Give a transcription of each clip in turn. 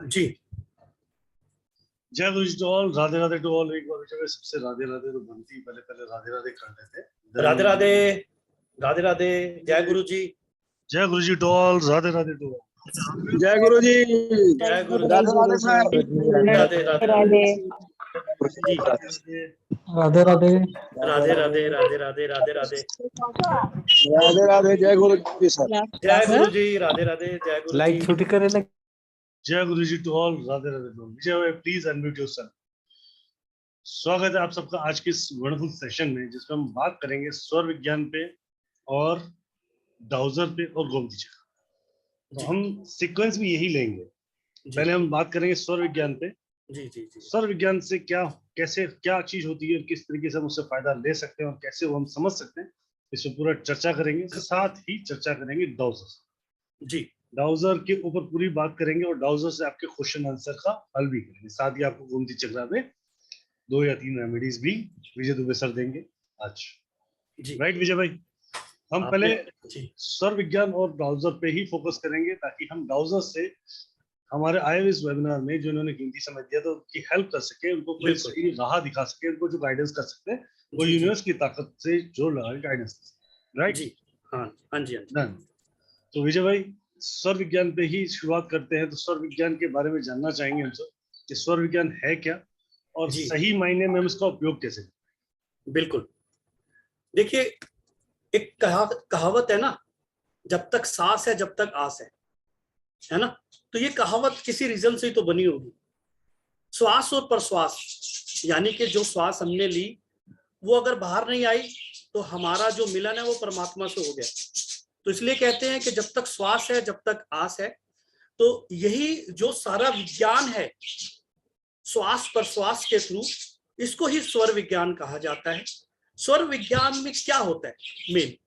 जी। जय गुरु जी to all, Radhe Radhe to all. एक बार जब सबसे राधे राधे तो बनती, पहले राधे राधे कर लेते हैं। राधे राधे, राधे राधे, जय गुरु जी। जय गुरु जी to all, Radhe Radhe to all. जय गुरु जी। जय गुरु राधे राधे सर। राधे राधे जी। राधे राधे, राधे राधे, राधे राधे, राधे राधे, राधे राधे। जय गुरु जी सर। जय गुरु जी, राधे राधे, जय गुरु जी। लाइक छुट्टी करे लग। जय गुरु जी to all, Radhe Radhe to all. Vijay भाई प्लीज अनम्यूट योरसेल्फ। स्वागत है आप सबका आज के इस वंडरफुल सेशन में, जिसमें हम बात करेंगे स्वर विज्ञान पे और डाउजर पे और गोमती चक्र। तो हम सीक्वेंस भी यही लेंगे। पहले हम बात करेंगे स्वर विज्ञान पे। जी जी जी। स्वर विज्ञान से क्या, कैसे, क्या चीज होती है और किस तरीके से हम उससे फायदा ले सकते हैं और कैसे वो हम समझ सकते हैं, इस पर पूरा चर्चा करेंगे। साथ ही चर्चा करेंगे डाउजर जी, डाउजर के ऊपर पूरी बात करेंगे और डाउजर से आपके क्वेश्चन आंसर का हल भी करेंगे। साथ ही आपको गोमती चक्रा में 2 या 3 रेमेडीज भी विजय दुबे सर देंगे आज। जी। राइट विजय भाई, हम आपने- पहले जी स्वर विज्ञान और डाउजर पे ही फोकस करेंगे, ताकि हम डाउजर से हमारे आए हुए इस वेबिनार में जो इन्होंने कीमती समय दिया तो उनकी हेल्प कर सके, उनको कोई बिल्कुल। सही राह दिखा सके, उनको जो गाइडेंस कर सकते हैं वो जी, जी। यूनिवर्स की ताकत से जो लगा गाइडेंस कर सकते। राइट जी, हाँ हाँ जी, हाँ जी। डन। तो विजय भाई, स्वर विज्ञान पे ही शुरुआत करते हैं। तो स्वर विज्ञान के बारे में जानना चाहेंगे हमसे कि स्वर विज्ञान है क्या और जी। सही मायने में हम इसका उपयोग कैसे करें। बिल्कुल। देखिए, एक कहावत है ना, जब तक सांस है जब तक आस है ना। तो ये कहावत किसी रीजन से ही तो बनी होगी। श्वास और प्रश्वास, यानी कि जो श्वास हमने ली वो अगर बाहर नहीं आई तो हमारा जो मिलन है वो परमात्मा से हो गया। तो इसलिए कहते हैं कि जब तक श्वास है जब तक आस है। तो यही जो सारा विज्ञान है श्वास प्रश्वास के थ्रू, इसको ही स्वर विज्ञान कहा जाता है। स्वर विज्ञान में क्या होता है? मेन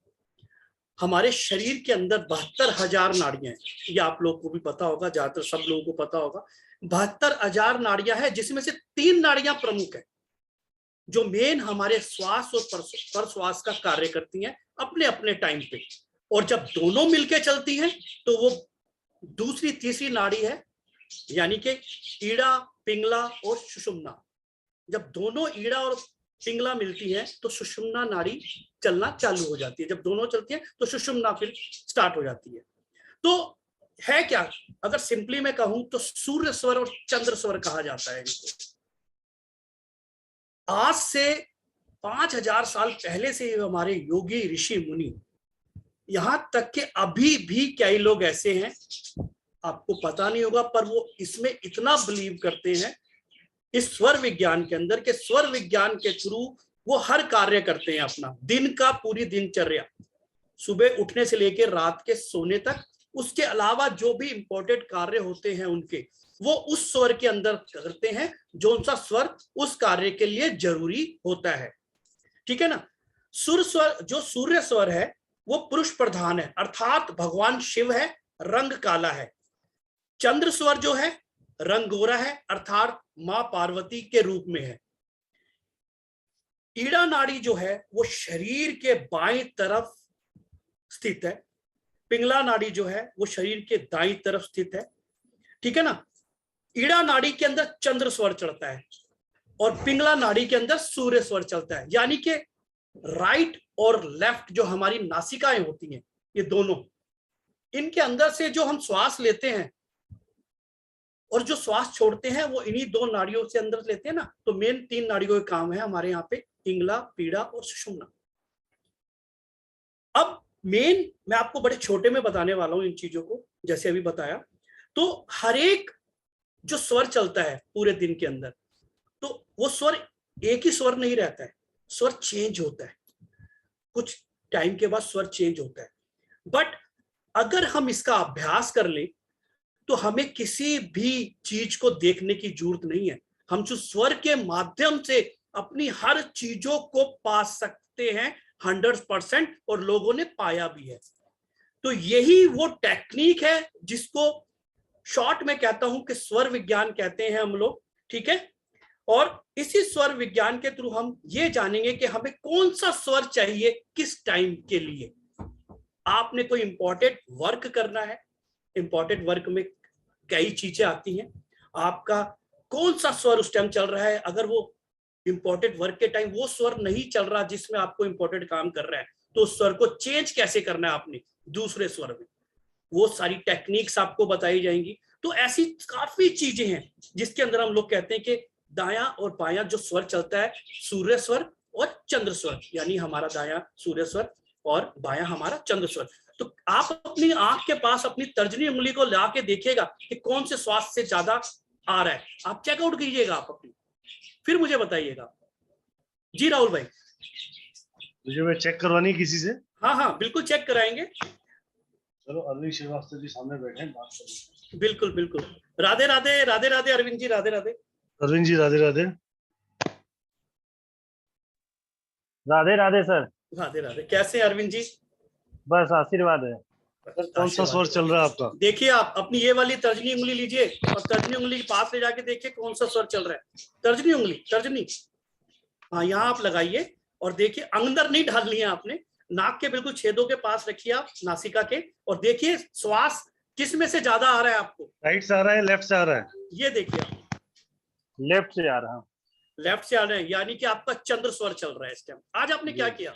हमारे शरीर के अंदर 72,000 नाड़ियां हैं। ये आप लोगों को भी पता होगा, ज्यादातर सब लोगों को पता होगा। 72,000 नाड़ियां हैं, जिसमें से 3 नाड़ियां प्रमुख है, जो मेन हमारे श्वास और प्रश्वास का कार्य करती हैं अपने अपने टाइम पे। और जब दोनों मिलके चलती हैं तो वो दूसरी तीसरी नाड़ी है, यानी कि ईड़ा, पिंगला और सुषुम्ना। जब दोनों ईड़ा और पिंगला मिलती है तो सुषुम्ना नाड़ी चलना चालू हो जाती है। जब दोनों चलती है तो सुषुम्ना फिर स्टार्ट हो जाती है। तो है क्या, अगर सिंपली मैं कहूं तो सूर्य स्वर और चंद्र स्वर कहा जाता है इनको। आज से 5,000 साल पहले से हमारे योगी ऋषि मुनि, यहां तक कि अभी भी कई लोग ऐसे हैं, आपको पता नहीं होगा, पर वो इसमें इतना बिलीव करते हैं इस स्वर विज्ञान के अंदर, के स्वर विज्ञान के थ्रू वो हर कार्य करते हैं अपना दिन का, पूरी दिनचर्या, सुबह उठने से लेकर रात के सोने तक। उसके अलावा जो भी इंपॉर्टेंट कार्य होते हैं उनके, वो उस स्वर के अंदर करते हैं जो उनका स्वर उस कार्य के लिए जरूरी होता है। ठीक है ना। सुर स्वर, जो सूर्य स्वर है वो पुरुष प्रधान है, अर्थात भगवान शिव है, रंग काला है। चंद्र स्वर जो है रंग गोरा है, अर्थात मां पार्वती के रूप में है। ईड़ा नाड़ी जो है वो शरीर के बाईं तरफ स्थित है। पिंगला नाड़ी जो है वो शरीर के दाईं तरफ स्थित है। ठीक है ना। ईड़ा नाड़ी के अंदर चंद्र स्वर चढ़ता है और पिंगला नाड़ी के अंदर सूर्य स्वर चलता है। यानी कि राइट और लेफ्ट जो हमारी नासिकाएं होती हैं, ये दोनों, इनके अंदर से जो हम श्वास लेते हैं और जो श्वास छोड़ते हैं वो इन्हीं 2 नाड़ियों से अंदर लेते हैं ना। तो मेन 3 नाड़ियों का काम है हमारे यहाँ पे, पिंगला, पीड़ा और सुषुम्ना। अब मेन मैं आपको बड़े छोटे में बताने वाला हूं इन चीजों को, जैसे अभी बताया। तो हर एक जो स्वर चलता है पूरे दिन के अंदर, तो वो स्वर एक ही स्वर नहीं रहता है, स्वर चेंज होता है। कुछ टाइम के बाद स्वर चेंज होता है। बट अगर हम इसका अभ्यास कर लें तो हमें किसी भी चीज को देखने की जरूरत नहीं है। हम जो स्वर के माध्यम से अपनी हर चीजों को पा सकते हैं 100%, और लोगों ने पाया भी है। तो यही वो टेक्निक है जिसको शॉर्ट में कहता हूं कि स्वर विज्ञान कहते हैं हम लोग। ठीक है। और इसी स्वर विज्ञान के थ्रू हम ये जानेंगे कि हमें कौन सा स्वर चाहिए किस टाइम के लिए। आपने कोई इंपॉर्टेंट वर्क करना है, इंपॉर्टेंट वर्क में कई चीजें आती हैं, आपका कौन सा स्वर उस टाइम चल रहा है, अगर वो इंपॉर्टेंट वर्क के टाइम वो स्वर नहीं चल रहा जिसमें आपको इंपॉर्टेंट काम कर रहा है, तो उस स्वर को चेंज कैसे करना है आपने दूसरे स्वर में, वो सारी टेक्निक्स आपको बताई जाएंगी। तो ऐसी काफी चीजें हैं जिसके अंदर हम लोग कहते हैं कि दायां और बायां जो स्वर चलता है, सूर्य स्वर और चंद्र स्वर, यानी हमारा दायां सूर्य स्वर और बायां हमारा चंद्र स्वर। तो आप अपनी आंख के पास अपनी तर्जनी उंगली को ला के देखिएगा कि कौन से श्वास से ज्यादा आ रहा है, आप चेकआउट कीजिएगा आप अपनी, फिर मुझे बताइएगा। जी राहुल भाई। मुझे मैं चेक करवानी है किसी से? हाँ हाँ बिल्कुल चेक कराएंगे। चलो अरविंद श्रीवास्तव जी सामने बैठे हैं, बात करेंगे। बिल्कुल बिल्कुल। राधे राधे, राधे राधे अरविंद जी, राधे राधे। अरविंद जी राधे राधे। राधे राधे सर। राधे राधे, कैसे हैं अरविंद जी? बस आशीर्वाद है। सर कौन सा स्वर चल रहा है आपका? देखिए आप अपनी ये वाली तर्जनी उंगली लीजिए और तर्जनी उंगली के पास ले जाके देखिए कौन सा स्वर चल रहा है। तर्जनी उंगली, तर्जनी, हाँ यहाँ आप लगाइए और देखिए, अंदर नहीं डालनी है आपने, नाक के बिल्कुल छेदों के पास रखिए आप, नासिका के, और देखिए श्वास किस में से ज्यादा आ रहा है आपको। राइट से आ रहा है, लेफ्ट से आ रहा है? ये देखिए आप, लेफ्ट से आ रहा हूँ। लेफ्ट से आ रहे हैं, यानी कि आपका चंद्र स्वर चल रहा है इस टाइम। आज आपने क्या किया,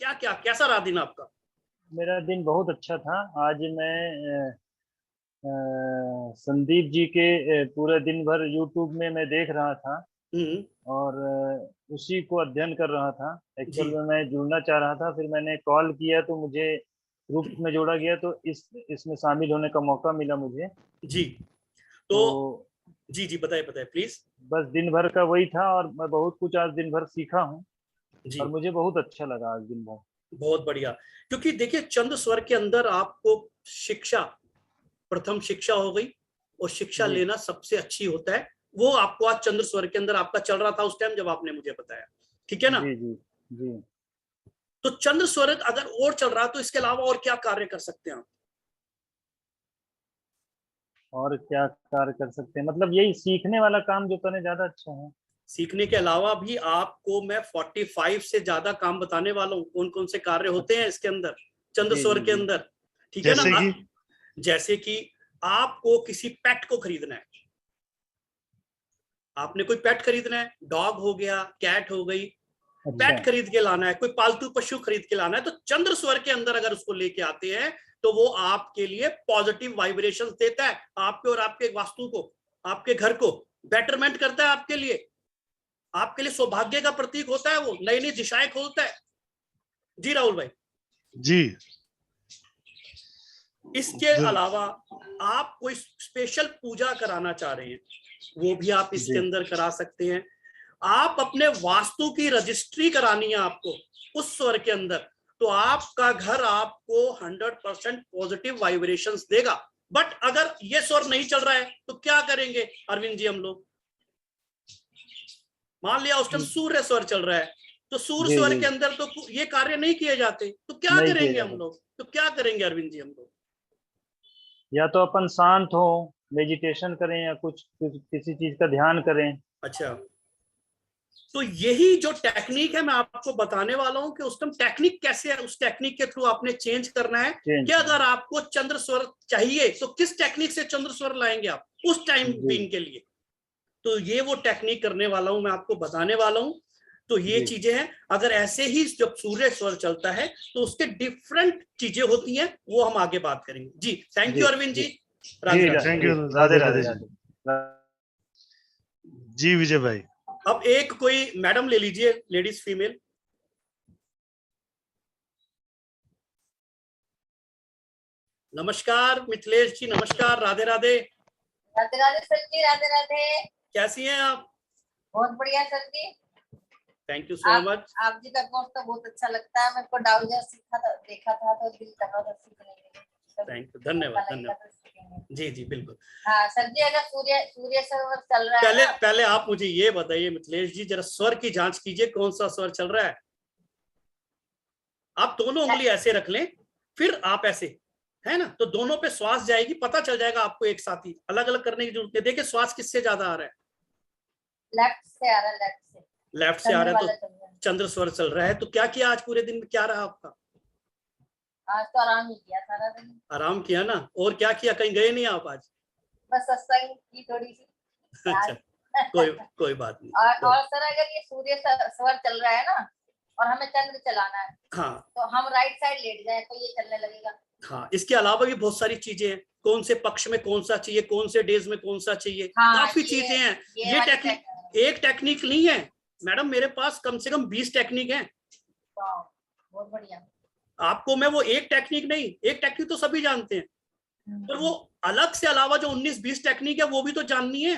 क्या क्या कैसा रहा दिन आपका? मेरा दिन बहुत अच्छा था। आज मैं संदीप जी के पूरे दिन भर यूट्यूब में मैं देख रहा था और उसी को अध्ययन कर रहा था। एक्चुअल में मैं जुड़ना चाह रहा था, फिर मैंने कॉल किया तो मुझे ग्रुप में जोड़ा गया, तो इसमें शामिल होने का मौका मिला मुझे। जी तो जी जी बताइए बताइए प्लीज। बस दिन भर का वही था और मैं बहुत कुछ आज दिन भर सीखा हूँ जी और मुझे बहुत अच्छा लगा आज दिन भर। बहुत बढ़िया, क्योंकि देखिए चंद्र स्वर के अंदर आपको शिक्षा, प्रथम शिक्षा हो गई, और शिक्षा लेना सबसे अच्छी होता है, वो आपको आज चंद्र स्वर के अंदर आपका चल रहा था उस टाइम जब आपने मुझे बताया, ठीक है ना? जी जी जी। तो चंद्र स्वर अगर और चल रहा है तो इसके अलावा और क्या कार्य कर सकते हैं आप? और क्या कार्य कर सकते हैं, मतलब यही सीखने वाला काम जो करने ज्यादा अच्छा है। सीखने के अलावा भी आपको मैं 45 से ज्यादा काम बताने वाला हूँ, कौन कौन से कार्य होते हैं इसके अंदर, चंद्र स्वर के अंदर, ठीक है ना? जैसे कि आपको किसी पेट को खरीदना है, आपने कोई पेट खरीदना है, डॉग हो गया, कैट हो गई, पेट खरीद के लाना है, कोई पालतू पशु खरीद के लाना है, तो चंद्र स्वर के अंदर अगर उसको लेके आते हैं तो वो आपके लिए पॉजिटिव वाइब्रेशंस देता है, आपके और आपके वास्तु को, आपके घर को बेटरमेंट करता है, आपके लिए सौभाग्य का प्रतीक होता है, वो नई नई दिशाएं खोलता है। जी राहुल भाई। जी। इसके अलावा आप कोई स्पेशल पूजा कराना चाह रहे हैं, वो भी आप इसके अंदर करा सकते हैं। आप अपने वास्तु की रजिस्ट्री करानी है आपको उस स्वर के अंदर, तो आपका घर आपको 100% पॉजिटिव वाइब्रेशंस देगा। बट अगर ये स्वर नहीं चल रहा है तो क्या करेंगे अरविंद जी हम लोग? मान लिया उस टाइम सूर्य स्वर चल रहा है, तो सूर्य स्वर के अंदर तो ये कार्य नहीं किए जाते, तो क्या करेंगे हम लोग? तो क्या करेंगे अरविंद जी हम लोग? या तो अपन शांत हो, मेडिटेशन करें, या कुछ किसी चीज का ध्यान करें। अच्छा, तो यही जो टेक्निक है मैं आपको बताने वाला हूं कि उस टाइम टेक्निक कैसे है, उस टेक्निक के थ्रू आपने चेंज करना है कि अगर आपको चंद्र स्वर चाहिए तो किस टेक्निक से चंद्र स्वर लाएंगे आप उस टाइम बीइंग के लिए। तो ये वो टेक्निक करने वाला हूं, मैं आपको बताने वाला हूं। तो ये चीजें हैं, अगर ऐसे ही जब सूर्य स्वर चलता है तो उसके डिफरेंट चीजें होती हैं, वो हम आगे बात करेंगे। जी thank you Arvind ji. Thank you, Radhe Radhe ji. Vijay भाई, अब एक कोई मैडम ले लीजिए, लेडीज फीमेल। नमस्कार मिथिलेश जी, नमस्कार, राधे राधे। राधे राधे सर जी, राधे राधे। कैसी हैं आप? बहुत बढ़िया sir ji. Thank you so much. आप जी का कोर्स तो बहुत अच्छा लगता है, मेरे को डाउजर सीखा था, देखा था तो दिल कहा था सीखने के लिए। थैंक यू, धन्यवाद धन्यवाद। जी जी बिल्कुल। हाँ सर जी, अगर सूर्य स्वर चल रहा है, पहले आप मुझे ये बताइए मिथिलेश जी, जरा स्वर की जांच कीजिए कौन सा स्वर चल रहा है। आप दोनों उंगली ऐसे रख लें, फिर आप ऐसे, है ना, तो दोनों पे श्वास जाएगी, पता चल जाएगा आपको एक साथ ही, अलग अलग करने की जरूरत नहीं। देखिए श्वास किससे ज्यादा आ रहा है? लेफ्ट से आ रहा है, लेफ्ट से आ रहा है, तो चंद्र स्वर चल रहा है। तो क्या किया आज पूरे दिन में, क्या रहा आपका? आज तो आराम ही किया सारा दिन। आराम किया ना, और क्या किया? कहीं गए नहीं आप आज? बस सत्संग की थोड़ी सी। अच्छा, कोई बात नहीं। और सर अगर ये सूर्य स्वर चल रहा है ना और हमें चंद्र चलाना है, हाँ, तो हम राइट साइड लेट जाए तो ये चलने लगेगा। हाँ, इसके अलावा भी बहुत सारी चीजें हैं, कौन से पक्ष में कौन सा चाहिए, कौन से डेज में कौन सा चाहिए, हाँ, काफी चीजें हैं। ये वाली टेक्निक एक टेक्निक नहीं है मैडम, मेरे पास कम से कम 20 टेक्निक है। बहुत बढ़िया। आपको मैं वो एक टेक्निक नहीं, एक टेक्निक तो सभी जानते हैं, पर वो अलग से अलावा जो 19-20 टेक्निक है वो भी तो जाननी है,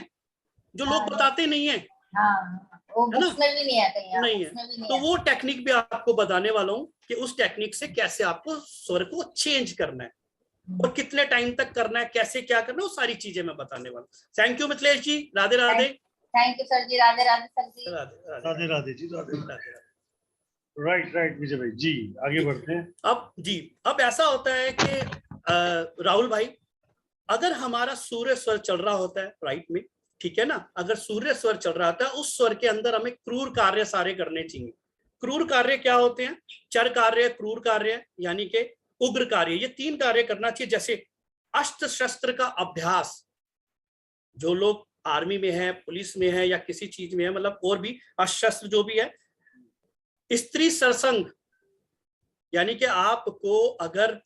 जो लोग बताते नहीं है। वो बुक्स में भी नहीं है कहीं, नहीं है, तो वो टेक्निक भी आपको बताने वाला हूँ कि उस टेक्निक से कैसे आपको स्वर को चेंज करना है और कितने टाइम तक करना है, कैसे क्या करना है, वो सारी चीजें मैं बताने वाला हूँ। Thank you Mithilesh ji, Radhe Radhe. Thank you sir ji, Radhe Radhe sir ji. Radhe Radhe ji, Radhe Radhe. Right Vijay भाई जी, आगे बढ़ते हैं। अब ऐसा होता है कि राहुल भाई, अगर हमारा सूर्य स्वर चल रहा होता है राइट में, ठीक है ना, अगर सूर्य स्वर चल रहा होता है, उस स्वर के अंदर हमें क्रूर कार्य सारे करने चाहिए। क्रूर कार्य क्या होते हैं? चर कार्य, क्रूर कार्य, यानी कि उग्र कार्य, ये 3 कार्य करना चाहिए। जैसे अस्त्र शस्त्र का अभ्यास, जो लोग आर्मी में है, पुलिस में है, या किसी चीज में है, मतलब और भी अस्त्र शस्त्र जो भी है। स्त्री सरसंग, यानी कि आपको अगर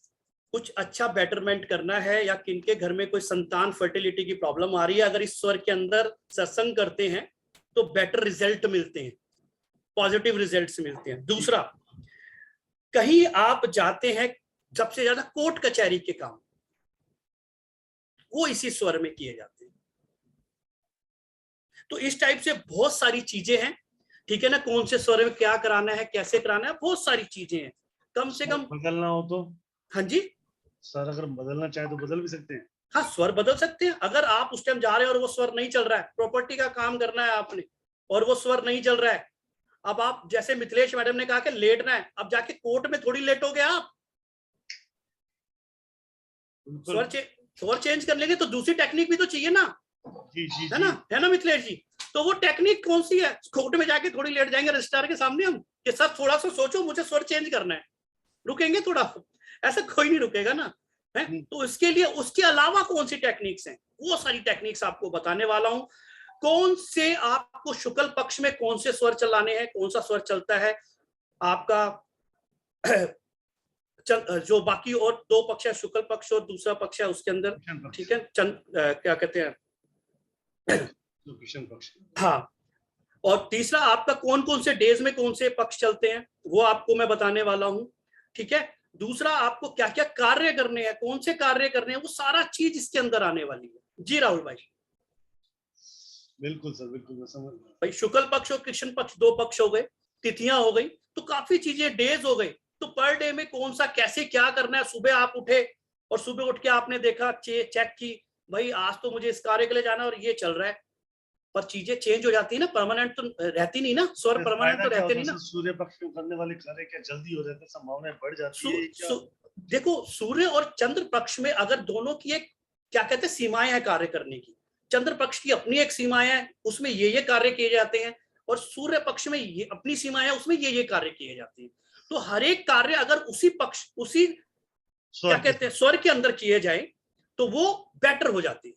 कुछ अच्छा बेटरमेंट करना है या किनके घर में कोई संतान फर्टिलिटी की प्रॉब्लम आ रही है, अगर इस स्वर के अंदर सत्संग करते हैं तो बेटर रिजल्ट मिलते हैं, पॉजिटिव रिजल्ट्स मिलते हैं। दूसरा, कहीं आप जाते हैं, सबसे ज्यादा कोर्ट कचहरी के काम वो इसी स्वर में किए जाते हैं। तो इस टाइप से बहुत सारी चीजें हैं, ठीक है ना, कौन से स्वर में क्या कराना है, कैसे कराना है, बहुत सारी चीजें हैं। कम से कम बदलना हो तो, हाँ जी सर अगर बदलना चाहे तो बदल भी सकते हैं। हाँ, स्वर बदल सकते हैं। अगर आप उस टाइम जा रहे हैं और वो स्वर नहीं चल रहा है, प्रॉपर्टी का काम करना है आपने और वो स्वर नहीं चल रहा है, अब आप जैसे मिथिलेश मैडम ने कहा कि लेटना है, अब जाके कोर्ट में थोड़ी लेटोगे आप, स्वर चेंज कर लेंगे तो दूसरी टेक्निक भी तो चाहिए ना, जी है ना मिथिलेश जी। तो वो टेक्निक कौन सी है? कोर्ट में जाके थोड़ी लेट जाएंगे रजिस्ट्रार के सामने हम कि सर थोड़ा सा सोचो, मुझे स्वर चेंज करना है, रुकेंगे थोड़ा? ऐसा कोई नहीं रुकेगा ना, है? तो इसके लिए उसके अलावा कौन सी टेक्निक्स हैं, वो सारी टेक्निक्स आपको बताने वाला हूं। कौन से आपको शुक्ल पक्ष में कौन से स्वर चलाने हैं, कौन सा स्वर चलता है आपका जो बाकी और 2 पक्ष है, शुक्ल पक्ष और दूसरा पक्ष है उसके अंदर, ठीक है, क्या कहते हैं हाँ। और तीसरा, आपका कौन कौन से डेज में कौन से पक्ष चलते हैं वो आपको मैं बताने वाला हूं, ठीक है। दूसरा, आपको क्या क्या कार्य करने हैं, कौन से कार्य करने हैं, वो सारा चीज इसके अंदर आने वाली है। जी राहुल भाई। बिल्कुल सर, बिल्कुल मैं समझ भाई, शुक्ल पक्ष और कृष्ण पक्ष 2 पक्ष हो गए, तिथियां हो गई, तो काफी चीजें, डेज हो गई। तो पर डे में कौन सा कैसे क्या करना है। सुबह आप उठे और सुबह उठ के आपने देखा, चेक की, भाई आज तो मुझे इस कार्य के लिए जाना और ये चल रहा है, पर चीजें चेंज हो जाती है ना, परमानेंट तो रहती नहीं ना, स्वर परमानेंट तो रहते नहीं ना। सूर्य पक्ष में करने वाले कार्य क्या जल्दी हो जाते हैं, संभावनाएं बढ़ जाती है? देखो, सूर्य और चंद्र पक्ष में अगर दोनों की एक क्या कहते हैं सीमाएं हैं कार्य करने की, चंद्र पक्ष की अपनी एक सीमाएं है, उसमें ये कार्य किए जाते हैं, और सूर्य पक्ष में ये अपनी सीमाएं है, उसमें ये कार्य किए जाते हैं। तो हर एक कार्य अगर उसी पक्ष, उसी क्या कहते हैं स्वर के अंदर किए जाए तो वो बेटर हो जाती है,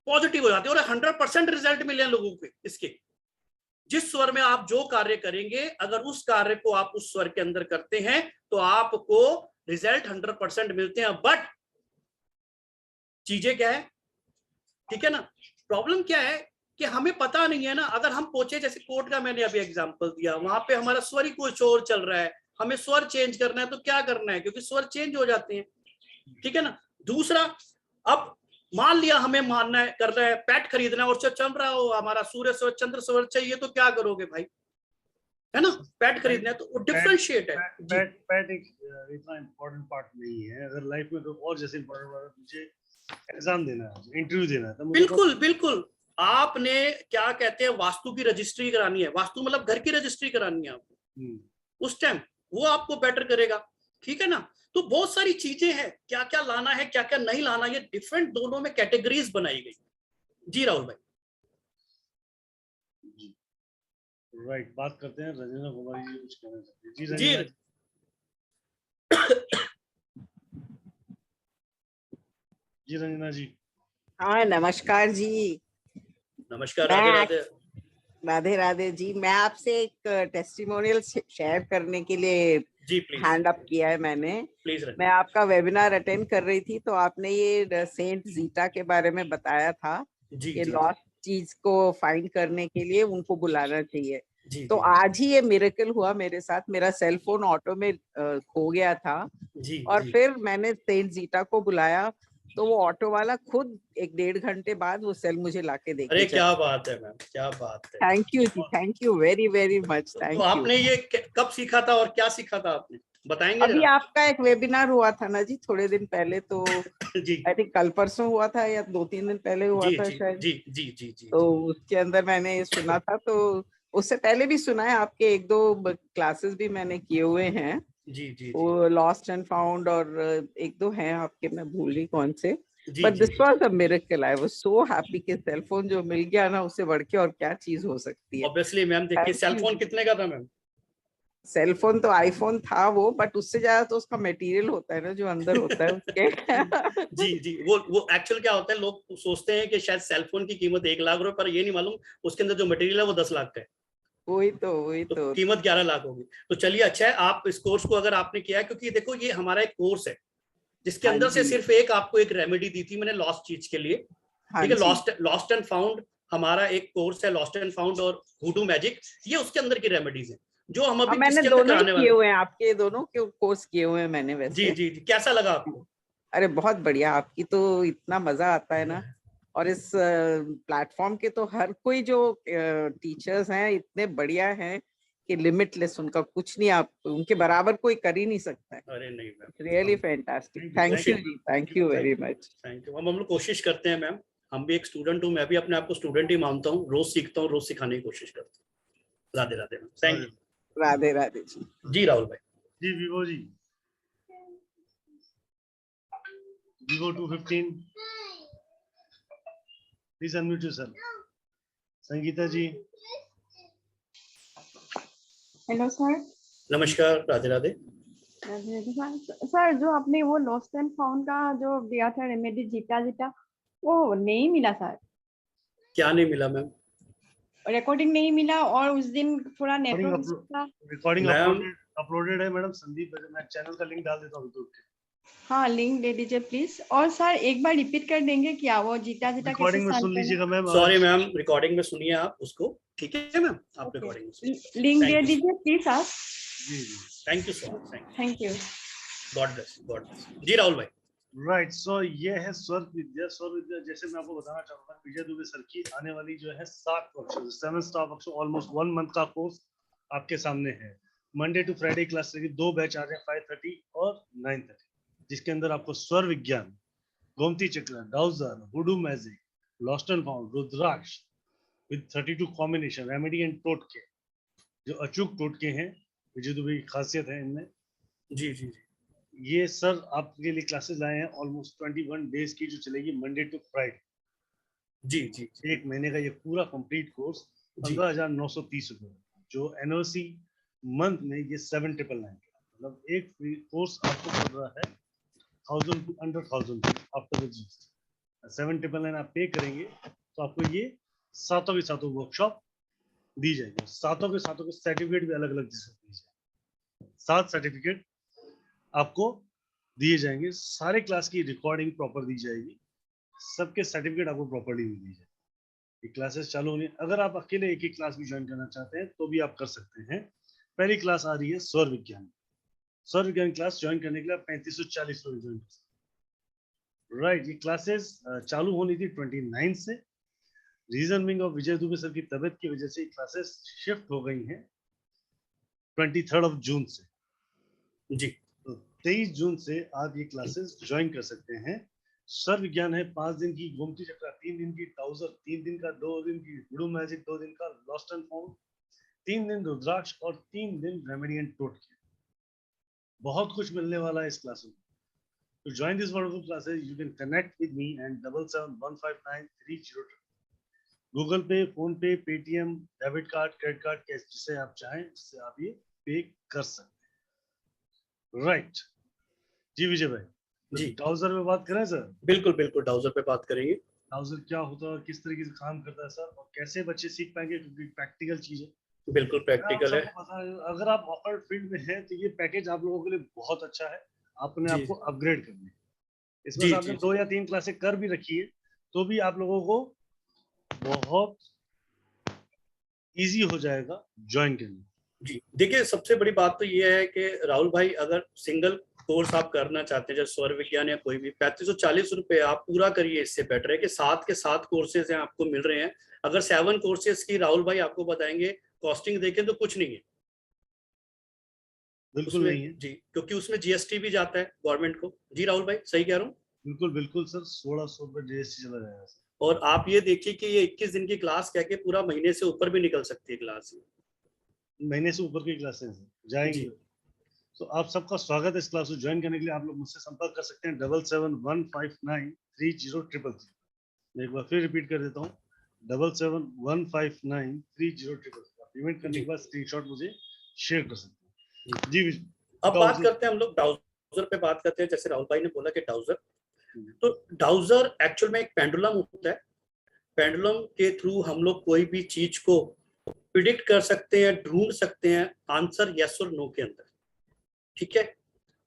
पॉजिटिव हो जाती है, और 100% रिजल्ट मिले लोगों को इसके। जिस स्वर में आप जो कार्य करेंगे, अगर उस कार्य को आप उस स्वर के अंदर करते हैं तो आपको रिजल्ट 100% मिलते हैं। बट चीजें क्या है, ठीक है ना, प्रॉब्लम क्या है कि हमें पता नहीं है ना। अगर हम पूछे, जैसे कोर्ट का मैंने अभी एग्जांपल दिया, वहां पे हमारा स्वर ही कुछ और चल रहा है, हमें स्वर चेंज करना है, तो क्या करना है, क्योंकि स्वर चेंज हो जाते हैं, ठीक है ना। दूसरा, अब मान लिया हमें मानना है, कर रहा है, पैट खरीदना है और चल रहा हो हमारा सूर्य स्वर चंद्र स्वर चाहिए, तो क्या करोगे भाई, है ना, पैट खरीदना है, तो डिफरेंशिएट है। पैट एक इतना इम्पोर्टेंट पार्ट नहीं है। अगर लाइफ में तो और जैसे इम्पोर्टेंट, मुझे एग्जाम देना है, इंटरव्यू देना है, तो बिल्कुल बिल्कुल, आपने क्या कहते हैं वास्तु की रजिस्ट्री करानी है, वास्तु मतलब घर की रजिस्ट्री करानी है आपको, उस टाइम वो आपको बेटर करेगा, ठीक है ना। तो बहुत सारी चीजें हैं, क्या क्या लाना है, क्या क्या नहीं लाना, ये डिफरेंट दोनों में कैटेगरीज बनाई गई। जी राहुल भाई। राइट, बात करते हैं रंजना कुमारी जी, कुछ कहना चाहते हैं। जी जी रंजना जी, रंजना जी। हाँ, नमस्कार जी। नमस्कार, मैं राधे राधे। राधे राधे जी। मैं आपसे एक टेस्टिमोनियल शेयर करने के लिए जी प्लीज, हैंड अप किया है मैंने। प्लीज। मैं आपका वेबिनार अटेंड कर रही थी तो आपने ये सेंट जीटा के बारे में बताया था जी कि जी लॉस्ट चीज को फाइंड करने के लिए उनको बुलाना चाहिए। जी तो जी आज ही ये मिरेकल हुआ मेरे साथ। मेरा सेल फोन ऑटो में खो गया था जी और जी। फिर मैंने सेंट जीटा को बुलाया तो वो ऑटो वाला खुद 1-1.5 घंटे बाद वो सेल मुझे लाके दे अरे के क्या चला। बात है मैम, क्या बात है। थैंक यू जी, thank you very very much, तो थैंक यू। आपने ये कब सीखा था और क्या सीखा था आपने, बताएंगे अभी जरा? आपका एक वेबिनार हुआ था ना जी थोड़े दिन पहले, तो जी आई थिंक कल परसों हुआ था या 2-3 दिन पहले हुआ जी था जी शायद। जी जी जी जी तो उसके अंदर मैंने ये सुना था, तो उससे पहले भी सुना है, आपके 1-2 क्लासेस भी मैंने किए हुए हैं। जी जी वो लॉस्ट एंड फाउंड और 1-2 हैं आपके, मैं भूल गई कौन से। जी बट जी this was a miracle. I was so happy कि सेल फोन जो मिल गया ना, उससे बढ़ के और क्या चीज हो सकती है। Obviously ma'am. देखिए, थैंक सेल यू। फोन कितने का था मैम? सेल फोन तो आईफोन था वो, बट उससे ज्यादा तो उसका मटेरियल होता है ना जो अंदर होता है उसके। जी जी। वो एक्चुअल क्या होता है, लोग सोचते हैं कि शायद सेल फोन की कीमत 1 लाख रुपए, पर ये नहीं मालूम उसके अंदर जो मटेरियल है वो 10 लाख का है। वही तो तो। कीमत 11 लाख होगी। तो चलिए, अच्छा है आप इस कोर्स को अगर आपने किया है, क्योंकि देखो ये हमारा एक कोर्स है जिसके हाँ अंदर से जी, सिर्फ आपको एक रेमेडी दी थी मैंने लॉस्ट चीज के लिए। हाँ ठीक है, जी। लॉस्ट एंड फाउंड हमारा एक कोर्स है, लॉस्ट एंड फाउंड और हुडू मैजिक। ये उसके अंदर की रेमेडीज है जो हम हाँ, अभी मैंने जिसके अंदर दोनों ही कराने किए वाले। हुए हैं, आपके दोनों के कोर्स किए हुए हैं मैंने जी वैसे। जी जी। कैसा लगा आपको? अरे बहुत बढ़िया, आपकी तो इतना मजा आता है ना। और इस प्लेटफॉर्म के तो हर कोई जो टीचर्स हैं इतने बढ़िया हैं कि लिमिटलेस, उनका कुछ नहीं, आप उनके बराबर कोई कर ही नहीं सकता है। अरे नहीं ma'am, really fantastic. Thank you जी, thank you very much. Thank you. हम लोग कोशिश करते हैं मैम। हम भी एक स्टूडेंट हूँ, मैं भी अपने आप को स्टूडेंट ही मानता हूँ। रोज सीखता हूँ, रोज सिखाने की कोशिश करता हूँ। Radhe Radhe ma'am, thank you. Radhe Radhe ji. जी राहुल भाई। जी Vivo ji, Vivo 215, please unmute yourself. Sangeeta ji, hello sir. नमस्कार, राधे राधे। सर जो आपने वो लॉस्ट एंड फाउंड का जो दिया था रेमेडी जीटा जीटा, वो नहीं मिला सर। क्या नहीं मिला मैम? रिकॉर्डिंग नहीं मिला और उस दिन थोड़ा नेटवर्क इशू था। रिकॉर्डिंग मैम अपलोडेड है मैडम। संदीप, मैं चैनल का लिंक डाल देता हूँ यूट्यूब के। हाँ, लिंक दे दीजिए प्लीज। और सर एक बार रिपीट कर देंगे क्या वो जीटा जीटा कैसे रिकॉर्डिंग में सॉल्व सुन करना? लीजिएगा मैम। सॉरी मैम, रिकॉर्डिंग में सुनिए आप उसको, ठीक है मैम? आप ओके, रिकॉर्डिंग में सुनिए। लिंक दे थैंक यू, दीजिए प्लीज आप। जी जी, thank you so much, thank you. God bless, God bless. जी राहुल भाई। राइट। सो ये है स्वर विद्या। स्वर विद्या जैसे मैं आपको बताना चाहूंगा, विजय दुबे सर की आने वाली जो है 7 workshop, 7 staff workshop, almost 1 month का कोर्स आपके सामने है। मंडे टू फ्राइडे क्लास रहेगी। 2 बैच आ रहे हैं, 5:30 और 9:30, जिसके अंदर आपको स्वर विज्ञान, गोमती चक्र, dowser, hoodoo magic, lost and found, rudraksha with 32 combination, remedy and टोटके, जो अचूक टोटके हैं विजय दुबे की खासियत है इनमें। जी जी जी ये सर आपके लिए क्लासेस लाए हैं ऑलमोस्ट 21 डेज की, जो चलेगी मंडे टू फ्राइडे। जी जी जी 1 महीने का ये पूरा कंप्लीट कोर्स जी 15,930 रुपए, जो एनओसी मंथ में ये 7,999, मतलब एक फ्री कोर्स आपको पड़ रहा है 1,000 अंडर 1,000 आफ्टर द जीएसटी। 7,999 आप पे करेंगे तो आपको ये सातों के सातों वर्कशॉप दी जाएगी। सातों के सातों के सर्टिफिकेट भी अलग अलग दी जाएंगे। 7 सर्टिफिकेट आपको दिए जाएंगे। सारे क्लास की रिकॉर्डिंग प्रॉपर दी जाएगी, सबके सर्टिफिकेट आपको प्रॉपर्ली दी जाएगी। ये क्लासेस चालू होनी, अगर आप अकेले एक ही क्लास भी ज्वाइन करना चाहते हैं तो भी आप कर सकते हैं। पहली क्लास आ रही है स्वर विज्ञान। स्वर विज्ञान क्लास ज्वाइन करने के लिए 3540 रुपए ज्वाइन कर सकते हैं। राइट। ये क्लासेस चालू होनी थी 29 से। Reason being of Vijay Dubey sir की तबियत की वजह से क्लासेस शिफ्ट हो गई हैं 23 जून से। जी। तो 23 जून से आप ये क्लासेस ज्वाइन कर सकते हैं। स्वर विज्ञान है 5 दिन की, गोमती चक्र 3 दिन की, टाउजर 3 दिन का, 2 दिन की हुडू मैजिक, 2 दिन का, लॉस्ट एंड फाउंड 3 दिन, रुद्राक्ष और 3 दिन रेमेडी एंड टोटके। बहुत कुछ मिलने वाला है इस क्लास में। तो join this wonderful classes. You can connect with me and 77159302। Google पे, फोन पे, Paytm, debit card, credit card, cash, जिसे आप चाहें उससे आप ये पे कर सकते हैं। राइट जी विजय भाई, जी डाउजर में बात करें सर? बिल्कुल बिल्कुल, डाउजर पे बात करेंगे। ब्राउजर क्या होता है, किस तरीके से काम करता है सर, और कैसे बच्चे सीख पाएंगे, क्योंकि प्रैक्टिकल चीज है। बिल्कुल प्रैक्टिकल है। अगर आप ऑफर फील्ड में हैं तो ये पैकेज आप लोगों के लिए बहुत अच्छा है, अपने आप को अपग्रेड करने। इसमें से आपने 2 या 3 क्लासें कर भी रखी है तो भी आप लोगों को बहुत इजी हो जाएगा ज्वाइन करने। जी देखिए, सबसे बड़ी बात तो ये है कि राहुल भाई, अगर सिंगल कोर्स आप करना चाहते हैं जैसे स्वर विज्ञान या कोई भी, 3540 रुपए आप पूरा करिए। इससे बेटर है कि 7 के 7 कोर्सेज हैं आपको मिल रहे हैं। अगर 7 कोर्सेज की राहुल भाई आपको बताएंगे कॉस्टिंग देखें तो कुछ नहीं है, बिल्कुल नहीं है जी, क्योंकि उसमें जीएसटी भी जाता है गवर्नमेंट को। जी राहुल भाई, सही कह रहा हूँ? बिल्कुल बिल्कुल सर, 1600 रुपए जीएसटी चला जाएगा। और आप ये देखिए कि ये 21 दिन की क्लास कह के पूरा महीने से ऊपर भी निकल सकती है क्लास, महीने से ऊपर की क्लासेस जाएंगी। तो आप सबका स्वागत है इस क्लास को ज्वाइन करने के लिए। आप लोग मुझसे संपर्क कर सकते हैं 7715930333। मैं एक बार फिर रिपीट कर देता हूँ 7715930333। पेमेंट करने के बाद स्क्रीनशॉट मुझे शेयर कर सकते हैं। जी अब बात करते हैं हम लोग डाउजर पे बात करते हैं। जैसे राहुल भाई ने बोला कि डाउजर, तो डाउजर एक्चुअल में एक पेंडुलम होता है। पेंडुलम के थ्रू हम लोग कोई भी चीज को प्रिडिक्ट कर सकते हैं, ढूंढ सकते हैं आंसर यस और नो के अंदर, ठीक है।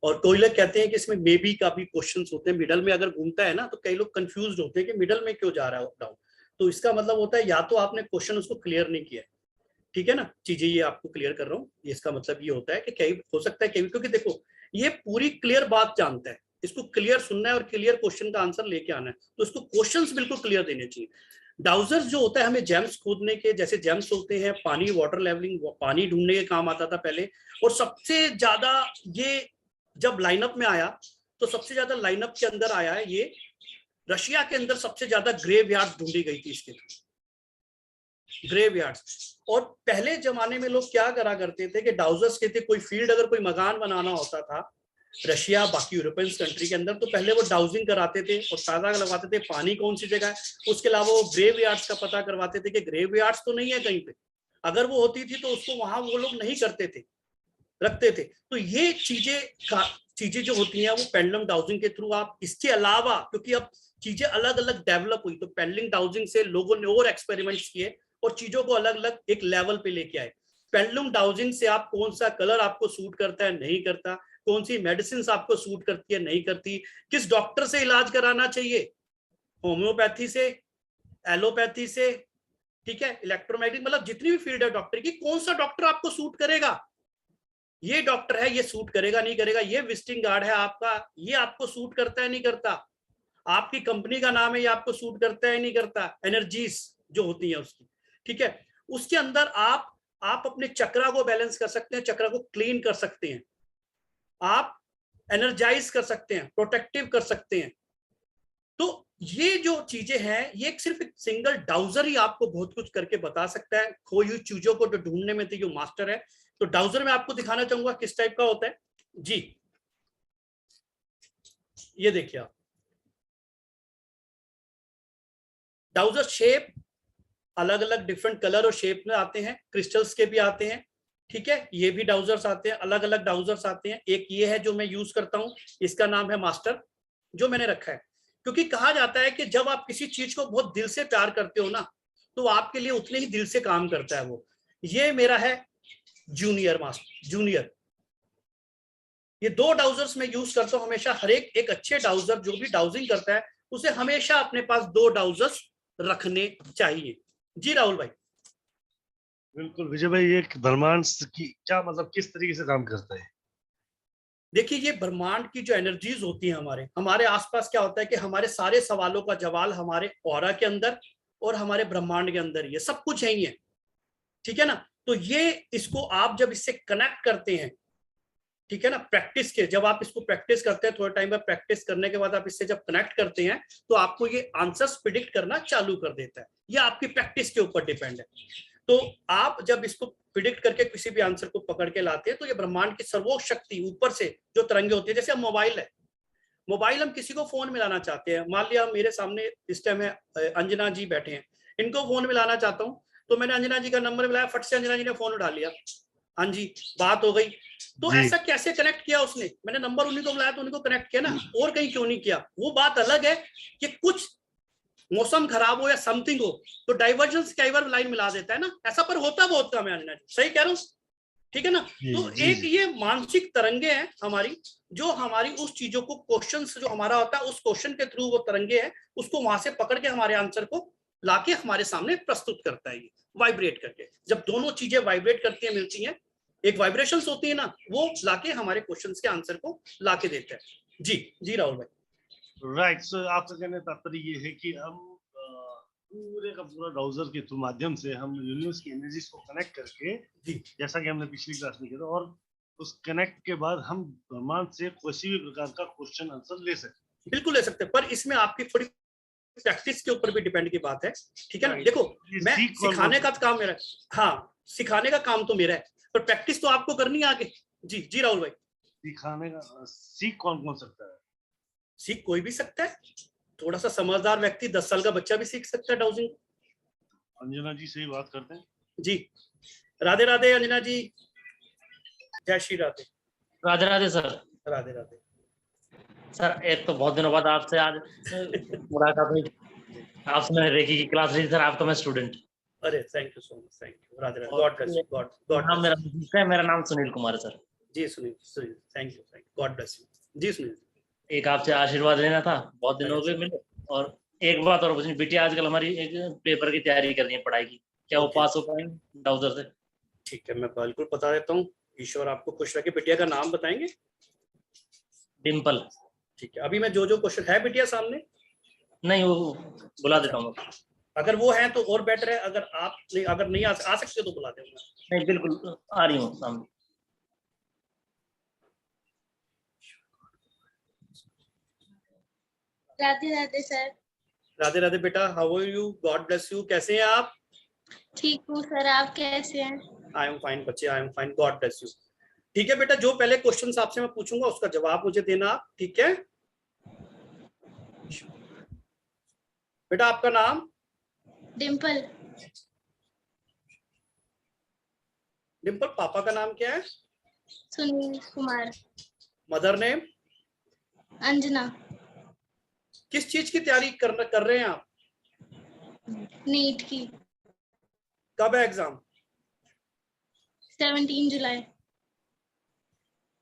और कोई लोग कहते हैं कि इसमें मे बी का भी क्वेश्चंस होते हैं, मिडल में अगर घूमता है ना तो कई लोग कंफ्यूज होते हैं कि मिडल में क्यों जा रहा है डाउन। तो इसका मतलब होता है या तो आपने क्वेश्चन उसको क्लियर नहीं किया, ठीक है ना। चीजें ये आपको क्लियर कर रहा हूँ, इसका मतलब ये होता है कि कई हो सकता है कई, क्योंकि देखो ये पूरी क्लियर बात जानता है, इसको क्लियर सुनना है और क्लियर क्वेश्चन का आंसर लेके आना है, तो इसको क्वेश्चंस बिल्कुल क्लियर देने चाहिए। डाउजर्स जो होता है हमें जेम्स खोदने के, जैसे जेम्स होते हैं पानी, वाटर लेवलिंग, पानी ढूंढने के काम आता था पहले। और सबसे ज्यादा ये जब लाइनअप में आया तो सबसे ज्यादा लाइनअप के अंदर आया है ये रशिया के अंदर, सबसे ज्यादा ग्रेवयार्ड ढूंढी गई थी इसके थ्रू, ग्रेवयार्ड। और पहले जमाने में लोग क्या करा करते थे कि डाउजर्स के थे, कोई फील्ड अगर कोई मकान बनाना होता था रशिया बाकी यूरोपियन कंट्री के अंदर, तो पहले वो डाउजिंग कराते थे और ताजा लगवाते थे पानी कौन सी जगह है। उसके अलावा वो ग्रेवयार्ड्स का पता करवाते थे कि ग्रेवयार्ड्स तो नहीं है कहीं पे, अगर वो होती थी तो उसको वहां वो लोग नहीं करते थे, रखते थे। तो ये चीजें जो होती हैं वो पेंडुलम डाउजिंग के थ्रू आप, इसके अलावा क्योंकि अब चीजें अलग अलग डेवलप हुई तो पेंडुलम डाउजिंग से लोगों ने और एक्सपेरिमेंट्स किए और चीजों को अलग अलग एक लेवल पे लेके आए। पेंडुलम डाउजिंग से आप कौन सा कलर आपको सूट करता है नहीं करता, कौन सी मेडिसिन आपको सूट करती है नहीं करती, किस डॉक्टर से इलाज कराना चाहिए, होम्योपैथी से, एलोपैथी से, ठीक है, इलेक्ट्रोमैग्नेटिक, मतलब जितनी भी फील्ड है डॉक्टर की, कौन सा डॉक्टर आपको सूट करेगा, ये डॉक्टर है ये सूट करेगा नहीं करेगा, ये विजिटिंग कार्ड है आपका ये आपको सूट करता है नहीं करता, आपकी कंपनी का नाम है ये आपको सूट करता है नहीं करता, एनर्जीज जो होती है उसकी, ठीक है। उसके अंदर आप अपने चक्रा को बैलेंस कर सकते हैं, चक्रा को क्लीन कर सकते हैं, आप एनर्जाइज कर सकते हैं, प्रोटेक्टिव कर सकते हैं। तो ये जो चीजें हैं ये सिर्फ एक सिंगल डाउजर ही आपको बहुत कुछ करके बता सकता है। खोई हुई चीजों को जो ढूंढने में तो जो मास्टर है। तो डाउजर में आपको दिखाना चाहूंगा किस टाइप का होता है जी। ये देखिए आप, डाउजर शेप अलग अलग डिफरेंट कलर और शेप में आते हैं, क्रिस्टल्स के भी आते हैं, ठीक है। ये भी डाउजर्स आते हैं, अलग अलग डाउजर्स आते हैं। एक ये है जो मैं यूज करता हूं, इसका नाम है मास्टर, जो मैंने रखा है, क्योंकि कहा जाता है कि जब आप किसी चीज को बहुत दिल से प्यार करते हो ना तो आपके लिए उतने ही दिल से काम करता है वो। ये मेरा है जूनियर मास्टर, जूनियर। ये 2 डाउजर्स मैं यूज करता हूं हमेशा। हर एक अच्छे डाउजर जो भी डाउजिंग करता है उसे हमेशा अपने पास 2 डाउजर्स रखने चाहिए। जी राहुल भाई। बिल्कुल विजय भाई, ये ब्रह्मांड की क्या मतलब किस तरीके से काम करता है? देखिए ये ब्रह्मांड की जो एनर्जीज होती हैं हमारे आसपास, क्या होता है कि हमारे सारे सवालों का जवाब हमारे ऑरा के अंदर और हमारे ब्रह्मांड के अंदर ही है, सब कुछ यही है, ठीक है ना। तो ये इसको आप जब इससे कनेक्ट करते हैं, ठीक है ना, प्रैक्टिस के जब आप इसको प्रैक्टिस करते हैं, थोड़े टाइम पर प्रैक्टिस करने के बाद आप इससे जब कनेक्ट करते हैं तो आपको ये आंसर्स प्रिडिक्ट करना चालू कर देता है। ये आपकी प्रैक्टिस के ऊपर डिपेंड है। तो आप जब इसको प्रिडिक्ट करके किसी भी आंसर को पकड़ के लाते हैं तो ये ब्रह्मांड की सर्वोच्च शक्ति ऊपर से जो तरंगे होती है, जैसे अब मोबाइल है, मोबाइल हम किसी को फोन मिलाना चाहते हैं, मान लिया मेरे सामने इस टाइम है अंजना जी बैठे हैं, इनको फोन मिलाना चाहता हूँ, तो मैंने अंजना जी का नंबर मिलाया, फट से अंजना जी ने फोन उठा लिया, हाँ जी बात हो गई। तो ऐसा कैसे कनेक्ट किया उसने, मैंने नंबर उन्हीं को मिलाया तो उन्हीं को कनेक्ट किया ना, और कहीं क्यों नहीं किया। वो बात अलग है कि कुछ मौसम खराब हो या समथिंग हो तो डाइवर्जेंस कई बार लाइन मिला देता है ना, ऐसा पर होता बहुत कम है अंजना जी, सही कह रहा हूँ, ठीक है ना। तो एक ये मानसिक तरंगे हैं हमारी, जो हमारी उस चीजों को क्वेश्चन जो हमारा होता है उस क्वेश्चन के थ्रू वो तरंगे हैं, उसको वहां से पकड़ के हमारे आंसर को लाके हमारे सामने प्रस्तुत करता है, ये वाइब्रेट करके। जब दोनों चीजें वाइब्रेट करती हैं, मिलती हैं, एक वाइब्रेशंस होती है ना, वो लाके हमारे क्वेश्चंस के आंसर को लाके देता है। जी जी राहुल भाई। राइट, सो आपका कहने का तात्पर्य ये है कि हम पूरे का पूरा ब्राउजर के थ्रू माध्यम से हम यूनिवर्स की एनर्जीज को कनेक्ट करके, जैसा कि हमने पिछली क्लास में किया था, और उस कनेक्ट के बाद हम ब्रह्मांड से किसी भी प्रकार का क्वेश्चन आंसर ले सकते हैं। बिल्कुल ले सकते हैं, पर इसमें आपकी थोड़ी प्रैक्टिस के ऊपर भी डिपेंड की बात है, ठीक है ना। देखो मैं सिखाने का काम मेरा है, हाँ सिखाने का काम तो मेरा है, पर प्रैक्टिस तो आपको करनी है आगे। जी जी राहुल भाई। सिखाने का सीख कौन कौन सकता है? सीख कोई भी सकता है, थोड़ा सा समझदार व्यक्ति 10 साल का बच्चा भी सीख सकता है डाउजिंग। अंजना जी सही बात करते हैं जी। राधे राधे अंजना जी, जय श्री राधे। राधे राधे सर। राधे राधे सर, एक तो बहुत दिनों बाद आपसे आज मुलाकात हुई, आपसे मैंने रेकी की क्लास ली सर, आपका मैं स्टूडेंट। अरे thank you so much, thank you, Radhe Radhe, God bless you, God मेरा नाम सुनील कुमार है सर। जी Sunil, thank you, God bless you. जी सुनील, एक आपसे आशीर्वाद लेना था, बहुत दिन हो गए मिले। और एक बात और पूछनी, बेटी आजकल हमारी एक पेपर की तैयारी कर रही है पढ़ाई की, क्या वो पास हो पाएंगे डाउजर से? ठीक है, मैं बिल्कुल बता देता हूँ, ईश्वर आपको खुश रखे। बिटिया का नाम बताएंगे? डिम्पल। ठीक है, अभी मैं जो क्वेश्चन है बिटिया सामने, नहीं वो बुला देता हूँ, अगर वो है तो और बेटर है, अगर नहीं आ सकते तो बुला दूंगा। नहीं बिल्कुल आ रही हूँ सामने। राधे राधे सर। राधे राधे बेटा, how are you? God bless you. कैसे हैं आप? ठीक हूँ सर, आप कैसे हैं? आई एम फाइन बच्चे, I am fine, God bless you. ठीक है बेटा, जो पहले क्वेश्चन आपसे मैं पूछूंगा उसका जवाब मुझे देना आप, ठीक है बेटा? आपका नाम? डिम्पल। डिम्पल, पापा का नाम क्या है? सुनील कुमार। Mother name? अंजना। किस चीज की तैयारी कर रहे हैं आप? नीट की। कब है एग्जाम? 17 जुलाई।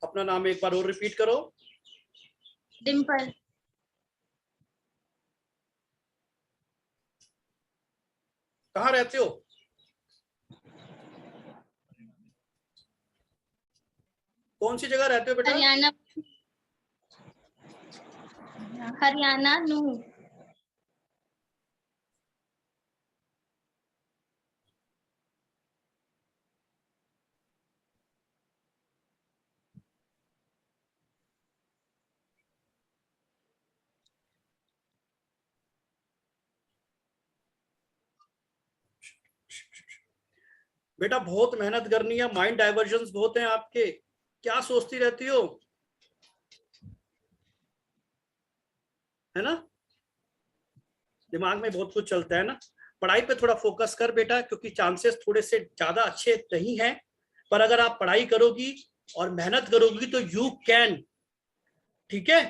अपना नाम एक बार और रिपीट करो। डिम्पल। कहाँ रहते हो? कौन सी जगह रहते हो बेटा? हरियाणा। हरियाणा नूह। बेटा बहुत मेहनत करनी है, माइंड डाइवर्जन्स बहुत हैं आपके, क्या सोचती रहती हो, है ना? दिमाग में बहुत कुछ चलता है ना। पढ़ाई पे थोड़ा फोकस कर बेटा, क्योंकि चांसेस थोड़े से ज्यादा अच्छे नहीं हैं, पर अगर आप पढ़ाई करोगी और मेहनत करोगी तो यू कैन, ठीक है?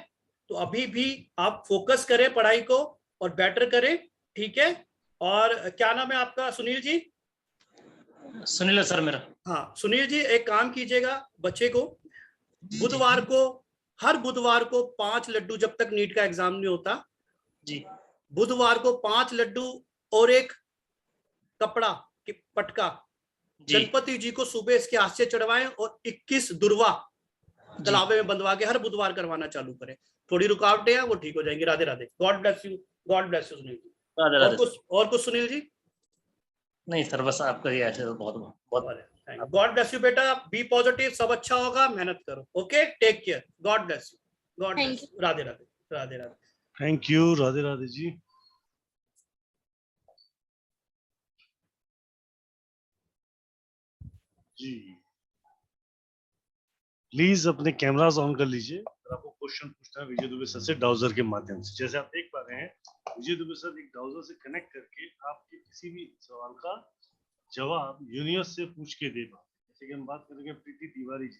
तो अभी भी आप फोकस करें पढ़ाई को और बेटर करें, ठीक है? और क्या नाम है आपका? सुनील जी? सुनील है सर मेरा। हाँ सुनील जी, एक काम कीजिएगा, बच्चे को बुधवार को, हर बुधवार को 5 लड्डू, जब तक नीट का एग्जाम नहीं होता जी, बुधवार को 5 लड्डू और एक कपड़ा पटका गणपति जी को सुबह इसके हाथ से चढ़वाएं, और 21 दुर्वा तलावे में बंधवा के हर बुधवार करवाना चालू करें। थोड़ी रुकावटें हैं, वो ठीक हो जाएंगी। Radhe Radhe, God bless you, God bless you Sunil ji. और कुछ सुनील जी? नहीं सर, बस आपका ही ऐसे तो बहुत बहुत। गॉड ब्लेस यू बेटा, बी पॉजिटिव, सब अच्छा होगा, मेहनत करो, okay, take care, God bless you, God bless you. Radhe Radhe, Radhe Radhe. Thank you, Radhe Radhe ji. जी प्लीज अपने कैमरास ऑन कर लीजिए, अगर आपको क्वेश्चन पूछना है विजय दुबे सर से डाउजर के माध्यम से। जैसे आप देख पा रहे हैं, विजय दुबे सर एक डाउजर से कनेक्ट करके आपके किसी भी सवाल का जवाब यूनिवर्स से पूछ के दे पाते। जैसे कि हम बात करेंगे प्रीति तिवारी जी।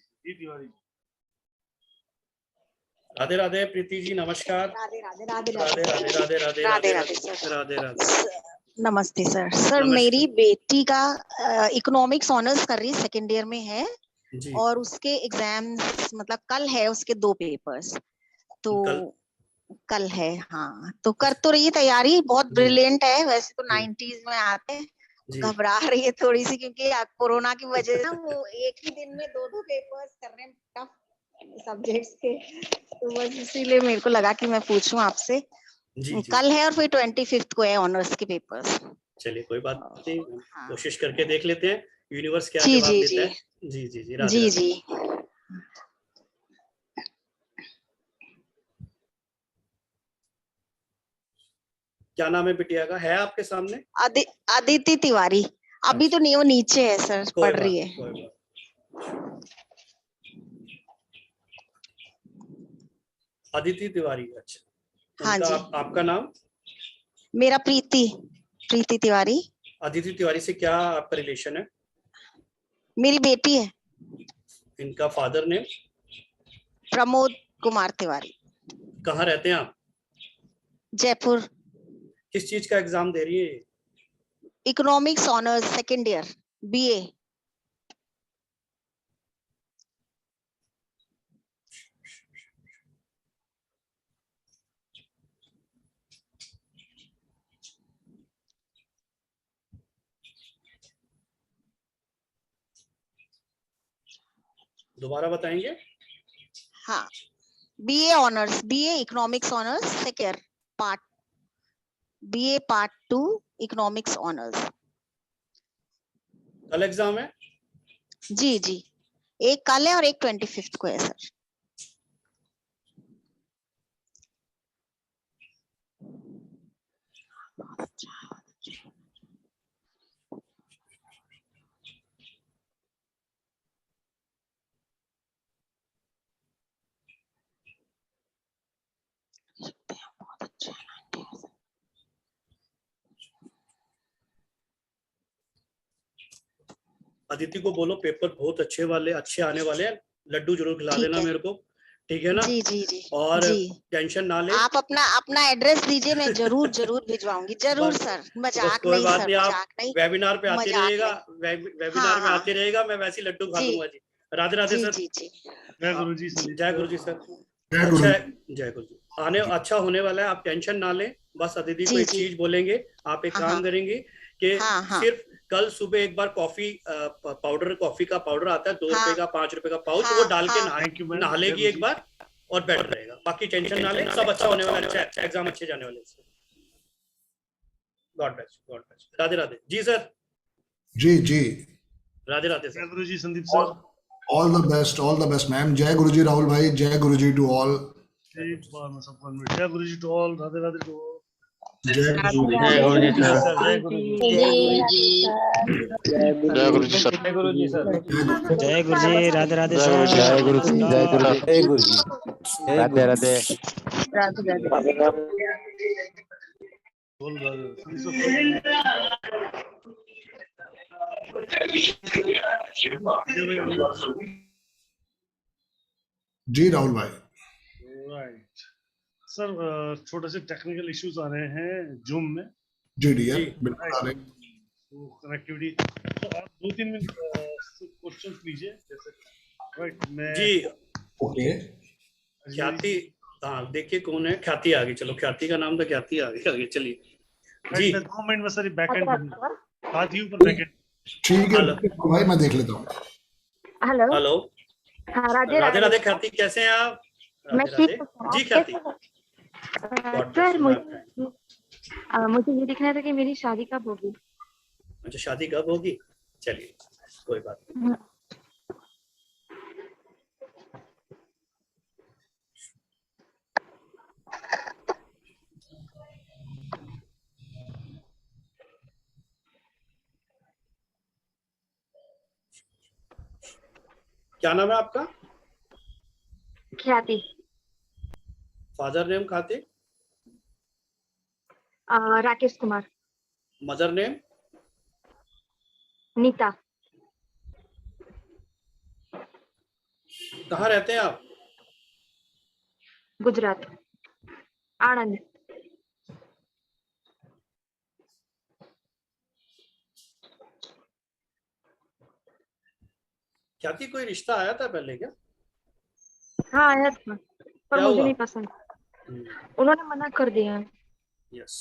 राधे राधे प्रीति जी, नमस्कार। राधे राधे राधे राधे राधे राधे राधे राधे राधे राधे सर। राधे राधे। नमस्ते सर। सर नमस्ते। मेरी बेटी का इकोनॉमिक्स ऑनर्स कर रही है, सेकेंड ईयर में है जी। और उसके एग्जाम्स मतलब कल है उसके 2 पेपर्स, तो कल है। हाँ तो कर तो रही है तैयारी, बहुत ब्रिलियंट है वैसे तो 90s में आते हैं। घबरा रही है थोड़ी सी क्योंकि कोरोना की वजह से वो एक ही दिन में 2 पेपर्स कर रहे हैं टफ सब्जेक्ट्स के, तो बस इसीलिए मेरे को लगा कि मैं पूछूं आपसे। जी। कल है और फिर 25th को है ऑनर्स के पेपर्स। चलिए कोई बात नहीं, कोशिश करके देख लेते हैं यूनिवर्स क्या जी जवाब जी देता जी है। जी जी जी। राधे जी राधे। जी। क्या नाम है बिटिया का, है आपके सामने? अदिति तिवारी। अभी तो नहीं, वो नीचे है सर, पढ़ रही है। कोई बात। अदिति तिवारी, अच्छा। हाँ जी। आपका नाम? मेरा प्रीति तिवारी। अदिति तिवारी से क्या आपका रिलेशन है? मेरी बेटी है। इनका फादर नेम? प्रमोद कुमार तिवारी। कहाँ रहते हैं आप? जयपुर। किस चीज का एग्जाम दे रही है? Economics honours second year BA। दोबारा बताएंगे? हाँ, BA honours, BA economics honours second part, BA part 2 economics honours. कल एग्जाम है? जी जी, एक कल है और एक 25th को है सर। अदिति को बोलो पेपर बहुत अच्छे आने वाले हैं, लड्डू जरूर खिला देना मेरे को, ठीक है ना? जी जी जी। और जी। टेंशन ना ले। आप अपना एड्रेस दीजिए, मैं जरूर भिजवाऊंगी, जरूर सर। मजाक नहीं सर, मजाक नहीं। वेबिनार पे आते रहिएगा, वेबिनार में आते रहेगा, मैं वैसे लड्डू खा दूंगा जी। राधे राधे सर। जय गुरु जी। जय गुरु जी सर। अच्छा, जय गुरु जी। आने अच्छा होने वाला है, आप टेंशन ना लें। बस अदिति को एक चीज बोलेंगे, आप एक काम करेंगे कि सिर्फ कल सुबह एक बार कॉफी पाउडर, कॉफी का पाउडर आता है 2 रुपए का, 5 रुपए का पाउच, वो डाल के नहा लेगी एक बार और बेटर रहेगा। बाकी टेंशन ना लें, सब अच्छा होने वाला है, अच्छा एग्जाम अच्छे जाने वाले हैं। God bless, God bless. Radhe Radhe ji sir. जी जी। राधे राधे सर। जय गुरु जी Sandeep sir. All the best ma'am. जय गुरु जी राहुल भाई, जय गुरु जी टू ऑल। जय गुरु जी to all. Radhe Radhe to all. जय गुरु जी। जय गुरु जी सर। जय गुरु जी। जय गुरु जी सर। जय गुरु जी सर। जय गुरु जी। राधे राधे सर। जय गुरु जी। जय गुरु जी। जय गुरु जी। राधे राधे। बोल जी राहुल भाई। राइट सर, छोटे से टेक्निकल इश्यूज आ रहे हैं जूम में। जी डियर, बिल्कुल आ रहे। तो कनेक्टिविटी, तो आप 2-3 मिनट क्वेश्चंस लीजिए जैसे। राइट मैं जी। ओके। ख्याति, हाँ देखिए कौन है, ख्याति आ गई। चलो ख्याति का नाम तो ख्याति आ गई, आगे चलिए जी। मैं 2 मिनट में सर बैकएंड साथ ही ऊपर बैकएंड। ठीक है भाई, मैं देख लेता हूँ। Hello hello. हाँ, राधे राधे ख्याति, कैसे हैं आप? मैं राधे ठीक राधे जी। ख्याति सर, मुझे ये दिखना था कि मेरी शादी कब होगी। अच्छा, शादी कब होगी? चलिए कोई बात नहीं। क्या नाम है आपका? ख्याति। Father name Khyati? Rakesh Kumar. Mother name? Neeta. कहाँ रहते हैं आप? गुजरात, आणंद। ख्याति कोई रिश्ता आया था पहले क्या? हाँ आया था, पर क्या मुझे हुआ? नहीं पसंद, उन्होंने मना कर दिया। यस।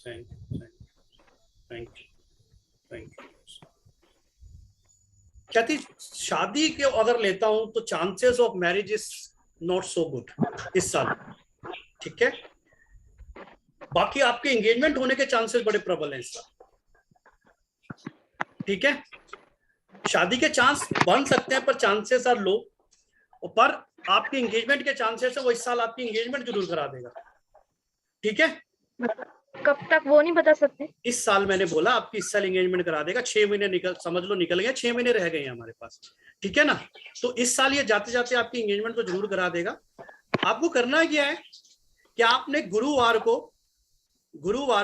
Thank you. ख्याति, शादी के अगर लेता हूं तो chances of marriage is not so good इस साल, ठीक है। बाकी आपके एंगेजमेंट होने के चांसेस बड़े प्रबल हैं इस साल, ठीक है। शादी के चांस बन सकते हैं पर चांसेस आर लो, पर आपके एंगेजमेंट के चांसेस है वो इस साल आपकी एंगेजमेंट जरूर करा देगा, ठीक है। कब तक वो नहीं बता सकते? इस साल मैंने बोला आपकी इस साल एंगेजमेंट करा देगा। 6 महीने निकल, समझ लो निकल गए, 6 महीने रह गए हैं हमारे पास, ठीक है ना। तो इस साल ये जाते जाते आपकी एंगेजमेंट तो जरूर करा देगा। आपको करना क्या है कि आपने गुरुवार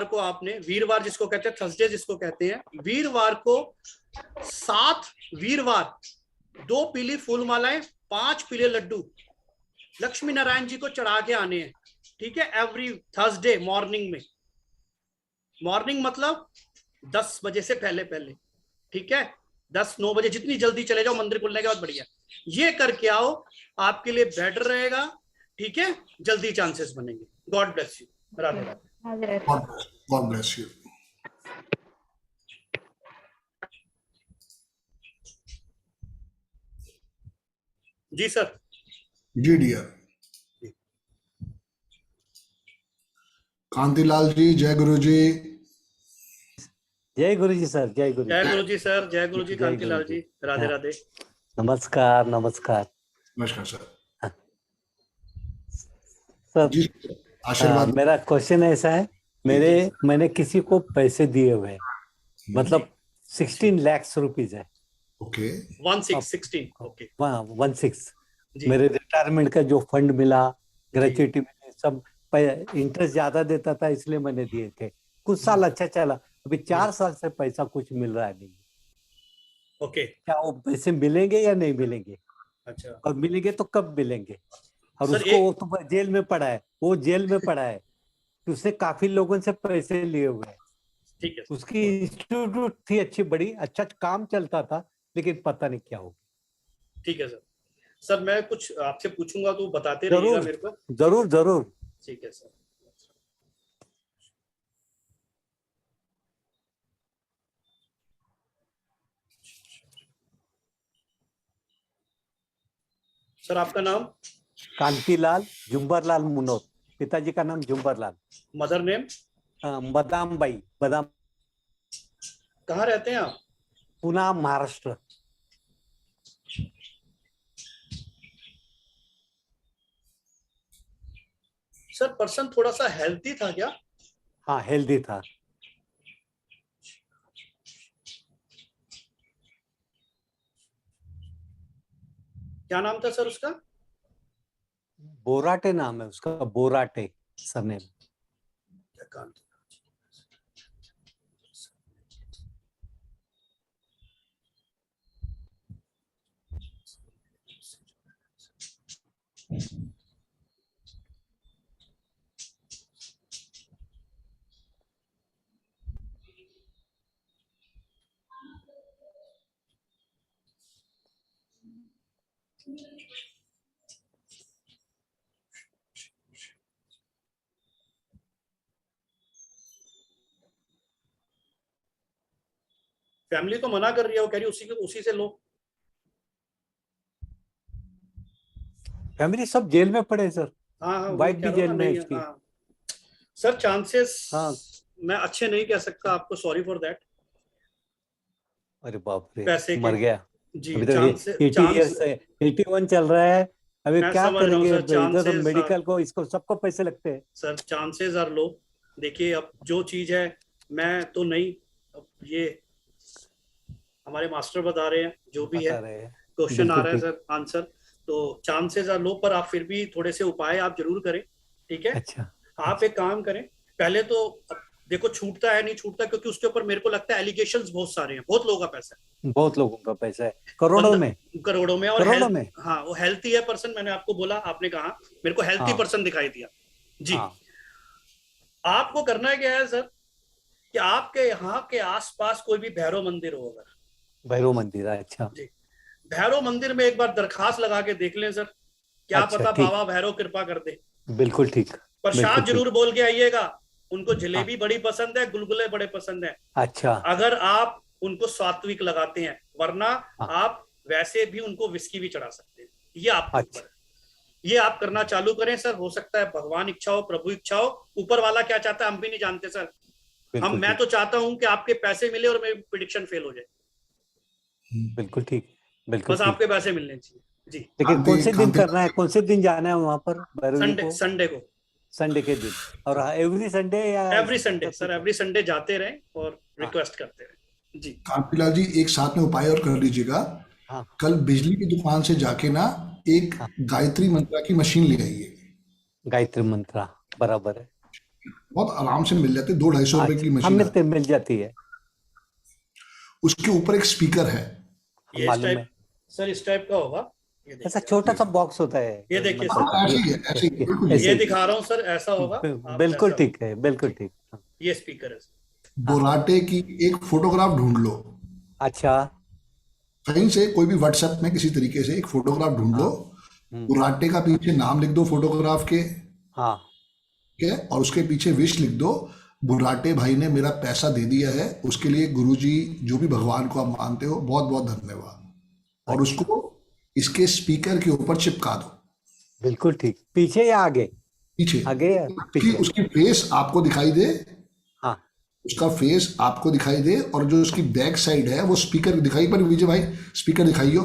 को आपने, वीरवार जिसको कहते हैं, थर्सडे जिसको कहते हैं, वीरवार को 7 वीरवार 2 पीली फूल मालाएं, 5 पीले लड्डू लक्ष्मी नारायण जी को चढ़ा के आने हैं, ठीक है। एवरी थर्सडे मॉर्निंग में, मॉर्निंग मतलब 10 बजे से पहले, ठीक है। 10-9 बजे, जितनी जल्दी चले जाओ मंदिर खुलने के बाद, बढ़िया। ये करके आओ, आपके लिए बेटर रहेगा, ठीक है। जल्दी चांसेस बनेंगे। God bless you. Radhe Radhe. God bless you. जी सर। जी डियर। कांतिलाल जी, जय गुरु जी। जय गुरु जी सर, जय गुरु जय गुरु जी सर, जय गुरु जी। कांतिलाल जी, राधे राधे। नमस्कार। नमस्कार सर। सर आशीर्वाद। मेरा क्वेश्चन ऐसा है, मैंने किसी को पैसे दिए हुए हैं, मतलब 16 लाख रुपीज है। ओके। 16 ओके। 16 मेरे रिटायरमेंट का जो फंड मिला, ग्रेच्युटी मिली, सब इंटरेस्ट ज्यादा देता था इसलिए मैंने दिए थे। कुछ साल अच्छा चला, अभी 4 साल से पैसा कुछ मिल रहा नहीं। ओके। क्या वो पैसे मिलेंगे या नहीं मिलेंगे? अच्छा। और मिलेंगे तो कब मिलेंगे? और सर, उसको वो तो जेल में पड़ा है, वो जेल में पड़ा है, तो उसने काफी लोगों से पैसे लिए हुए हैं। ठीक है। उसकी इंस्टीट्यूट थी अच्छी बड़ी, अच्छा काम चलता था, लेकिन पता नहीं क्या हो। ठीक है सर। सर मैं कुछ आपसे पूछूंगा तो बताते रहिएगा मेरे को। जरूर जरूर। ठीक है सर। सर आपका नाम? कांतिलाल जुम्बरलाल मुनोत, पिताजी का नाम जुम्बरलाल। Mother name? बदाम बाई। बदाम। कहाँ रहते हैं आप? पुणे, महाराष्ट्र। सर पर्सन थोड़ा सा हेल्थी था क्या? हाँ हेल्दी था। क्या नाम था सर उसका? बोराटे नाम है उसका, बोराटे सरनेम। फैमिली तो मना कर रही है, वो कह रही है उसी से लो। फैमिली सब जेल में पड़े सर। हाँ, वाइफ भी जेल में है इसकी। हाँ। सर चांसेस हाँ। मैं अच्छे नहीं कह सकता आपको, सॉरी फॉर दैट। अरे बाप रे, पैसे मर गया। जी। अभी तो 81 चल रहा है, अभी मैं क्या समझ रहा हूँ करेंगे, सर, इधर चांसेस मेडिकल को इसको सबको पैसे लगते हैं सर, चांसेस आर लो। देखिए अब जो चीज है, मैं तो नहीं, अब ये हमारे मास्टर बता रहे हैं, जो भी है बता रहे हैं। क्वेश्चन आ बिल्कुल रहा है ठीक। सर, आंसर तो चांसेस आर लो, पर आप फिर भी थोड़े से उपाय आप जरूर करें, ठीक है। अच्छा आप एक काम करें, पहले तो अब देखो छूटता है नहीं छूटता, क्योंकि उसके ऊपर मेरे को लगता है एलिगेशंस बहुत सारे हैं, बहुत लोगों का पैसा है, बहुत लोगों का पैसा है, करोड़ों में, करोड़ों में। और करोड़ों में। हाँ, वो हेल्थी है पर्सन, मैंने आपको बोला, आपने कहा मेरे को हेल्थी हाँ। पर्सन दिखाई दिया जी। हाँ। आपको करना है क्या है सर, कि आपके यहाँ के आसपास कोई भी भैरव मंदिर हो, अगर भैरव मंदिर है, अच्छा जी, भैरव मंदिर में एक बार दरखास्त लगा के देख लें सर, क्या अच्छा, पता ठीक। बाबा भैरव कृपा कर दे। बिल्कुल ठीक, प्रसाद बिल्कुल ठीक। जरूर बोल के आइएगा, उनको जलेबी बड़ी पसंद है, गुलगुले बड़े पसंद है, अच्छा अगर आप उनको सात्विक लगाते हैं, वरना हाँ। आप वैसे भी उनको विस्की भी चढ़ा सकते हैं, ये आपके अच्छा। ऊपर है। ये आप करना चालू करें सर, हो सकता है भगवान इच्छा हो, प्रभु इच्छा हो, ऊपर वाला क्या चाहता है हम भी नहीं जानते सर। बिल्कुल मैं ठीक। तो चाहता हूं कि आपके पैसे मिले और मेरी प्रिडिक्शन फेल हो जाए, बिल्कुल ठीक, बिल्कुल बस ठीक। आपके पैसे मिलने चाहिए जी। लेकिन कौन से दिन करना है, कौन से दिन जाना है वहां पर भैरव जी संडे, को? संडे को, संडे के दिन। और एवरी संडे या every Sunday sir, every Sunday जाते रहे और रिक्वेस्ट करते रहे जी। कांतिलाल जी एक साथ में उपाय और कर लीजिएगा, हाँ। कल बिजली की दुकान से जाके ना एक गायत्री मंत्रा की मशीन ले आइए। गायत्री मंत्रा, बराबर है, बहुत आराम से मिल जाती है, 200-250 रुपए की मशीन हमें मिल जाती है। उसके ऊपर एक स्पीकर है, ये इस टाइप सर, इस टाइप का होगा, ऐसा छोटा सा बॉक्स होता है, ये देखिए सर, ये दिखा रहा हूँ सर, ऐसा होगा, बिल्कुल ठीक है, बिल्कुल ठीक। ये स्पीकर है। बुराटे की एक फोटोग्राफ ढूंढ लो। अच्छा, कहीं से कोई भी व्हाट्सएप में किसी तरीके से एक फोटोग्राफ ढूंढ लो, बुराटे का पीछे नाम लिख दो फोटोग्राफ के, हाँ ठीक है, और उसके पीछे विश लिख दो, बुराटे भाई ने मेरा पैसा दे दिया है, उसके लिए गुरुजी जो भी भगवान को आप मानते हो बहुत बहुत धन्यवाद, और उसको इसके स्पीकर के ऊपर चिपका दो। बिल्कुल ठीक, पीछे या आगे? पीछे, आगे या पीछे? उसकी फेस आपको दिखाई दे, हाँ, उसका फेस आपको दिखाई दे, और जो उसकी बैक साइड है वो स्पीकर दिखाई। पर विजय भाई स्पीकर दिखाइयो,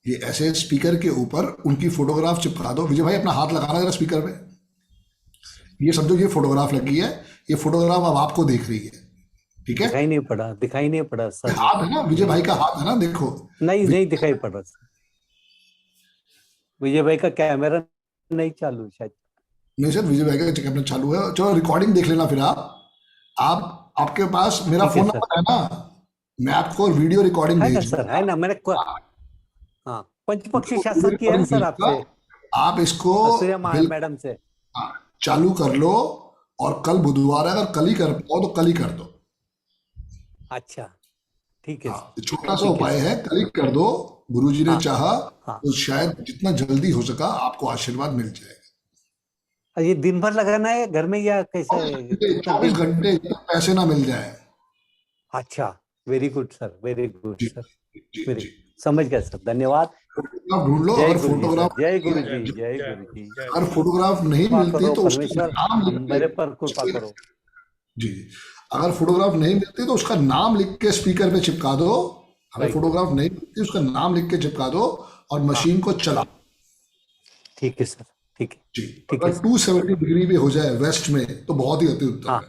ये ऐसे स्पीकर के ऊपर उनकी फोटोग्राफ चिपका दो। विजय भाई अपना हाथ लगाना जरा स्पीकर पे, ये समझो ये फोटोग्राफ लगी है, ये फोटोग्राफ अब आपको देख रही है, ठीक है। दिखाई नहीं पड़ा सर, हाथ है ना विजय भाई का, हाथ है ना, देखो। नहीं दिखाई पड़ रहा सर, विजय भाई का कैमरा नहीं चालू शायद। नहीं सर, विजय भाई का कैमरा चालू है। चलो रिकॉर्डिंग देख लेना फिर आप आपके पास मेरा फोन नंबर है ना, मैं आपको वीडियो रिकॉर्डिंग भेज सर, है ना, मैंने हाँ पंचपक्षी शासन किया है सर आपसे, आप इसको मैडम से चालू कर लो, और कल बुधवार है, अगर कल ही कर पाओ तो कल ही कर दो। अच्छा ठीक है, छोटा सा उपाय है, कल ही कर दो, गुरुजी ने चाहा तो शायद जितना जल्दी हो सका आपको आशीर्वाद मिल जाएगा। ये दिन भर लगाना है घर में या कैसे? 24 घंटे पैसे ना मिल जाए। अच्छा, very good sir, very good sir, very समझ गया सर, धन्यवाद। ढूंढ लो, और फोटोग्राफ, जय गुरु जी, जय गुरु जी। अगर फोटोग्राफ नहीं मिलती तो उसका नाम मेरे पर कृपा करो जी। अगर फोटोग्राफ नहीं मिलती तो उसका नाम लिख के स्पीकर पे चिपका दो, अगर फोटोग्राफ नहीं मिलती उसका नाम लिख के चिपका दो, और मशीन को चला। ठीक है सर, ठीक है जी। अगर 270 डिग्री भी हो जाए वेस्ट में तो बहुत ही अति उत्तम है।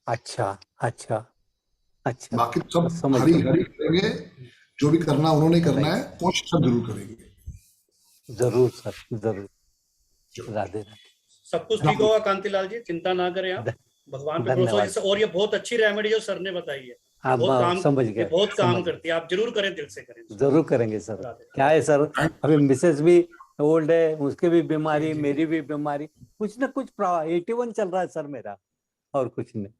अच्छा अच्छा अच्छा, बाकी सब हरी हरी करेंगे, जो भी करना उन्होंने करना है, कोशिश सब जरूर करेंगे। जरूर सर, जरूर। राधे राधे। सब कुछ ठीक होगा कांतिलाल जी, चिंता ना करें आप, भगवान पे भरोसा। और ये बहुत अच्छी रेमेडी जो सर ने बताई है, बहुत काम समझ गए, बहुत काम करती है, आप जरूर करें, दिल से करें। जरूर करेंगे सर। क्या है सर, अभी मिसेस भी ओल्ड है, उसकी भी बीमारी, मेरी भी बीमारी, कुछ ना कुछ 81 चल रहा है सर मेरा, और कुछ नहीं।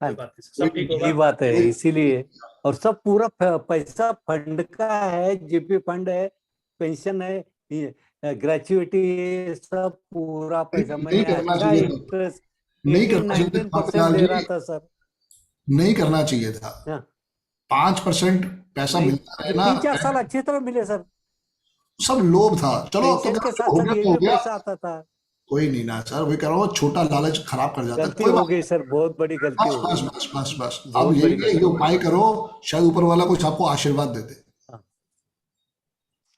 यही बात है, इसीलिए। और सब पूरा पैसा फंड का है, जीपी फंड है, पेंशन है, ग्रेचुइटी, सब पूरा पैसा मैंने अच्छा इंटरेस्ट 19% दे रहा था सर। नहीं करना चाहिए था, 5% पैसा मिलता है ना, 3-4 साल अच्छी तरह मिले सर, सब लोभ था। चलो पेंशन के साथ साथ ये भी पैसा आता था, कोई नहीं ना सर, वही कह रहा हूँ, छोटा लालच खराब कर जाता है। गलती हो गई सर, बहुत बड़ी गलती हो गई। बस अब ये उपाय करो, शायद ऊपर वाला कुछ आपको आशीर्वाद देते।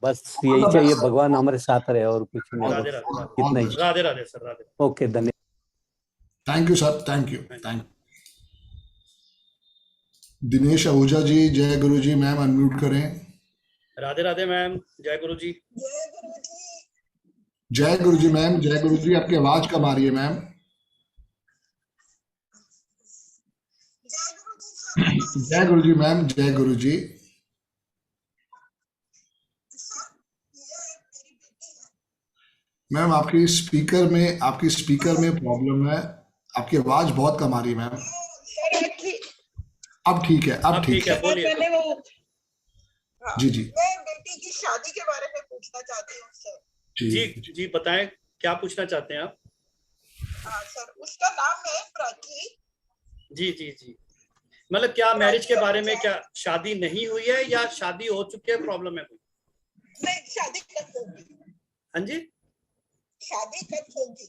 बस यही चाहिए, भगवान हमारे साथ रहे और कुछ नहीं, राधे बस राधे इतना ही। राधे राधे सर, राधे। ओके, धन्यवाद। Thank you sir, thank you, thank. Dinesh Ahuja ji, जय गुरु जी। मैम अनम्यूट करें। राधे राधे मैम, जय गुरु जी। जय गुरु जी मैम, जय गुरु जी। आपकी आवाज कम आ रही है मैम। जय गुरु जी मैम, जय गुरु जी। मैम आपकी स्पीकर में प्रॉब्लम है, आपकी आवाज बहुत कम आ रही है मैम। अब ठीक है, अब ठीक है, बोलिए। जी जी। मैं बेटी की शादी के बारे में पूछना चाहती हूँ सर। जी जी बताएं, क्या पूछना चाहते हैं आप? हाँ सर, उसका नाम है प्राची। जी जी जी, मतलब क्या मैरिज के बारे में, क्या शादी नहीं हुई है या शादी हो चुकी है, प्रॉब्लम है कोई? नहीं, शादी कब होगी? हाँ जी, शादी कब होगी?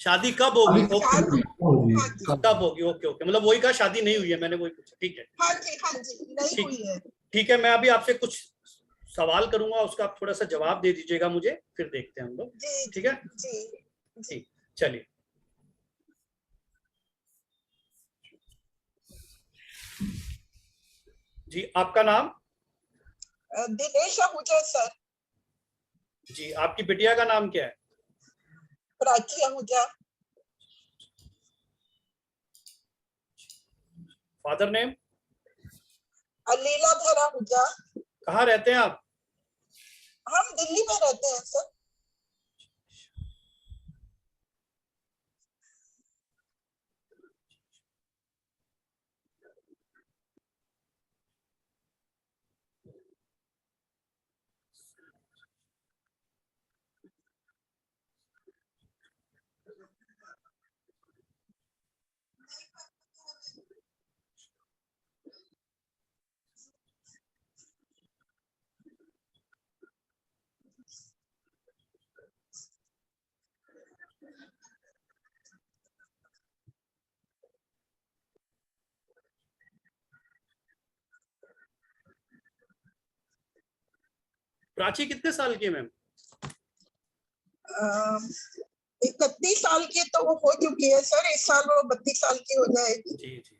शादी कब होगी? कब होगी? ओके ओके, मतलब वही कहा शादी नहीं हुई है, मैंने वही पूछा। ठीक है, हाँ जी, नहीं हुई है। ठीक है, मैं अभी आपसे कुछ सवाल करूंगा, उसका आप थोड़ा सा जवाब दे दीजिएगा मुझे, फिर देखते हैं हम लोग। ठीक है जी, चलिए। जी, आपका नाम? दिनेश आहूजा सर। जी, आपकी बिटिया का नाम क्या है? प्राची आहूजा। Father name? लीलाधर आहूजा। कहाँ रहते हैं आप? हम दिल्ली में रहते हैं सर। प्राची कितने साल की है मैम? 31 साल की तो वो हो चुकी है सर, इस साल वो 32 साल की हो जाएगी। जी जी,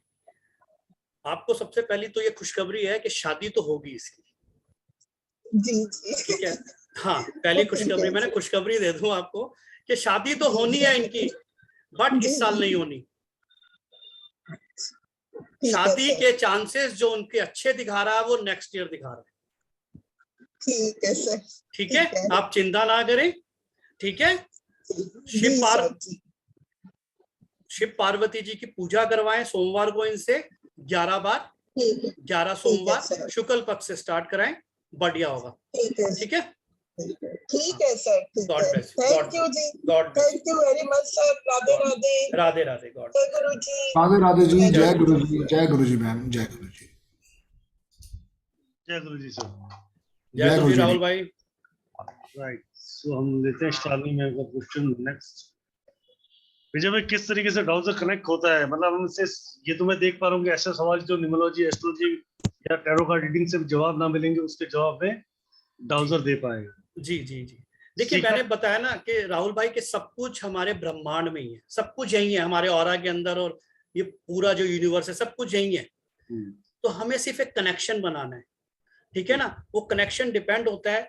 आपको सबसे पहली तो ये खुशखबरी है कि शादी तो होगी इसकी। जी जी, ठीक है। हाँ, पहली खुशखबरी, मैंने खुशखबरी दे दूं आपको कि शादी तो होनी है इनकी, बट इस साल नहीं होनी। शादी के चांसेस जो उनके अच्छे दिखा रहा है वो नेक्स्ट ईयर दिखा रहा है। ठीक है सर। ठीक है, आप चिंता ना करें। ठीक है, शिव पार्वती जी की पूजा करवाएं सोमवार को इनसे 11 बार, 11 सोमवार शुक्ल पक्ष से स्टार्ट कराएं, बढ़िया होगा। ठीक है, ठीक है सर। थैंक यू जी, thank you very much sir. Radhe Radhe. Radhe Radhe, God. जय गुरु जी। राधे राधे जी, जय गुरु जी, जय गुरु जी मैम, जय गुरु जी। जय गुरु जी सर। जय गुरु जी राहुल भाई। राइट, सो हम लेते हैं शालिनी मैम का क्वेश्चन नेक्स्ट। विजय भाई, किस तरीके से ब्राउजर कनेक्ट होता है? मतलब हम इससे ये तो मैं देख पा रहा हूँ कि ऐसे सवाल जो न्यूमरोलॉजी, एस्ट्रोलॉजी या टैरो कार्ड रीडिंग से जवाब ना मिलेंगे, उसके जवाब में ब्राउजर दे पाएगा। जी जी जी, देखिए मैंने बताया ना कि राहुल भाई के सब कुछ हमारे ब्रह्मांड में ही है, सब कुछ यही है हमारे ऑरा के अंदर, और ये पूरा जो यूनिवर्स है सब कुछ यही है। तो हमें सिर्फ एक कनेक्शन बनाना है। ठीक है ना, वो कनेक्शन डिपेंड होता है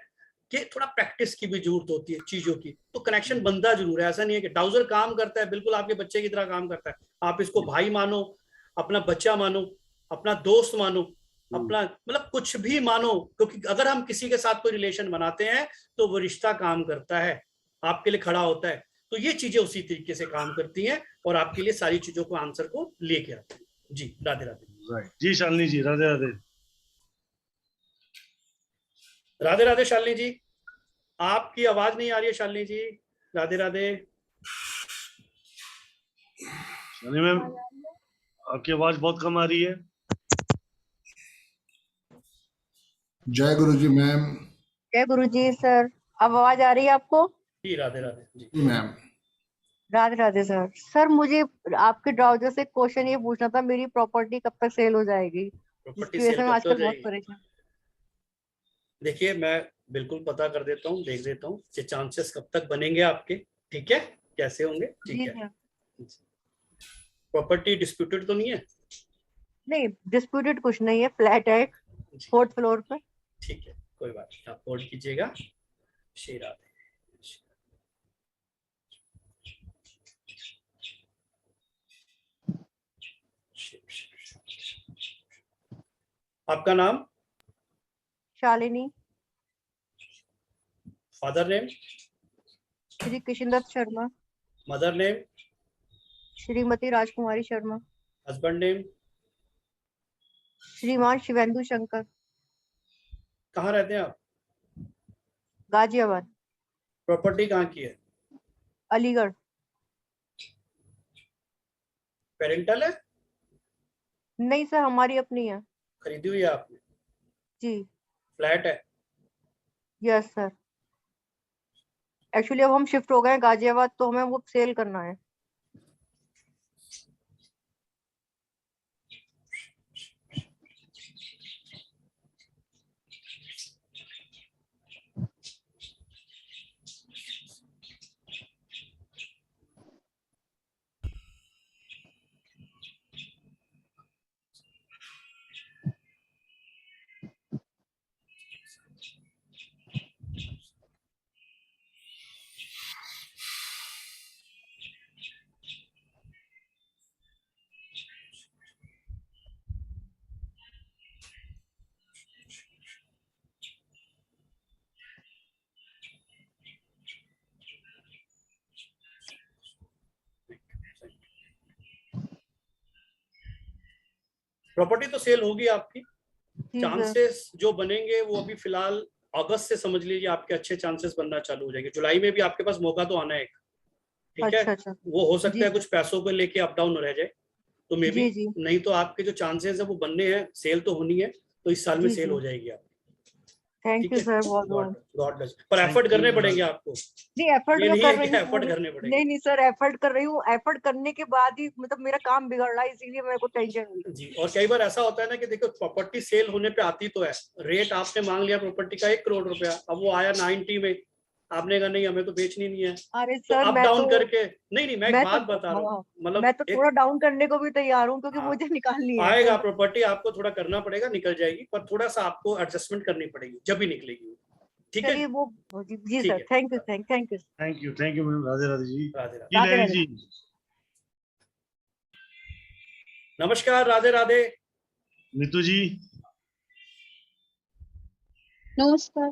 कि थोड़ा प्रैक्टिस की भी जरूरत होती है चीजों की, तो कनेक्शन बनता जरूर है। ऐसा नहीं है कि डाउजर काम करता है, बिल्कुल आपके बच्चे की तरह काम करता है। आप इसको भाई मानो, अपना बच्चा मानो, अपना दोस्त मानो, अपना मतलब कुछ भी मानो, क्योंकि अगर हम किसी के साथ कोई रिलेशन बनाते हैं तो वो रिश्ता काम करता है, आपके लिए खड़ा होता है। तो ये चीजें उसी तरीके से काम करती हैं और आपके लिए सारी चीजों को आंसर को लेके आते हैं। जी राधे राधे। जी शालिनी जी, राधे राधे। राधे राधे शालिनी जी, आपकी आवाज नहीं आ रही है शालिनी जी। राधे राधे। शालिनी मैम, आपकी आवाज बहुत कम आ रही है। जय गुरु जी मैम। जय गुरु जी सर, अब आवाज आ रही है आपको? जी Radhe Radhe ji ma'am. Radhe Radhe sir. Sir मुझे आपके ब्राउजर से क्वेश्चन ये पूछना था, मेरी प्रॉपर्टी कब तक सेल हो जाएगी, जिसकी वजह से मैं आजकल बहुत परेशान। देखिए मैं बिल्कुल पता कर देता हूँ, देख देता हूँ ये चांसेस कब तक बनेंगे आपके, ठीक है, कैसे होंगे, ठीक जी है। सर। प्रॉपर्टी डिस्प्यूटेड तो नहीं है? नहीं डिस्प्यूटेड कुछ नहीं है, फ्लैट है, 4th फ्लोर पे। ठीक है, कोई बात नहीं, आप होल्ड कीजिएगा। श्री राधे। आपका नाम? Shalini. Father name? Shri Krishnadutt Sharma. Mother name? Shrimati Rajkumari Sharma. Husband name? श्रीमान शिवेंदु शंकर। कहाँ रहते हैं आप? गाजियाबाद। प्रॉपर्टी कहाँ की है? अलीगढ़। पेरेंटल है? नहीं सर, हमारी अपनी है। खरीदी हुई है आपने? जी। फ्लैट है? Yes sir. एक्चुअली अब हम शिफ्ट हो गए हैं गाजियाबाद, तो हमें वो सेल करना है। प्रॉपर्टी तो सेल होगी आपकी। जी सर। चांसेस जो बनेंगे वो अभी फिलहाल अगस्त से समझ लीजिए आपके अच्छे चांसेस बनना चालू हो जाएंगे। जुलाई में भी आपके पास मौका तो आना है एक, ठीक है। अच्छा अच्छा। वो हो सकता जी है सर। कुछ पैसों को लेके अप डाउन रह जाए, तो मे बी, जी जी। नहीं तो आपके जो चांसेस है वो बनने हैं, सेल तो होनी है, तो इस साल में जी सेल जी। हो जाएगी आप, थैंक ठीक यू है। सर बहुत गॉड बहुत। गॉड ब्लेस, पर थैंक एफर्ट करने यू। पड़ेंगे आपको, नहीं एफर्ट ये तो नहीं कर है रही कि हूँ एफर्ट पूरे। करने पड़ेंगे। नहीं नहीं सर, एफर्ट कर रही हूँ, एफर्ट करने के बाद ही मतलब मेरा काम बिगड़ रहा है, इसीलिए मेरे को टेंशन हुई। जी, और कई बार ऐसा होता है ना कि देखो प्रॉपर्टी सेल होने पे आती तो है, रेट आपने मांग लिया प्रॉपर्टी का 1 करोड़ रुपया, अब वो आया 90 में, आपने कहा नहीं हमें तो बेचनी नहीं है, अरे तो सर अप डाउन करके, नहीं नहीं मैं एक मैं तो बात बता रहा हूँ, हाँ, मतलब मैं तो थोड़ा डाउन करने को भी तैयार हूँ, क्योंकि हाँ, मुझे निकालनी है आएगा तो। प्रॉपर्टी, आपको थोड़ा करना पड़ेगा, निकल जाएगी, पर थोड़ा सा आपको एडजस्टमेंट करनी पड़ेगी जब भी निकलेगी, ठीक है। चलिए वो। जी ठीक सर, है, thank you thank you. Thank you ma'am. Radhe Radhe जी। राधे राधे। जी राधे लहरी राधे। जी। नमस्कार, राधे राधे। नीतू जी। नमस्कार।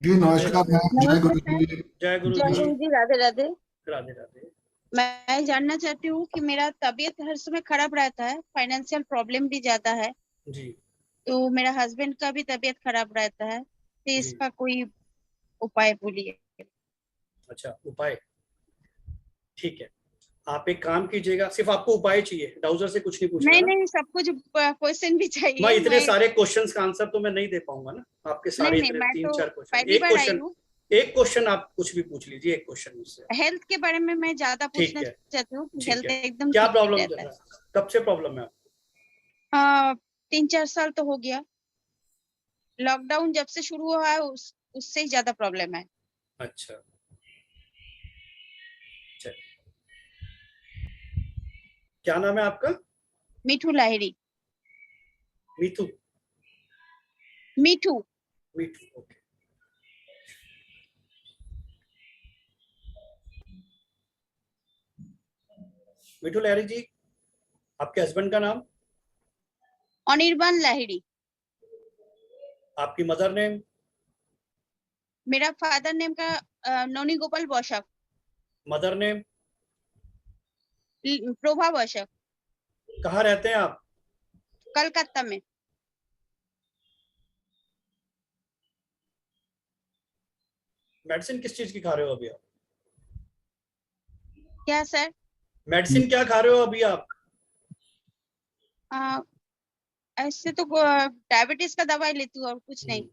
जी नमस्कार मैम, जय गुरु नमस्कार जी। सर। जय गुरु जय जी। गुरु जी, राधे राधे। राधे राधे। मैं जानना चाहती हूँ कि मेरा तबीयत हर समय खराब रहता है, फाइनेंशियल प्रॉब्लम भी ज्यादा है, जी तो मेरा हस्बैंड का भी तबीयत खराब रहता है, तो जी। इसका कोई उपाय बोलिए। अच्छा, उपाय, ठीक है, आप एक काम कीजिएगा, सिर्फ आपको उपाय चाहिए, डाउजर से कुछ नहीं पूछना नहीं ना। नहीं, सब कुछ क्वेश्चन भी मैं चाहिए। इतने सारे क्वेश्चंस का आंसर तो मैं नहीं दे पाऊंगा ना, आपके नहीं सारे नहीं, इतने मैं तीन तो चार क्वेश्चन, पहली एक बार आई क्वेश्चन, हूँ। एक क्वेश्चन आप कुछ भी पूछ लीजिए, एक क्वेश्चन मुझसे। हेल्थ के बारे में मैं ज्यादा ठीक पूछना है, चाहती हूँ कि ठीक हेल्थ है, एकदम क्या ठीक नहीं प्रॉब्लम चल रहता रहा है, कब से प्रॉब्लम है आपको? है। 3-4 साल तो हो गया, लॉकडाउन जब से शुरू हुआ है उससे ही ज्यादा प्रॉब्लम है। अच्छा, चलिए, क्या नाम है आपका? मीठू लाहिरी। मीठू? मीठू। मीठू, ओके। मीठू लहरी जी, आपके हस्बैंड का नाम? अनिर्बान लाहिरी। आपकी मदर नेम? मेरा फादर नेम का नौनी गोपाल बौशक। Mother name? प्रभा बौशक। कहाँ रहते हैं आप? कलकत्ता में। मेडिसिन किस चीज की खा रहे हो अभी आप? क्या सर? मेडिसिन क्या खा रहे हो अभी आप? आ, ऐसे तो डायबिटीज का दवाई लेती हूँ और कुछ नहीं।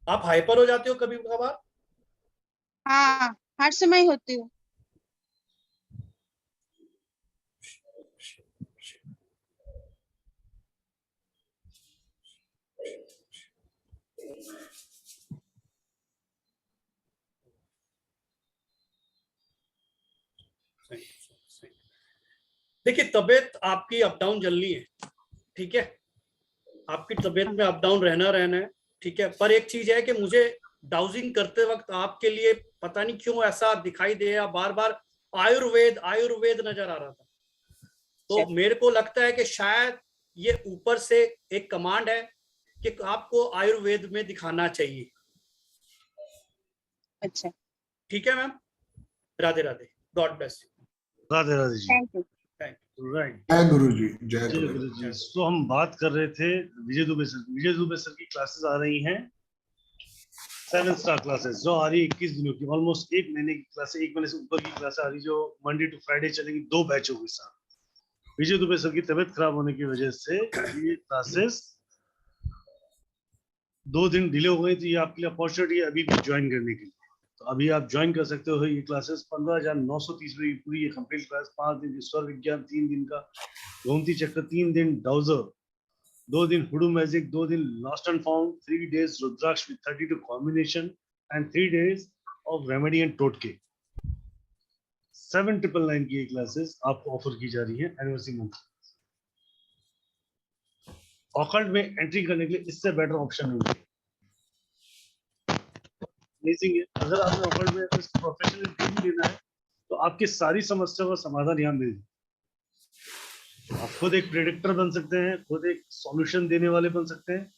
आप हाइपर हो जाते हो कभी कभार? हाँ, हर समय होती हूँ। देखिए, तबीयत आपकी अप डाउन चलनी है, ठीक है, आपकी तबीयत में अप डाउन रहना है, ठीक है। पर एक चीज है कि मुझे डाउजिंग करते वक्त आपके लिए पता नहीं क्यों ऐसा दिखाई दे रहा, बार बार आयुर्वेद आयुर्वेद नजर आ रहा था। तो मेरे को लगता है कि शायद ये ऊपर से एक कमांड है कि आपको आयुर्वेद में दिखाना चाहिए। अच्छा, ठीक है ma'am, Radhe Radhe, God bless you. Radhe Radhe ji. Thank you. Right, जय गुरु जी, जय जय गुरु गुरु जी। तो हम बात कर रहे थे विजय दुबे सर। विजय दुबे सर की क्लासेस आ रही हैं 7 स्टार क्लासेस, जो आ रही है 21 दिनों की, ऑलमोस्ट एक महीने की क्लास, एक महीने से ऊपर की क्लास आ रही, जो मंडे टू फ्राइडे चलेगी 2 बैचों के साथ। विजय दुबे सर की तबीयत खराब होने की वजह से ये क्लासेस 2 दिन डिले हो गई, तो ये आपके लिए अपॉर्चुनिटी है अभी भी ज्वाइन करने के लिए। तो अभी आप ज्वाइन कर सकते हो। ये क्लासेस 15,930 रुपए की पूरी ये कंप्लीट क्लास, 5 दिन की स्वर विज्ञान, 3 दिन का गोमती चक्र, 3 दिन डाउजर, 2 दिन हुडू मैजिक, 2 दिन lost and found, 3 days rudraksha with 32 combination and 3 days of remedy and टोटके। 7,999 की ये क्लासेस आपको ऑफर की जा रही है एनिवर्सरी मंथ। ऑकल्ट में एंट्री करने के लिए इससे बेटर ऑप्शन नहीं है। अमेजिंग है। अगर आपने ऑकल्ट में प्रोफेशनल डिग्री लेना है तो आपकी सारी समस्याओं का समाधान यहाँ मिल जाए। आप खुद एक प्रेडिक्टर बन सकते हैं, खुद एक सॉल्यूशन देने वाले बन सकते हैं,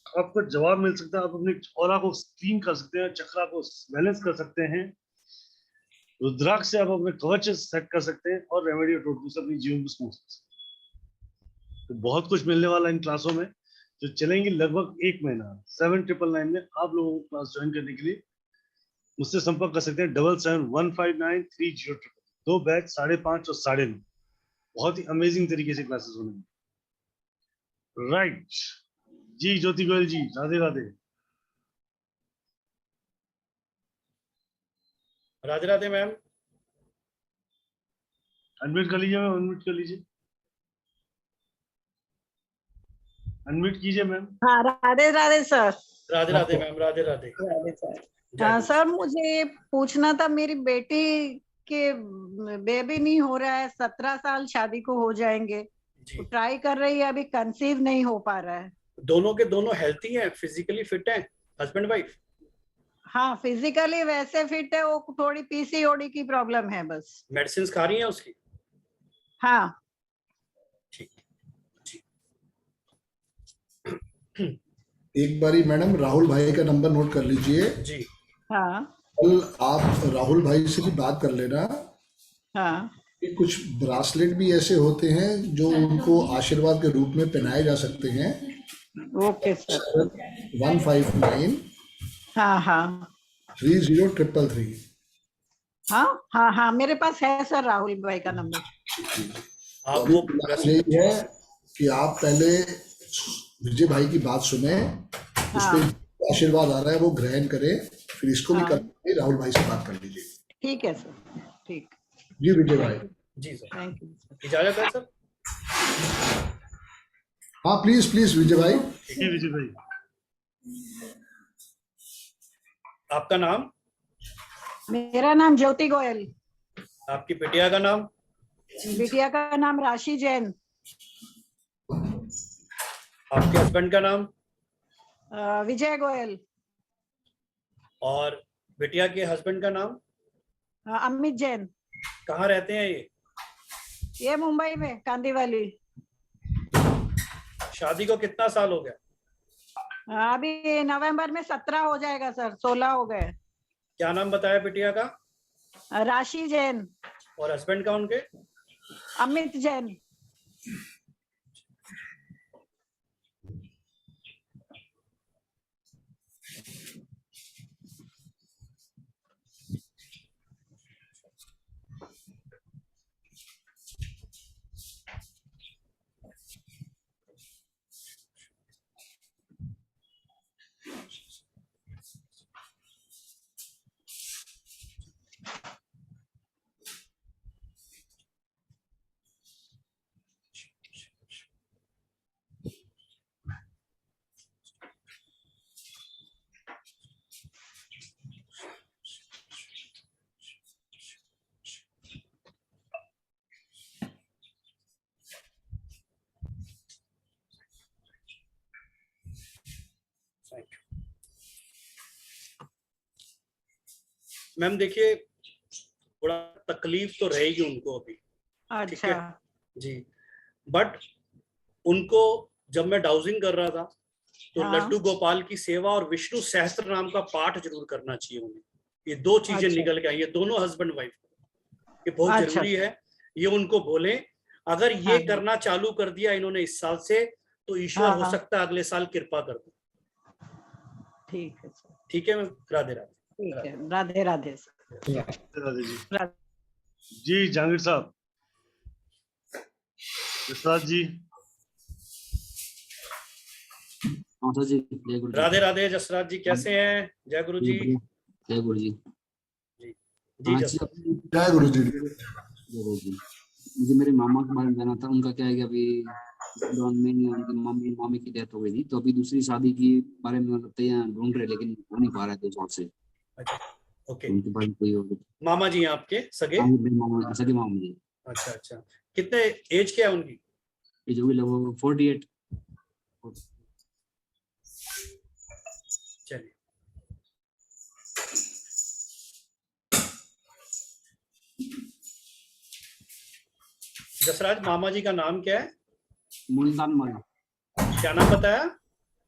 आपको जवाब मिल सकता है, आप अपनी ऑरा को क्लीन कर सकते हैं, चक्रा को बैलेंस कर सकते हैं, रुद्राक्ष से आप अपने कवच सेट कर सकते हैं, और रेमेडी और टोटके से अपनी जीवन को स्मूथ कर सकते हैं। तो बहुत कुछ मिलने वाला है इन क्लासों में, जो चलेंगी लगभग 1 महीना। 7,999 में आप लोगों को क्लास ज्वाइन करने के लिए मुझसे संपर्क कर सकते हैं 77159303। 2 बैच 5.5 और 9.5, बहुत ही अमेजिंग तरीके से क्लासेस होंगे। राइट जी, ज्योति गोयल जी, राधे राधे। राधे राधे मैम। अनम्यूट कर लीजिए मैम, अनम्यूट कर लीजिए, अनम्यूट कीजिए मैम। हाँ, राधे राधे सर। राधे राधे मैम, राधे राधे। हाँ सर, मुझे पूछना था, मेरी बेटी के बेबी नहीं हो रहा है, 17 साल शादी को हो जाएंगे, तो ट्राई कर रही है, अभी कंसीव नहीं हो पा रहा है। दोनों के दोनों हेल्थी हैं, फिजिकली फिट हैं, हस्बैंड वाइफ? हाँ, फिजिकली वैसे फिट है, वो थोड़ी पीसीओडी की प्रॉब्लम है बस। मेडिसिन खा रही हैं उसकी? हाँ। एक बारी मैडम राहुल भाई का नंबर नोट कर लीजिए जी। हाँ। कल आप राहुल भाई से भी बात कर लेना। हाँ। कि कुछ ब्रासलेट भी ऐसे होते हैं जो उनको आशीर्वाद के रूप में पहनाए जा सकते हैं। Okay sir. 159 हाँ हाँ 3033। हाँ हाँ हाँ, मेरे पास है सर राहुल भाई का नंबर। आप वो यही है कि आप पहले विजय भाई की बात सुने, उस पर आशीर्वाद आ रहा है वो ग्रहण करें, फिर इसको भी करके राहुल भाई से बात कर लीजिए। ठीक है सर, ठीक। जी विजय भाई। जी सर, थैंक यू। इजाजत है सर? हाँ प्लीज प्लीज विजय भाई। ठीक है विजय भाई। आपका नाम? मेरा नाम ज्योति गोयल। आपकी बिटिया का नाम? बिटिया का नाम राशि जैन। आपके हस्बैंड का नाम? विजय गोयल। और बिटिया के हस्बैंड का नाम? अमित जैन। कहाँ रहते हैं ये मुंबई में कांदीवाली। शादी को कितना साल हो गया? अभी नवंबर में 17 हो जाएगा सर, 16 हो गए। क्या नाम बताया बिटिया का? राशि जैन। और हस्बैंड का उनके? अमित जैन। मैम देखिए थोड़ा तकलीफ तो रहेगी उनको अभी, ठीक है जी, बट उनको जब मैं डाउजिंग कर रहा था तो लड्डू गोपाल की सेवा और विष्णु सहस्त्र नाम का पाठ जरूर करना चाहिए उन्हें। ये दो चीजें निकल के आई, ये दोनों हस्बैंड वाइफ, ये बहुत जरूरी है, ये उनको बोले। अगर ये करना चालू कर दिया इन्होंने इस साल से तो ईश्वर हो सकता है अगले साल कृपा कर दे। ठीक है सर, ठीक है मैम, राधे राधे। ठीक है, राधे राधे राधे जी। जहांगीर साहब, विश्वास जी। जी, जय गुरु जी। राधे राधे जसराज जी, कैसे हैं? जय गुरु जी। जय गुरु जी। जी जय गुरु जी। जय गुरु जी। मुझे मेरे मामा के बारे में जानना था। उनका क्या है कि अभी लॉकडाउन में उनकी मामी की डेथ हो गई थी, तो अभी दूसरी शादी की बारे में तैयार ढूंढ रहे, लेकिन हो नहीं पा रहा है 2 साल से। अच्छा, ओके। उनके बारे में कोई और मामा जी आपके सगे? सगे मामा जी। अच्छा अच्छा, कितने एज क्या है उनकी? एज होगी लगभग 48। चलिए, जसराज मामा जी का नाम क्या है? मुल्तान मल। क्या नाम बताया?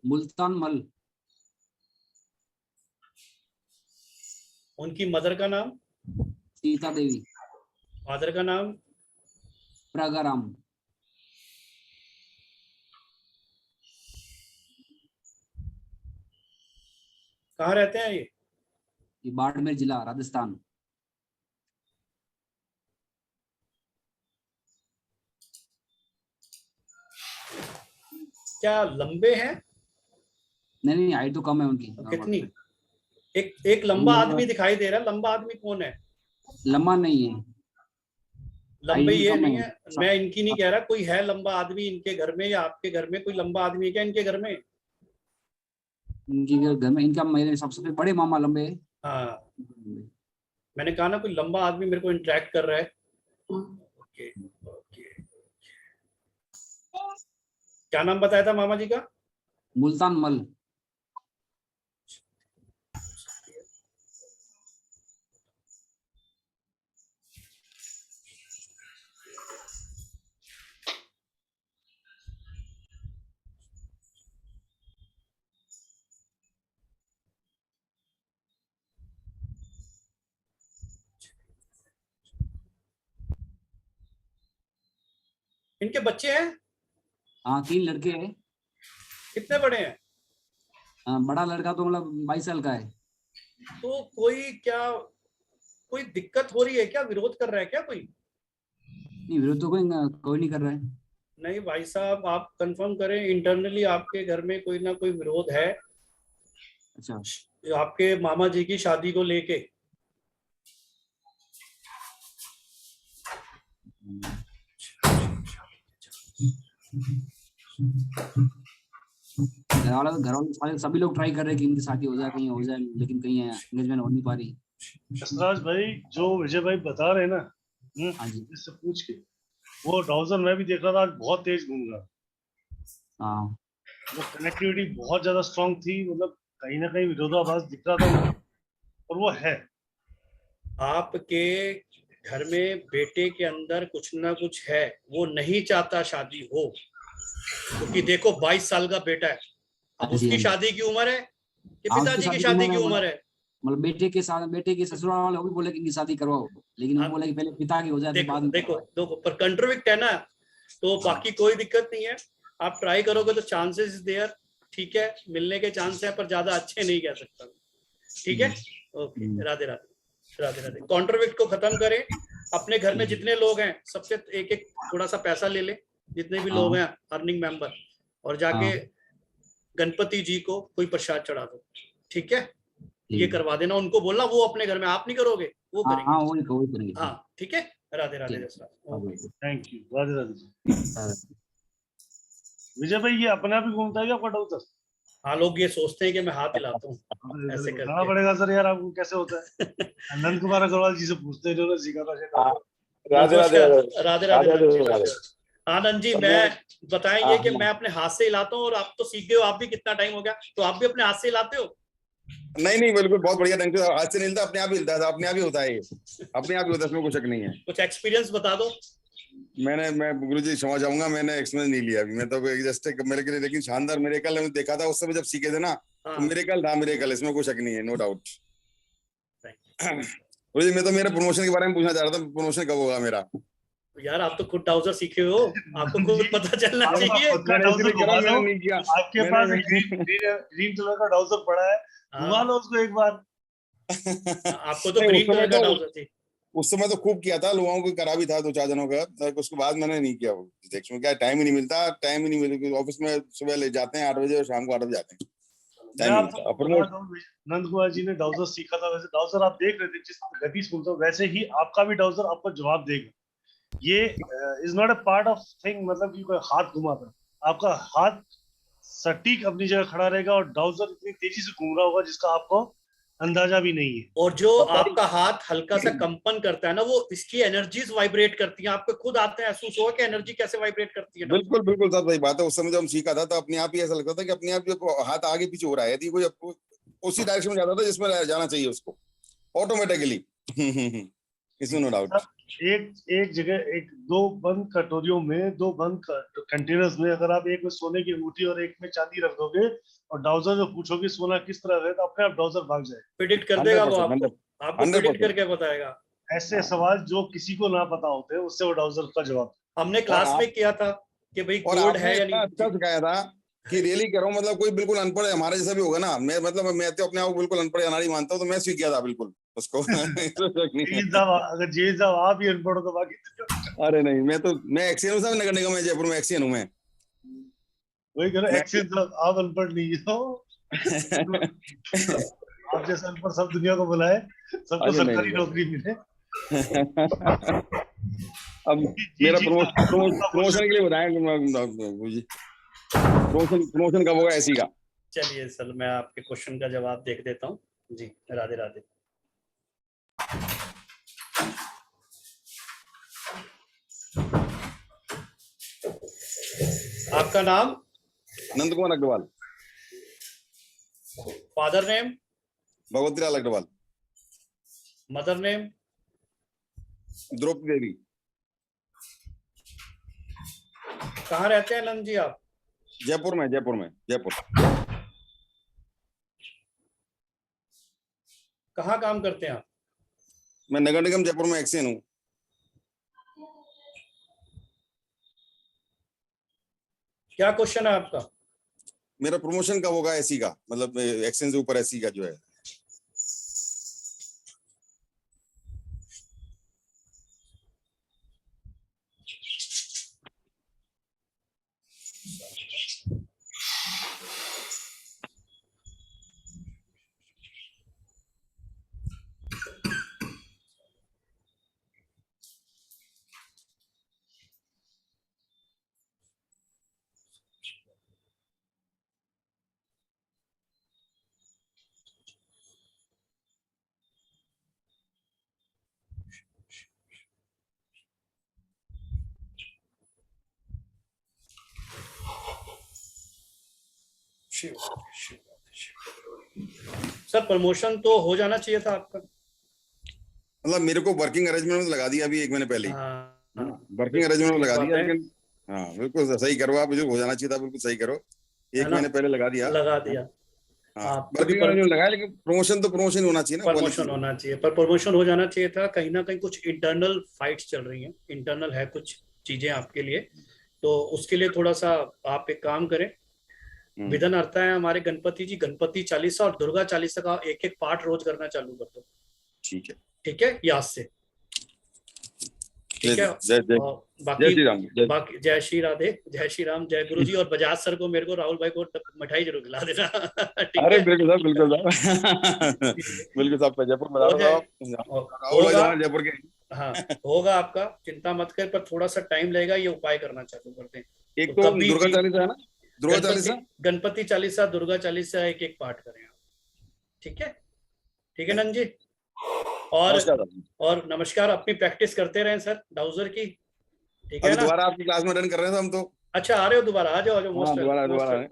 मुल्तान मल। उनकी मदर का नाम? सीता देवी। फादर का नाम? प्रगाराम। कहाँ रहते हैं ये? बाड़मेर जिला, राजस्थान। क्या लंबे हैं? नहीं, हाइट तो कम है उनकी। कितनी? एक लंबा आदमी दिखाई दे रहा है, लंबा आदमी कौन है? लंबा नहीं है, लंबे ये नहीं है, मैं इनकी नहीं कह रहा, कोई है लंबा आदमी इनके घर में या आपके घर में? कोई लंबा आदमी है क्या इनके घर में? इनके घर में इनका मेरे सबसे बड़े मामा लंबे। हाँ, मैंने कहा ना कोई लंबा आदमी मेरे को इंटरेक्ट कर रहा है। ओके ओके, क्या नाम बताया था मामा जी का? मुल्तान मल। इनके बच्चे हैं? हाँ, 3 लड़के हैं। कितने बड़े हैं? बड़ा लड़का तो मतलब 22 साल का है। तो कोई दिक्कत हो रही है क्या? विरोध कर रहा है क्या कोई? नहीं, विरोध तो कोई नहीं कर रहा है। नहीं भाई साहब, आप कंफर्म करें इंटरनली आपके घर में कोई ना कोई विरोध है। अच्छा, आपके मामा जी की शादी को लेके? घर वाले सभी लोग ट्राई कर रहे हैं कि इनकी शादी हो जाए, कहीं हो जाए, लेकिन कहीं एंगेजमेंट हो नहीं पा रही। जसराज भाई, जो विजय भाई बता रहे हैं ना, इससे पूछ के वो ब्राउजर मैं भी देख रहा था, आज बहुत तेज घूम रहा। वो कनेक्टिविटी बहुत ज्यादा स्ट्रांग थी, मतलब कहीं ना कहीं विरोधाभास दिख रहा था, और वो है। आपके घर में बेटे के अंदर कुछ ना कुछ है, वो नहीं चाहता शादी हो, क्योंकि देखो 22 साल का बेटा है, अब उसकी शादी की उम्र है कि पिताजी की शादी की उम्र है? मतलब बेटे के ससुराल वाले वो भी बोले कि इनकी शादी करवाओ, लेकिन वो बोले कि पहले पिता की हो जाए तो बाद में। देखो पर कंट्रोविक्ट है ना, तो बाकी कोई दिक्कत नहीं है, आप ट्राई करोगे तो चांसेस इज देयर, ठीक है, मिलने के चांस है, पर ज्यादा अच्छे नहीं कह सकता, ठीक है। ओके, राधे राधे, राधे राधे। कॉन्ट्रोविक्ट को खत्म करें, अपने घर में जितने लोग हैं सबसे एक एक थोड़ा सा पैसा ले ले, जितने भी लोग हैं अर्निंग मेंबर, और जाके गणपति जी को कोई प्रसाद चढ़ा दो, ठीक है, ये करवा देना, उनको बोलना वो अपने घर में, आप नहीं करोगे, वो करेंगे। हाँ ठीक है, राधे राधे। Thank you, Radhe Radhe. विजय भाई, ये अपने आप ही घूमता है क्या कटौतर? हाँ, लोग ये सोचते हैं कि मैं हाथ हिलाता हूँ ऐसे करके। पड़ेगा सर यार, आपको कैसे होता है? नंद कुमार अग्रवाल जी से पूछते हैं, जो सीखा था। राधे राधे, राधे राधे। आनंद जी, मैं बताएंगे कि मैं अपने हाथ से हिलाता हूँ, और आप तो सीख गए हो, आप भी कितना टाइम हो गया, तो आप भी अपने हाथ से हिलाते हो? नहीं नहीं बिल्कुल बहुत बढ़िया ढंग से, हाथ से नहीं हिलता, अपने आप ही हिलता था, अपने आप ही होता है ये, अपने आप ही होता है, इसमें कुछ शक नहीं है। कुछ एक्सपीरियंस बता दो। मैं गुरुजी क्षमा चाहूंगा, मैंने एक्सपीरियंस नहीं लिया अभी, मैं तो जस्ट मेरे के लिए, लेकिन शानदार मेरे कल मैंने देखा था उस समय जब सीखे थे ना, तो मेरे कल था, मेरे कल, इसमें कोई शक नहीं है, नो डाउट। गुरुजी मैं तो मेरे प्रमोशन के बारे में पूछना चाह रहा था, प्रमोशन कब होगा मेरा? यार आप तो खुद डाउजर सीखे हो, आपको खुद पता चलना चाहिए। आपके पास ग्रीन कलर का डाउजर पड़ा है, घुमा लो उसको एक बार। आपको तो ग्रीन कलर का डाउजर थी। उस समय तो खूब किया था, लोगों को करा भी था 2-4 जनों का, उसके बाद मैंने नहीं किया। वो क्या टाइम ही नहीं मिलता, टाइम ही नहीं मिलता, ऑफिस में सुबह ले जाते हैं 8 बजे और शाम को 8 बजे आते हैं, नंद कुमार जी ने डाउजर सीखा था, वैसे डाउजर आप देख रहे थे जिस गति से बोलता, वैसे ही आपका भी डाउजर आपको जवाब देगा। ये is not a part of thing, मतलब कि कोई हाथ घुमाता, आपका हाथ सटीक अपनी जगह खड़ा रहेगा और डाउजर इतनी तेजी से घूम रहा होगा जिसका आपको अंदाजा भी नहीं है। और जो आपका हाथ हल्का सा कंपन करता है ना, वो इसकी एनर्जीज वाइब्रेट करती हैं, आपको खुद आते हैं महसूस होगा कि एनर्जी कैसे वाइब्रेट करती है। बिल्कुल बिल्कुल सब सही बात है। उस समय जब हम सीखा था तो अपने आप ही ऐसा लगता था कि अपने आप जो हाथ आगे पीछे हो रहा है, यदि कोई उसी डायरेक्शन में जाता था जिसमें जाना चाहिए उसको, ऑटोमेटिकली। इसमें नो डाउट। एक जगह दो बंद कटोरियों में, दो बंद कंटेनर्स में, अगर आप एक में सोने की अंगूठी और एक में चांदी रख दोगे और डाउजर जो पूछोगे सोना किस तरह है, तो अपने आप डाउजर भाग जाए, प्रेडिक्ट कर देगा वो, आपको प्रेडिक्ट करके बताएगा। ऐसे सवाल जो किसी को ना पता होते, उससे वो डाउजर का जवाब। हमने क्लास में किया था कि भाई कोड है या नहीं। अच्छा सिखाया था कि रियली कह रहा हूँ, मतलब कोई बिल्कुल अनपढ़ हमारे जैसा भी होगा ना, मैं मतलब मैं तो अपने आप को बिल्कुल अनपढ़ अनाड़ी मानता हूँ, तो मैं सीख गया था बिल्कुल उसको। अगर जी साहब आप ही अनपढ़ हो तो बाकी। अरे नहीं, मैं एक्सियन हूँ, नगर निगम में जयपुर में एक्सियन हूँ मैं। वही कह रहा एक्सियन, आप अनपढ़ नहीं हो। आप जैसा अनपढ़ सब दुनिया को बुलाए, सबको सरकारी नौकरी मिले। अब मेरा प्रमोशन के लिए बताएं, प्रमोशन कब होगा ऐसी का? चलिए सर, मैं आपके क्वेश्चन का जवाब देख देता हूँ जी। राधे राधे। आपका नाम? Nand Kumar Agarwal. Father name? Bhagwati Lal Agarwal. Mother name? Draupadi Devi. कहाँ रहते हैं नंद जी आप? जयपुर में। कहाँ काम करते हैं आप? मैं नगर निगम जयपुर में एक्सियन हूँ। क्या क्वेश्चन है आपका? मेरा प्रमोशन कब होगा एसी का, मतलब एक्सियन से ऊपर एसी का जो है। सर प्रमोशन तो हो जाना चाहिए था आपका, मतलब मेरे को वर्किंग अरेंजमेंट में लगा दिया अभी 1 महीने पहले। वर्किंग अरेंजमेंट में लगा दिया, लेकिन हाँ बिल्कुल सही करो आप, मुझे हो जाना चाहिए था, बिल्कुल सही करो। 1 महीने पहले लगा दिया। हाँ, वर्किंग अरेंजमेंट लगाया, लेकिन प्रमोशन तो प्रमोशन होना चाहिए ना, प्रमोशन होना चाहिए, पर प्रमोशन हो जाना चाहिए था। कहीं ना कहीं कुछ इंटरनल फाइट्स चल रही हैं, इंटरनल है कुछ चीजें आपके लिए, तो उसके लिए थोड़ा सा आप एक काम करें। विधन अर्थ है हमारे गणपति जी, गणपति चालीसा और दुर्गा चालीसा का एक पाठ रोज करना चालू कर दो। ठीक है, ठीक है, याद से। ठीक है, बाकी जय श्री राधे, जय श्री राम, जय गुरु जी। और बजाज सर को, मेरे को, राहुल भाई को मिठाई जरूर खिला देना। अरे बिल्कुल साहब, बिल्कुल साहब, जयपुर में राहुल भाई जयपुर के। हाँ होगा आपका, चिंता मत कर, पर थोड़ा सा टाइम लगेगा, ये उपाय करना चालू करते हैं। एक तो दुर्गा चालीसा है ना, दुर्गा चालीसा, गणपति चालीसा, दुर्गा चालीसा, एक पाठ करें आप। ठीक है, ठीक है नंद जी। और नमस्कार, अपनी प्रैक्टिस करते रहें सर डाउजर की। ठीक है अभी ना? दोबारा आपकी क्लास में अटेंड कर रहे हैं हम तो। अच्छा आ रहे हो दोबारा? आ जाओ, हाँ, दोबारा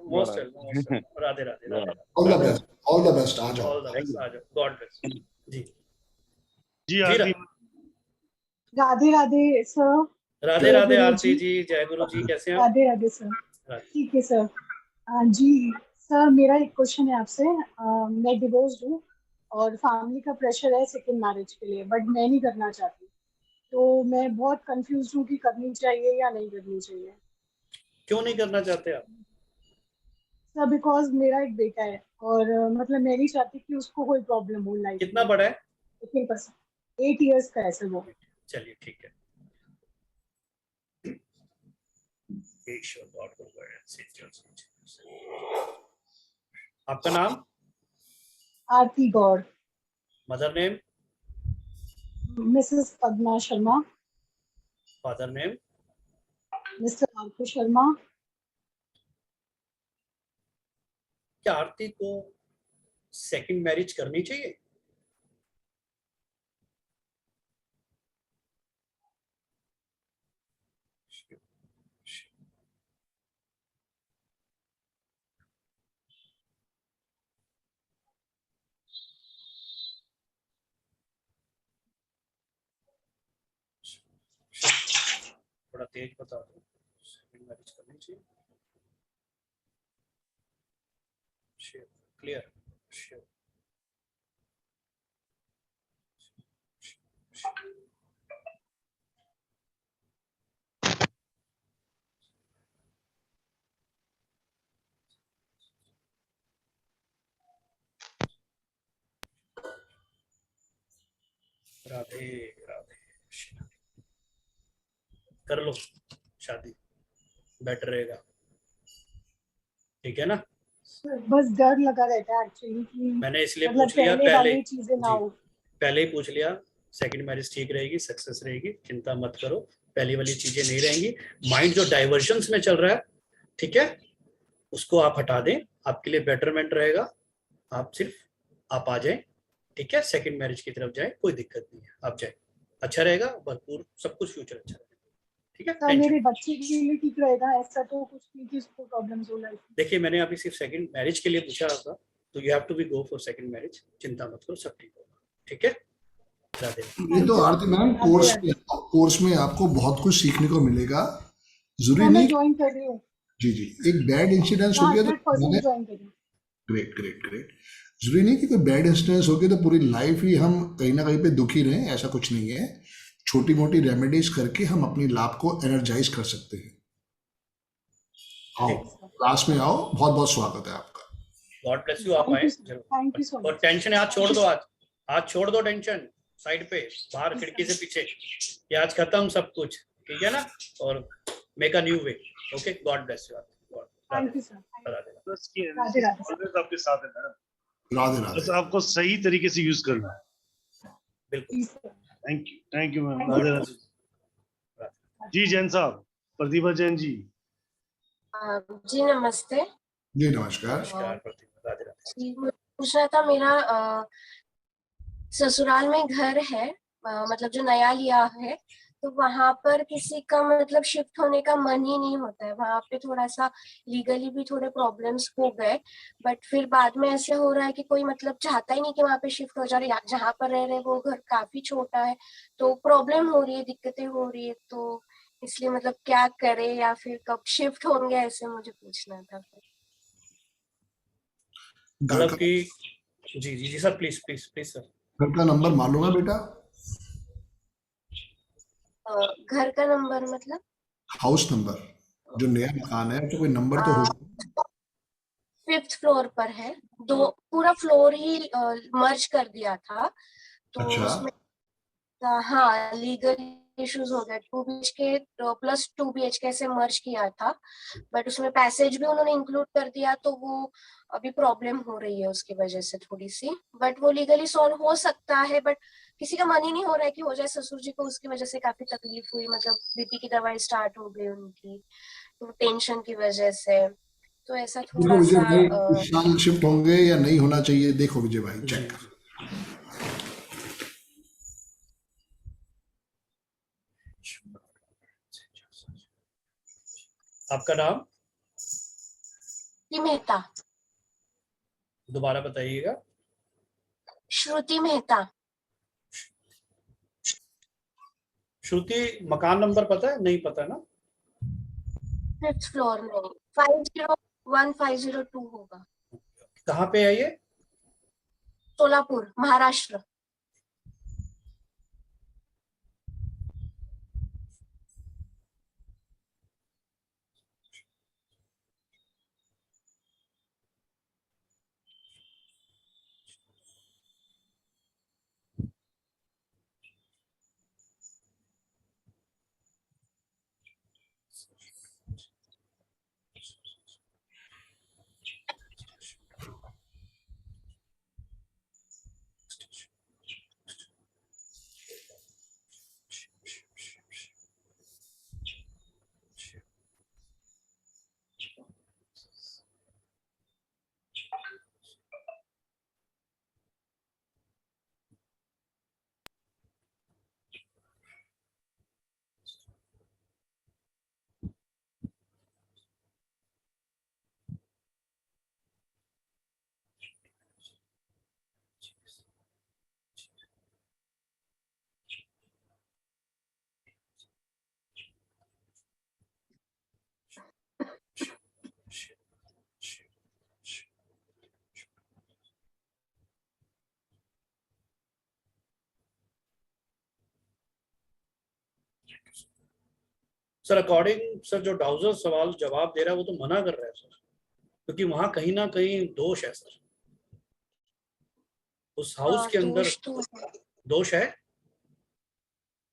most Radhe Radhe. All the best, all the best, आ जाओ। ऑल द बेस्ट, आ जाओ, गॉड ब्लेस। जी जी आरती। राधे राधे सर। राधे राधे आरती जी, जय गुरु जी, कैसे हैं? राधे राधे सर। ठीक है सर। जी सर, मेरा एक क्वेश्चन है आपसे। मैं डिवोर्स्ड हूँ और फैमिली का प्रेशर है सेकंड मैरिज के लिए, बट मैं नहीं करना चाहती, तो मैं बहुत कंफ्यूज हूँ कि करनी चाहिए या नहीं करनी चाहिए। क्यों नहीं करना चाहते आप? सर बिकॉज मेरा एक बेटा है और मतलब मैं नहीं चाहती कि उसको कोई प्रॉब्लम हो लाइफ। कितना बड़ा है? 8 इयर्स का है सर वो। चलिए ठीक है। आपका नाम? Aarti Gaur. Mother name? Mrs Padma Sharma. Father name? Mr Aarti Sharma. क्या आरती को सेकंड मैरिज करनी चाहिए? थोड़ा तेज बता दो। सेकंड मैरिज करनी चाहिए? Sure, clear, sure. Radhe Radhe. कर लो शादी, बेटर रहेगा, ठीक है ना? बस डर लगा रहता है एक्चुअली कि मैंने इसलिए मतलब पूछ लिया पहले, चीजें ना हो। पहले ही पूछ लिया। सेकंड मैरिज ठीक रहेगी, सक्सेस रहेगी, चिंता मत करो, पहली वाली चीजें नहीं रहेंगी। माइंड जो डाइवर्जन्स में चल रहा है, ठीक है, उसको आप हटा दें, आपके लिए बेटरमेंट रहेगा। आप सिर्फ आप आ जाए, ठीक है, सेकंड मैरिज की तरफ जाए, कोई दिक्कत नहीं है, आप जाए, अच्छा रहेगा, भरपूर सब कुछ फ्यूचर अच्छा रहेगा, ठीक है। सर मेरे बच्चे के लिए ठीक रहेगा, ऐसा तो कुछ नहीं कि उसको प्रॉब्लम्स हो लाइफ में। देखिए मैंने अभी सिर्फ सेकंड मैरिज के लिए पूछा था, तो you have to be go for second marriage, चिंता मत करो, सब ठीक होगा, ठीक है। ये तो आरती मैम कोर्स में आपको बहुत कुछ सीखने को मिलेगा। जरूरी नहीं ज्वाइन कर रही हूँ। जी जी, एक बैड इंसिडेंस हो गया तो ग्रेट ग्रेट ग्रेट। जरूरी नहीं कि कोई बैड इंसिडेंस हो गया तो पूरी लाइफ ही हम कहीं ना कहीं पे दुखी रहें, ऐसा कुछ नहीं है। छोटी मोटी रेमेडीज करके हम अपनी लाभ को एनर्जाइज कर सकते हैं। आओ क्लास में आओ, बहुत बहुत स्वागत है आपका। गॉड ब्लेस यू, आप आए जरूर। और टेंशन आज छोड़ दो, आज छोड़ दो टेंशन, साइड पे बाहर खिड़की से पीछे, ये आज खत्म सब कुछ, ठीक है ना, और make a new way, okay. God bless you. Thank you sir. आपके साथ है मैडम। राधे राधे। बस आपको सही तरीके से यूज करना है। बिल्कुल। Thank you ma'am. Radhe Radhe. जी जैन साहब, प्रतिभा जैन जी। जी नमस्ते। जी नमस्कार। राधे राधे। जी पूछना था, मेरा ससुराल में घर है, मतलब जो नया लिया है, तो वहां पर किसी का मतलब शिफ्ट होने का मन ही नहीं होता है। वहां पे थोड़ा सा लीगली भी थोड़े प्रॉब्लम्स हो गए, बट फिर बाद में ऐसे हो रहा है कि कोई मतलब चाहता ही नहीं कि वहां पे शिफ्ट हो जाए। जहाँ पर रह रहे वो घर काफी छोटा है, तो प्रॉब्लम हो रही है, दिक्कतें हो रही है, तो इसलिए मतलब क्या करे या फिर कब शिफ्ट होंगे, ऐसे मुझे पूछना था। मतलब कि जी जी जी sir, please please please sir. घर का नंबर मालूम है बेटा? घर का नंबर मतलब हाउस नंबर, जो नया मकान है तो कोई नंबर तो होगा। 5th फ्लोर पर है, पूरा फ्लोर ही मर्ज कर दिया था, तो अच्छा। उसमें हाँ लीगल इश्यूज हो गए। 2 BHK प्लस 2 BHK से मर्ज किया था, बट उसमें पैसेज भी उन्होंने इंक्लूड कर दिया, तो वो अभी प्रॉब्लम हो रही है उसकी वजह से थोड़ी सी, बट वो लीगली सॉल्व हो सकता है, बट किसी का मन ही नहीं हो रहा है कि हो जाए। ससुर जी को उसकी वजह से काफी तकलीफ हुई, मतलब बीपी की दवाई स्टार्ट हो गई उनकी, तो टेंशन की वजह से, तो ऐसा थोड़ा विजय सा भाई इस साल शिफ्ट होंगे या नहीं होना चाहिए? देखो विजय भाई चेक। आपका नाम? मेहता। दोबारा बताइएगा। श्रुति मेहता। श्रुति, मकान नंबर पता है? नहीं पता ना? 5th फ्लोर में 501502 होगा। कहाँ पे है ये? Solapur, Maharashtra. Sir according sir जो डाउजर सवाल जवाब दे रहा है वो तो मना कर रहा है सर, क्योंकि वहां कहीं ना कहीं दोष है सर। उस हाउस के अंदर दोष है।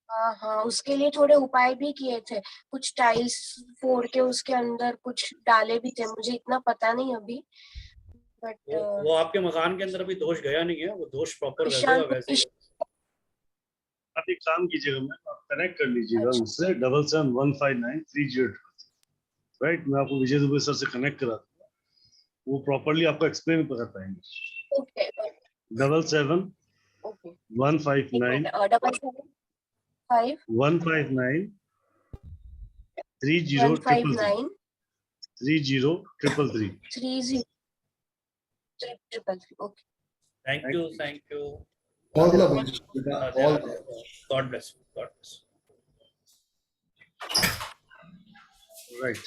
हाँ, उसके लिए थोड़े उपाय भी किए थे, कुछ टाइल्स फोड़ के उसके अंदर कुछ डाले भी थे, मुझे इतना पता नहीं अभी, बट वो आपके मकान के अंदर अभी दोष गया नहीं है, वो दोष प्रॉपर वैसे ही। आप एक काम कीजिएगा, मैं आप कनेक्ट कर लीजिएगा मुझसे 77159308, राइट? मैं आपको विजय दुबे सर से कनेक्ट करा दूंगा, वो प्रॉपर्ली आपको एक्सप्लेन कर पाएंगे। Okay. 771593 okay. Thank you. All the best, beta. All the best. God bless you. God bless you. Right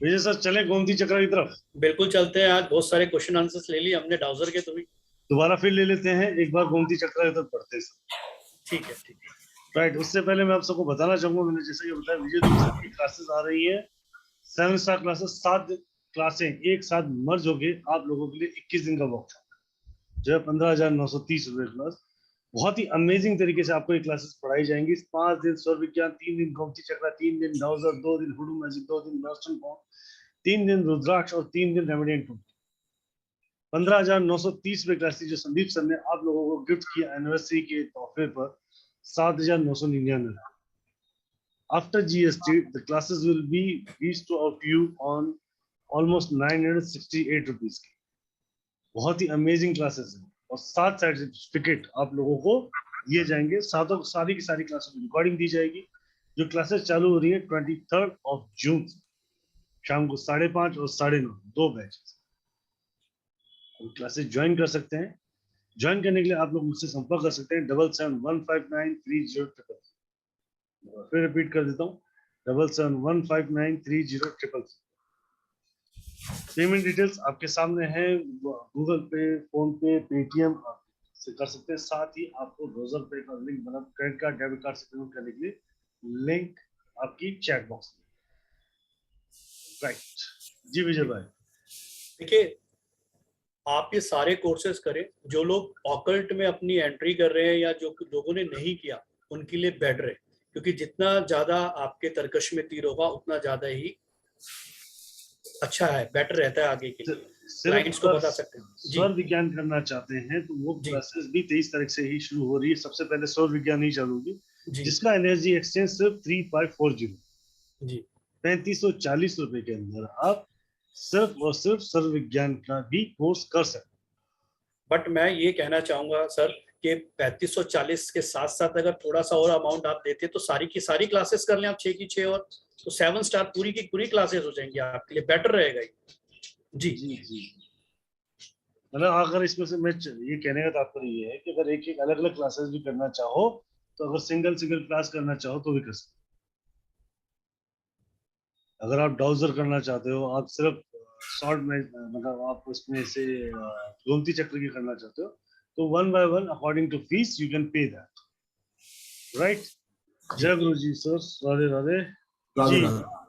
Vijay sir, चले गोमती चक्र की तरफ? बिल्कुल चलते हैं। आज बहुत सारे क्वेश्चन आंसर्स ले लिए हमने डाउजर के, तो भी दोबारा फिर ले लेते हैं, एक बार गोमती चक्र की तरफ पढ़ते हैं। ठीक है। राइट, उससे पहले मैं आप सबको बताना चाहूंगा, मैंने जैसे कि बताया विजय दुबे सर की क्लासेस आ रही है, 7 स्टार क्लासेस, 7 क्लासें एक साथ मर्ज होके आप लोगों के लिए 21 दिन का वक्त है, जो है 15,930 रुपए क्लास। बहुत ही अमेजिंग तरीके से आपको ये क्लासेस पढ़ाई जाएंगी। 5 दिन सौर विज्ञान, 3 दिन गोमती चक्र, 3 दिन डाउजर, 2 दिन हुडू मैजिक, 2 दिन नॉर्टन फॉर्म, 3 दिन रुद्राक्ष और 3 दिन रेमेडिएंट टूल। 15,930 रुपए क्लास जो संदीप सर ने आप लोगों को गिफ्ट किया एनिवर्सरी के तोहफे पर 7,999। After GST, the classes will be reached to you on almost 968 rupees की। बहुत ही अमेजिंग क्लासेस हैं और 7 सर्टिफिकेट आप लोगों को दिए जाएंगे। सारी की सारी क्लासेस की रिकॉर्डिंग दी जाएगी। जो क्लासेस चालू हो रही है 23 जून शाम को 5:30 और 9:30, 2 बैचेस। क्लासेस ज्वाइन कर सकते हैं। ज्वाइन करने के लिए आप लोग मुझसे संपर्क कर सकते हैं 7715930833। फिर रिपीट कर देता हूँ 7715930833। पेमेंट डिटेल्स आपके सामने है, गूगल पे, फोन पे, पेटीएम से कर सकते हैं। साथ ही आपको रोजर पे का लिंक बना, क्रेडिट कार्ड, डेबिट कार्ड से पेमेंट करने के लिए लिंक आपकी चैट बॉक्स में। राइट जी विजय भाई, देखिए आप ये सारे कोर्सेज करें। जो लोग ऑकल्ट में अपनी एंट्री कर रहे हैं या जो लोगों ने नहीं किया उनके लिए बेटर है, क्योंकि जितना ज्यादा आपके तरकश में तीर होगा उतना ज्यादा ही अच्छा है, बेटर रहता है आगे के लिए। क्लाइंट्स को बता सकते हैं। सौर विज्ञान करना चाहते हैं तो वो क्लासेस भी 23 तारीख से ही शुरू हो रही है। सबसे पहले सौर विज्ञान ही चालू होगी, जिसका एनर्जी एक्सचेंज सिर्फ 3540 जी 3540 रुपए के अंदर आप सिर्फ और सिर्फ सौर विज्ञान का भी कोर्स कर सकते हैं। बट मैं ये कहना चाहूंगा सर कि 3540 के साथ साथ अगर थोड़ा सा और अमाउंट आप देते तो सारी की सारी क्लासेस कर लें आप 6 की 6 और तो 7 स्टार पूरी की पूरी क्लासेस हो जाएंगी, आपके लिए बेटर रहेगा जी। मतलब अगर इसमें से मैं ये कहने का तात्पर्य ये है कि अगर एक एक अलग अलग क्लासेस भी करना चाहो तो अगर सिंगल क्लास करना चाहो तो भी कर सकते। अगर आप डाउजर करना चाहते हो, आप सिर्फ शॉर्ट में मतलब आप उसमें से गोमती चक्र की करना चाहते हो तो 1 by 1 according to fees you can pay that, right. जय गुरु जी सर, राधे राधे जी।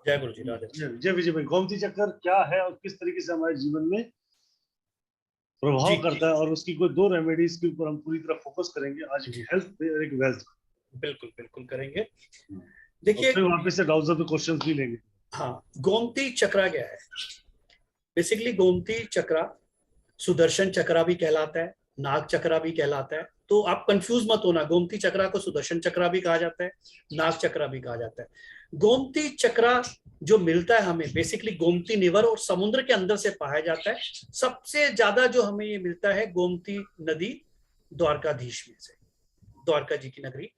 जय गुरु जी, राधे। जय विजय भाई, गोमती चक्र क्या है और किस तरीके से हमारे जीवन में प्रभाव करता है और उसकी कोई 2 रेमेडीज के ऊपर हम पूरी तरह फोकस करेंगे आज की हेल्थ पे और एक वेल्थ। बिल्कुल बिल्कुल करेंगे। देखिए फिर वापस से डाउजर पे क्वेश्चंस भी लेंगे। हाँ, गोमती चक्र क्या है? बेसिकली गोमती चक्र सुदर्शन चक्र भी कहलाता है, नाग चक्र भी कहलाता है, तो आप कंफ्यूज मत होना। गोमती चक्र को सुदर्शन चक्र भी कहा जाता है, नाग चक्र भी कहा जाता है। गोमती चक्र जो मिलता है हमें बेसिकली गोमती निवर और समुद्र के अंदर से पाया जाता है। सबसे ज्यादा जो हमें ये मिलता है गोमती नदी द्वारकाधीश में से, द्वारका जी की नगरी,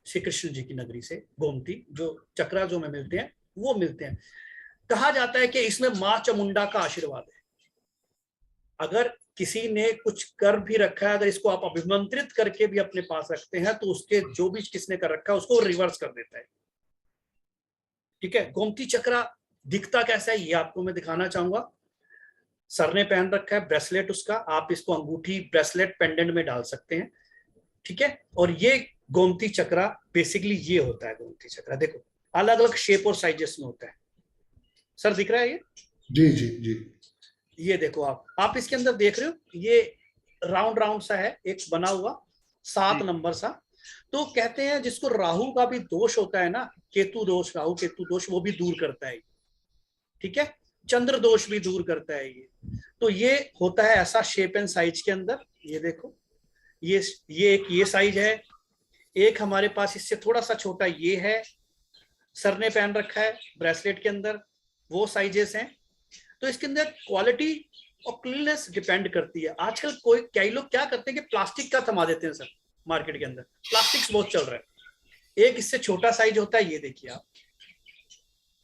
श्री कृष्ण जी की नगरी से गोमती जो चक्र जो हमें मिलते हैं वो मिलते हैं। कहा जाता है कि इसमें मां चामुंडा का आशीर्वाद है। अगर किसी ने कुछ कर भी रखा है, अगर इसको आप अभिमंत्रित करके भी अपने पास रखते हैं तो उसके जो भी किसने कर रखा है उसको रिवर्स कर देता है। ठीक है, गोमती चक्र दिखता कैसा है ये आपको मैं दिखाना चाहूंगा। सर ने पहन रखा है ब्रेसलेट उसका, आप इसको अंगूठी ब्रेसलेट पेंडेंट में डाल सकते हैं। ठीक है, और ये गोमती चक्र बेसिकली ये होता है। गोमती चक्र देखो अलग अलग शेप और साइजेस में होता है। सर दिख रहा है ये? जी जी जी। ये देखो आप इसके अंदर देख रहे हो, ये राउंड राउंड सा है एक बना हुआ 7 नंबर सा। तो कहते हैं जिसको राहु का भी दोष होता है ना, केतु दोष, राहु केतु दोष, वो भी दूर करता है। ठीक है, चंद्र दोष भी दूर करता है ये। तो ये होता है ऐसा शेप एंड साइज के अंदर। ये देखो ये एक ये साइज है, एक हमारे पास इससे थोड़ा सा छोटा ये है, सर ने पहन रखा है ब्रेसलेट के अंदर, वो साइजेस हैं। तो इसके अंदर क्वालिटी और क्लीननेस डिपेंड करती है। आजकल कई लोग क्या करते हैं कि प्लास्टिक का थमा देते हैं सर, मार्केट के अंदर प्लास्टिक्स बहुत चल रहा है। एक इससे छोटा साइज होता है, ये देखिए आप।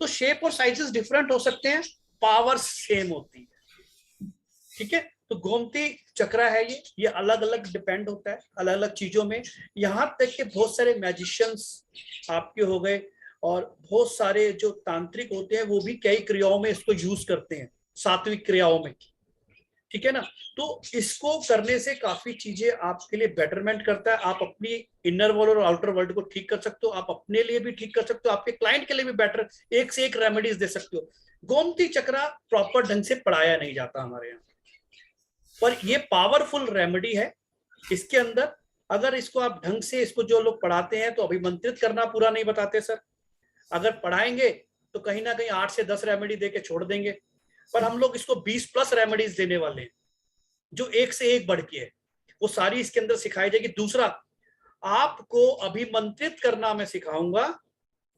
तो शेप और साइजेस डिफरेंट हो सकते हैं, पावर सेम होती है। ठीक है, तो गोमती चक्र है ये अलग अलग डिपेंड होता है अलग अलग चीजों में। यहाँ तक कि बहुत सारे मैजिशियंस आपके हो गए और बहुत सारे जो तांत्रिक होते हैं वो भी कई क्रियाओं में इसको यूज करते हैं, सात्विक क्रियाओं में। ठीक है ना, तो इसको करने से काफी चीजें आपके लिए बेटरमेंट करता है। आप अपनी इनर वर्ल्ड और आउटर वर्ल्ड को ठीक कर सकते हो, आप अपने लिए भी ठीक कर सकते हो, आपके क्लाइंट के लिए भी बेटर एक से एक रेमेडीज दे सकते हो। गोमती चक्र प्रॉपर ढंग से पढ़ाया नहीं जाता हमारे यहाँ, पर ये पावरफुल रेमेडी है। इसके अंदर अगर इसको आप ढंग से, इसको जो लोग पढ़ाते हैं तो अभिमंत्रित करना पूरा नहीं बताते सर। अगर पढ़ाएंगे तो कहीं ना कहीं 8 से 10 रेमेडी देके छोड़ देंगे, पर हम लोग इसको 20+ रेमेडीज देने वाले हैं जो एक से एक बढ़ के है। वो सारी इसके अंदर सिखाई जाएगी। दूसरा, आपको अभिमंत्रित करना मैं सिखाऊंगा।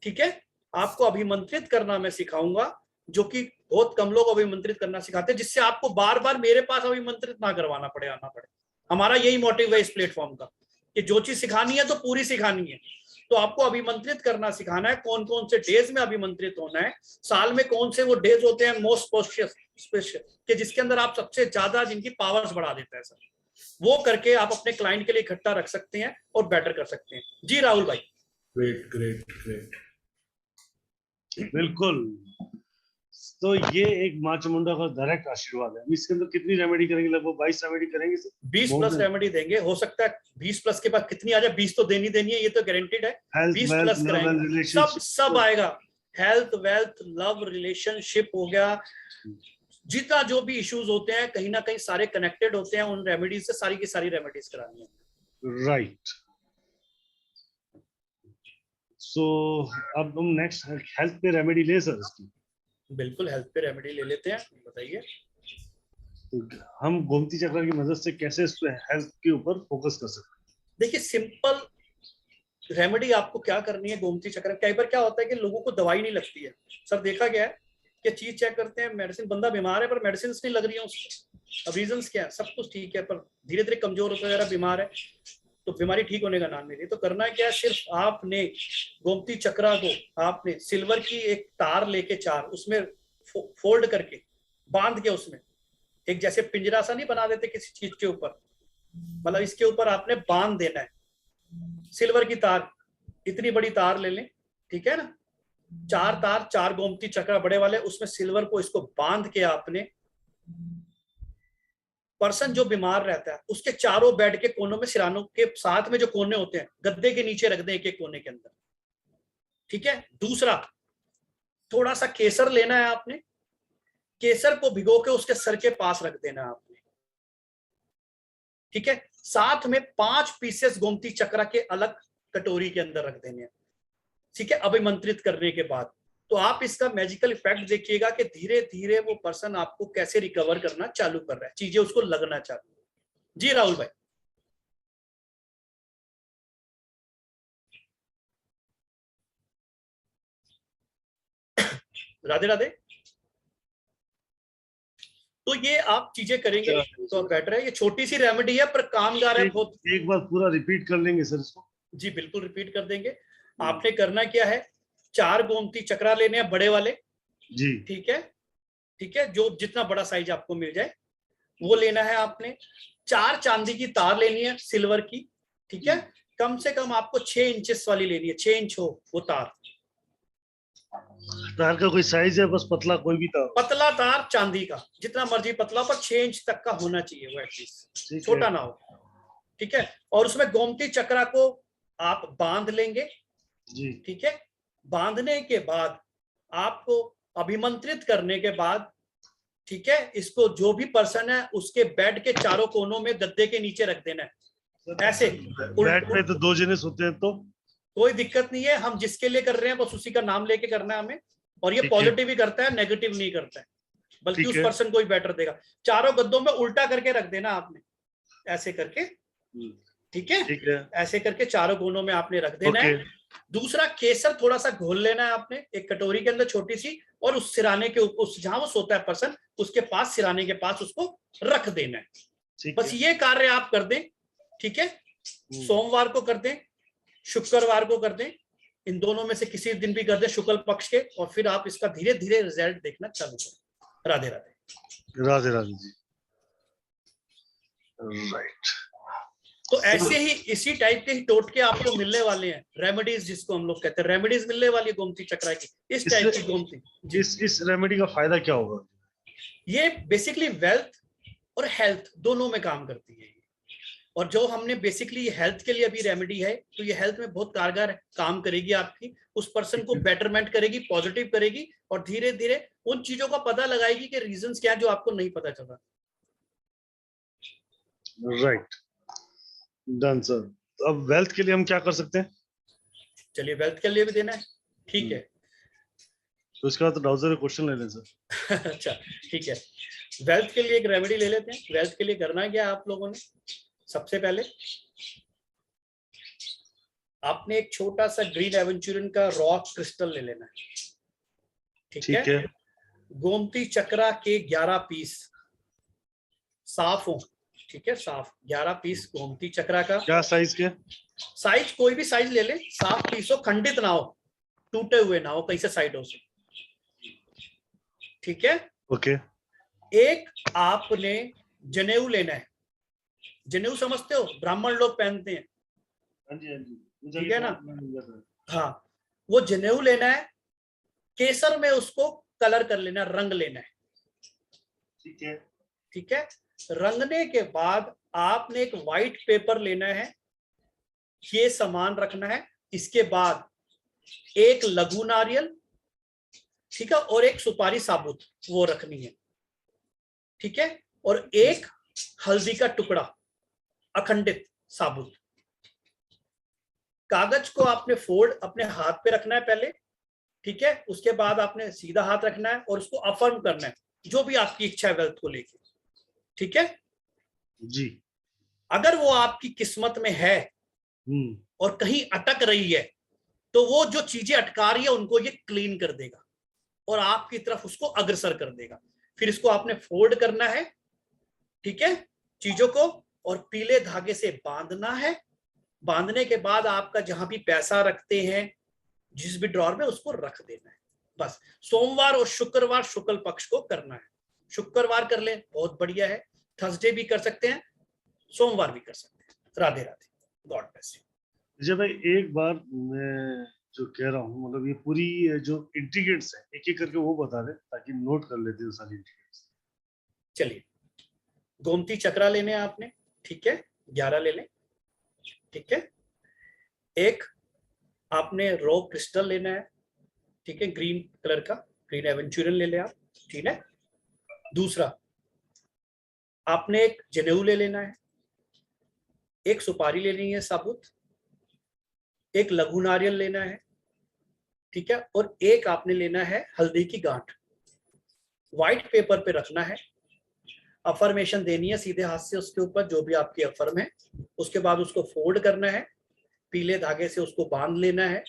ठीक है, आपको अभिमंत्रित करना मैं सिखाऊंगा, जो कि बहुत कम लोग अभिमंत्रित करना सिखाते हैं, जिससे आपको बार बार मेरे पास अभिमंत्रित ना करवाना पड़े, आना पड़े। हमारा यही मोटिव है इस प्लेटफॉर्म का कि जो चीज सिखानी है तो पूरी सिखानी है। तो आपको अभिमंत्रित करना सिखाना है, कौन कौन से डेज में अभिमंत्रित होना है, साल में कौन से वो डेज होते हैं मोस्ट स्पेशल कि जिसके अंदर आप सबसे ज्यादा जिनकी पावर्स बढ़ा देता है सर, वो करके आप अपने क्लाइंट के लिए इकट्ठा रख सकते हैं और बेटर कर सकते हैं। जी राहुल भाई। ग्रेट ग्रेट ग्रेट, बिल्कुल। तो ये एक मां चामुंडा का डायरेक्ट आशीर्वाद है। इसके अंदर कितनी रेमेडी करेंगे? लगभग 22 रेमेडी करेंगे। 20+ रेमेडी देंगे। हो सकता है 20+ के बाद कितनी आ जाए, 20 तो देनी है, ये तो गारंटेड है। 20+ करेंगे, सब आएगा। हेल्थ, वेल्थ, लव, रिलेशनशिप हो गया, जितना जो भी इश्यूज होते हैं कहीं ना कहीं सारे कनेक्टेड होते हैं उन रेमेडीज से। सारी की सारी रेमेडीज करानी है। राइट। सो अब हम नेक्स्ट हेल्थ पे रेमेडी ले सर इसकी। बिल्कुल, हेल्थ पे रेमेडी ले लेते हैं, बताइए। तो हम गोमती चक्र की मदद से कैसे इस हेल्थ के ऊपर फोकस कर सकते हैं? देखिए, सिंपल रेमेडी आपको क्या करनी है गोमती चक्र। कई बार क्या होता है कि लोगों को दवाई नहीं लगती है सर, देखा गया है कि चीज चेक करते हैं, मेडिसिन, बंदा बीमार है पर मेडिसिन नहीं लग रही है उसको, अब रीजंस क्या है, सब कुछ ठीक है पर धीरे धीरे कमजोर होता जा रहा, बीमार है, तो बीमारी ठीक होने का नाम नहीं है। तो करना क्या है, सिर्फ आपने गोमती चक्रा को आपने सिल्वर की एक तार लेके 4 उसमें फोल्ड करके बांध के उसमें एक जैसे पिंजरा सा नहीं बना देते किसी चीज के ऊपर, मतलब इसके ऊपर आपने बांध देना है सिल्वर की तार, इतनी बड़ी तार ले लें, ठीक है ना, 4 तार 4 गोमती चक्रा बड़े वाले, उसमें सिल्वर को इसको बांध के आपने पर्सन जो बीमार रहता है उसके चारों बेड के कोनों में, सिरानों के साथ में जो कोने होते हैं गद्दे के नीचे रख दें एक एक कोने के अंदर, ठीक है। दूसरा, थोड़ा सा केसर लेना है आपने, केसर को भिगो के उसके सर के पास रख देना है आपने, ठीक है। साथ में 5 पीसेस गोमती चक्रा के अलग कटोरी के अंदर रख देने हैं, ठीक है, अभिमंत्रित करने के बाद। तो आप इसका मैजिकल इफेक्ट देखिएगा कि धीरे धीरे वो पर्सन आपको कैसे रिकवर करना चालू कर रहा है, चीजें उसको लगना चालू। जी राहुल भाई। राधे राधे। तो ये आप चीजें करेंगे तो बेटर है, ये छोटी सी रेमेडी है पर कामगार है बहुत। एक बार पूरा रिपीट कर लेंगे सर इसको? जी बिल्कुल रिपीट कर देंगे। आपने करना क्या है, 4 गोमती चक्रा लेने हैं बड़े वाले जी, ठीक है, ठीक है, जो जितना बड़ा साइज आपको मिल जाए वो लेना है आपने। 4 चांदी की तार लेनी है सिल्वर की, ठीक है, कम से कम आपको 6 इंचेस वाली लेनी है, 6 इंच हो वो तार। तार का कोई साइज है? बस पतला कोई भी तार? पतला तार चांदी का, जितना मर्जी पतला, पर 6 इंच तक का होना चाहिए वो, एटलीस्ट छोटा ना हो, ठीक है। और उसमें गोमती चक्रा को आप बांध लेंगे जी, ठीक है। बांधने के बाद आपको अभिमंत्रित करने के बाद, ठीक है, इसको जो भी पर्सन है उसके बेड के चारों कोनों में गद्दे के नीचे रख देना है ऐसे। बेड पे तो 2 जने सोते हैं तो कोई दिक्कत नहीं है, हम जिसके लिए कर रहे हैं बस उसी का नाम लेके करना है हमें, और ये पॉजिटिव ही करता है, नेगेटिव नहीं करता है, बल्कि उस पर्सन को ही बेटर देगा। चारों गद्दों में उल्टा करके रख देना आपने, ऐसे करके, ठीक है, ऐसे करके चारों कोनों में आपने रख देना है। दूसरा, केसर थोड़ा सा घोल लेना है आपने एक कटोरी के अंदर छोटी सी, और उस सिराने के ऊपर, उस जहां वो सोता है पर्सन उसके पास, सिराने के पास उसको रख देना है। बस ये कार्य आप कर दें, ठीक है। सोमवार को कर दें, शुक्रवार को कर दें, इन दोनों में से किसी दिन भी कर दें शुक्ल पक्ष के, और फिर आप इसका धीरे धीरे रिजल्ट देखना चालू करें। राधे राधे। राधे राधे जी। राइट। तो ऐसे ही इसी टाइप के ही टोटके आपको मिलने वाले हैं, रेमेडीज जिसको हम लोग कहते हैं, रेमेडीज मिलने वाली है गोमती चक्रा की, इस टाइप की गोमती। इस रेमेडी का फायदा क्या होगा? ये बेसिकली वेल्थ और हेल्थ दोनों में काम करती है, और जो हमने बेसिकली हेल्थ के लिए अभी रेमेडी है, तो ये हेल्थ में बहुत कारगर काम करेगी आपकी, उस पर्सन को बेटरमेंट करेगी, पॉजिटिव करेगी, और धीरे धीरे उन चीजों का पता लगाएगी कि रीजंस क्या है जो आपको नहीं पता चला। Right, done sir. अब वेल्थ के लिए हम क्या कर सकते हैं? चलिए वेल्थ के लिए भी देना है, ठीक है। तो इसके बाद तो डाउजर क्वेश्चन ले लें सर। अच्छा ठीक है, वेल्थ के लिए एक रेमेडी ले लेते हैं। वेल्थ के लिए करना क्या आप लोगों ने, सबसे पहले आपने एक छोटा सा ग्रीन एवेंचुरिन का रॉक क्रिस्टल ले लेना है, ठीक है। गोमती चक्रा के 11 पीस साफ हो, ठीक है, साफ 11 पीस गोमती चक्रा का। क्या साइज के? साइज कोई भी साइज ले ले, साफ पीस हो, खंडित ना हो, टूटे हुए ना हो कहीं से साइडों से, ठीक है। ओके। एक आपने जनेऊ लेना है, जनेऊ समझते हो, ब्राह्मण लोग पहनते हैं, हाँ जी हाँ जी, ठीक है ना। हाँ, वो जनेऊ लेना है, केसर में उसको कलर कर लेना है, रंग लेना है, ठीक है, ठीक है। रंगने के बाद आपने एक व्हाइट पेपर लेना है, ये सामान रखना है। इसके बाद एक लघु नारियल, ठीक है, और एक सुपारी साबुत वो रखनी है, ठीक है, और एक हल्दी का टुकड़ा अखंडित साबुत। कागज को आपने फोल्ड अपने हाथ पे रखना है पहले, ठीक है, उसके बाद आपने सीधा हाथ रखना है और उसको अफर्म करना है, जो भी आपकी इच्छा है वेल्थ को लेके, ठीक है जी। अगर वो आपकी किस्मत में है और कहीं अटक रही है, तो वो जो चीजें अटका रही है उनको ये क्लीन कर देगा और आपकी तरफ उसको अग्रसर कर देगा। फिर इसको आपने फोल्ड करना है, ठीक है, चीजों को, और पीले धागे से बांधना है। बांधने के बाद आपका जहां भी पैसा रखते हैं जिस भी ड्रॉर में, उसको रख देना है। बस सोमवार और शुक्रवार शुक्ल पक्ष को करना है। शुक्रवार कर ले, बहुत बढ़िया है। थर्सडे भी कर सकते हैं, सोमवार भी कर सकते हैं। Radhe Radhe, God bless you. Vijay भाई, एक बार मैं जो कह रहा हूँ, मतलब ये पूरी जो इंटीग्रेट्स है एक एक करके वो बता दे ताकि नोट कर लेते हैं सारी इंटीग्रेट्स। चलिए, गोमती चक्रा लेने हैं आपने, ठीक है, 11 ले लें, ठीक है। एक आपने रो क्रिस्टल लेना है, ठीक है, ग्रीन कलर का, ग्रीन एवेंचुरियन ले लें आप, ठीक है। दूसरा आपने एक जनेऊ ले लेना है, एक सुपारी ले लेनी है साबुत, एक लघु नारियल लेना है, ठीक है, और एक आपने लेना है हल्दी की गांठ। व्हाइट पेपर पे रखना है, अफर्मेशन देनी है सीधे हाथ से उसके ऊपर, जो भी आपकी अफर्म है। उसके बाद उसको फोल्ड करना है, पीले धागे से उसको बांध लेना है,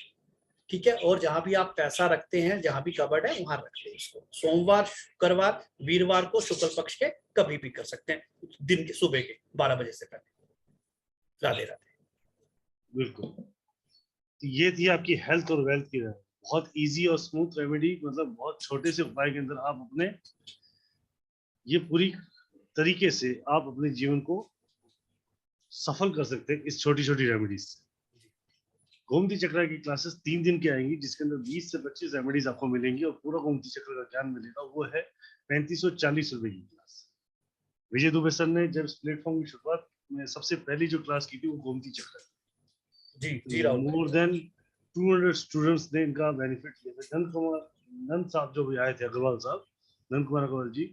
ठीक है। और जहां भी आप पैसा रखते हैं, जहां भी कबर्ड है, वहां रखते हैं इसको। सोमवार, शुक्रवार, वीरवार को शुक्ल पक्ष के कभी भी कर सकते हैं, दिन के सुबह के 12 बजे से पहले। राधे राधे। बिल्कुल, ये थी आपकी हेल्थ और वेल्थ की बहुत इजी और स्मूथ रेमेडी। मतलब बहुत छोटे से उपाय के अंदर आप अपने ये पूरी तरीके से आप अपने जीवन को सफल कर सकते हैं इस छोटी छोटी रेमेडीज से। गोमती चक्र की क्लासेस 3 दिन की आएंगी, जिसके अंदर 20 से 25 रेमेडीज आपको मिलेंगी और पूरा गोमती चक्र का ज्ञान मिलेगा। वो है 3540 रुपए की क्लास। विजय दुबे सर ने जब इस प्लेटफॉर्म की शुरुआत में सबसे पहली जो क्लास की थी वो गोमती चक्र जी राहुल, मोर देन 200 स्टूडेंट्स ने इनका बेनिफिट लिया। नंद साहब जो भी आए थे, अग्रवाल साहब, नंद कुमार अग्रवाल जी,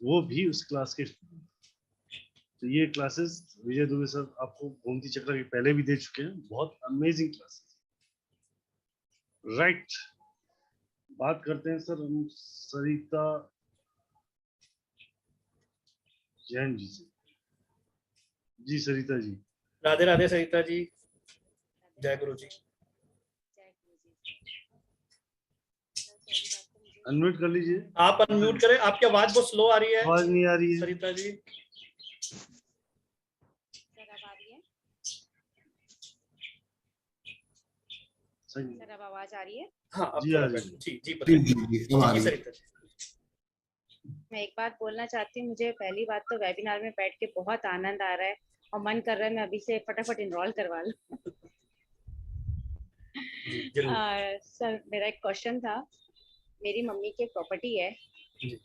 वो भी उस क्लास के। तो ये क्लासेस विजय दुबे सर आपको गोमती चक्र के पहले भी दे चुके हैं। बहुत अमेजिंग क्लासेस, राइट। बात करते हैं सर हम सरिता जैन जी से। जी सरिता जी। राधे राधे सरिता जी, जय गुरु जी। अनम्यूट कर लीजिए। आप अनम्यूट करें, आपकी आवाज बहुत स्लो आ रही है। आवाज नहीं आ रही है सरिता जी। सर अब आवाज आ रही है? हाँ, अब जी थोड़ा आ रही बेटर। है। जी जी सरिता जी। मैं एक बात बोलना चाहती हूँ। मुझे पहली बात तो वेबिनार में बैठ के बहुत आनंद आ रहा है और मन कर रहा है मैं अभी से फटाफट इनरोल करवा लूं। सर मेरा एक क्वेश्चन था। मेरी मम्मी की प्रॉपर्टी है,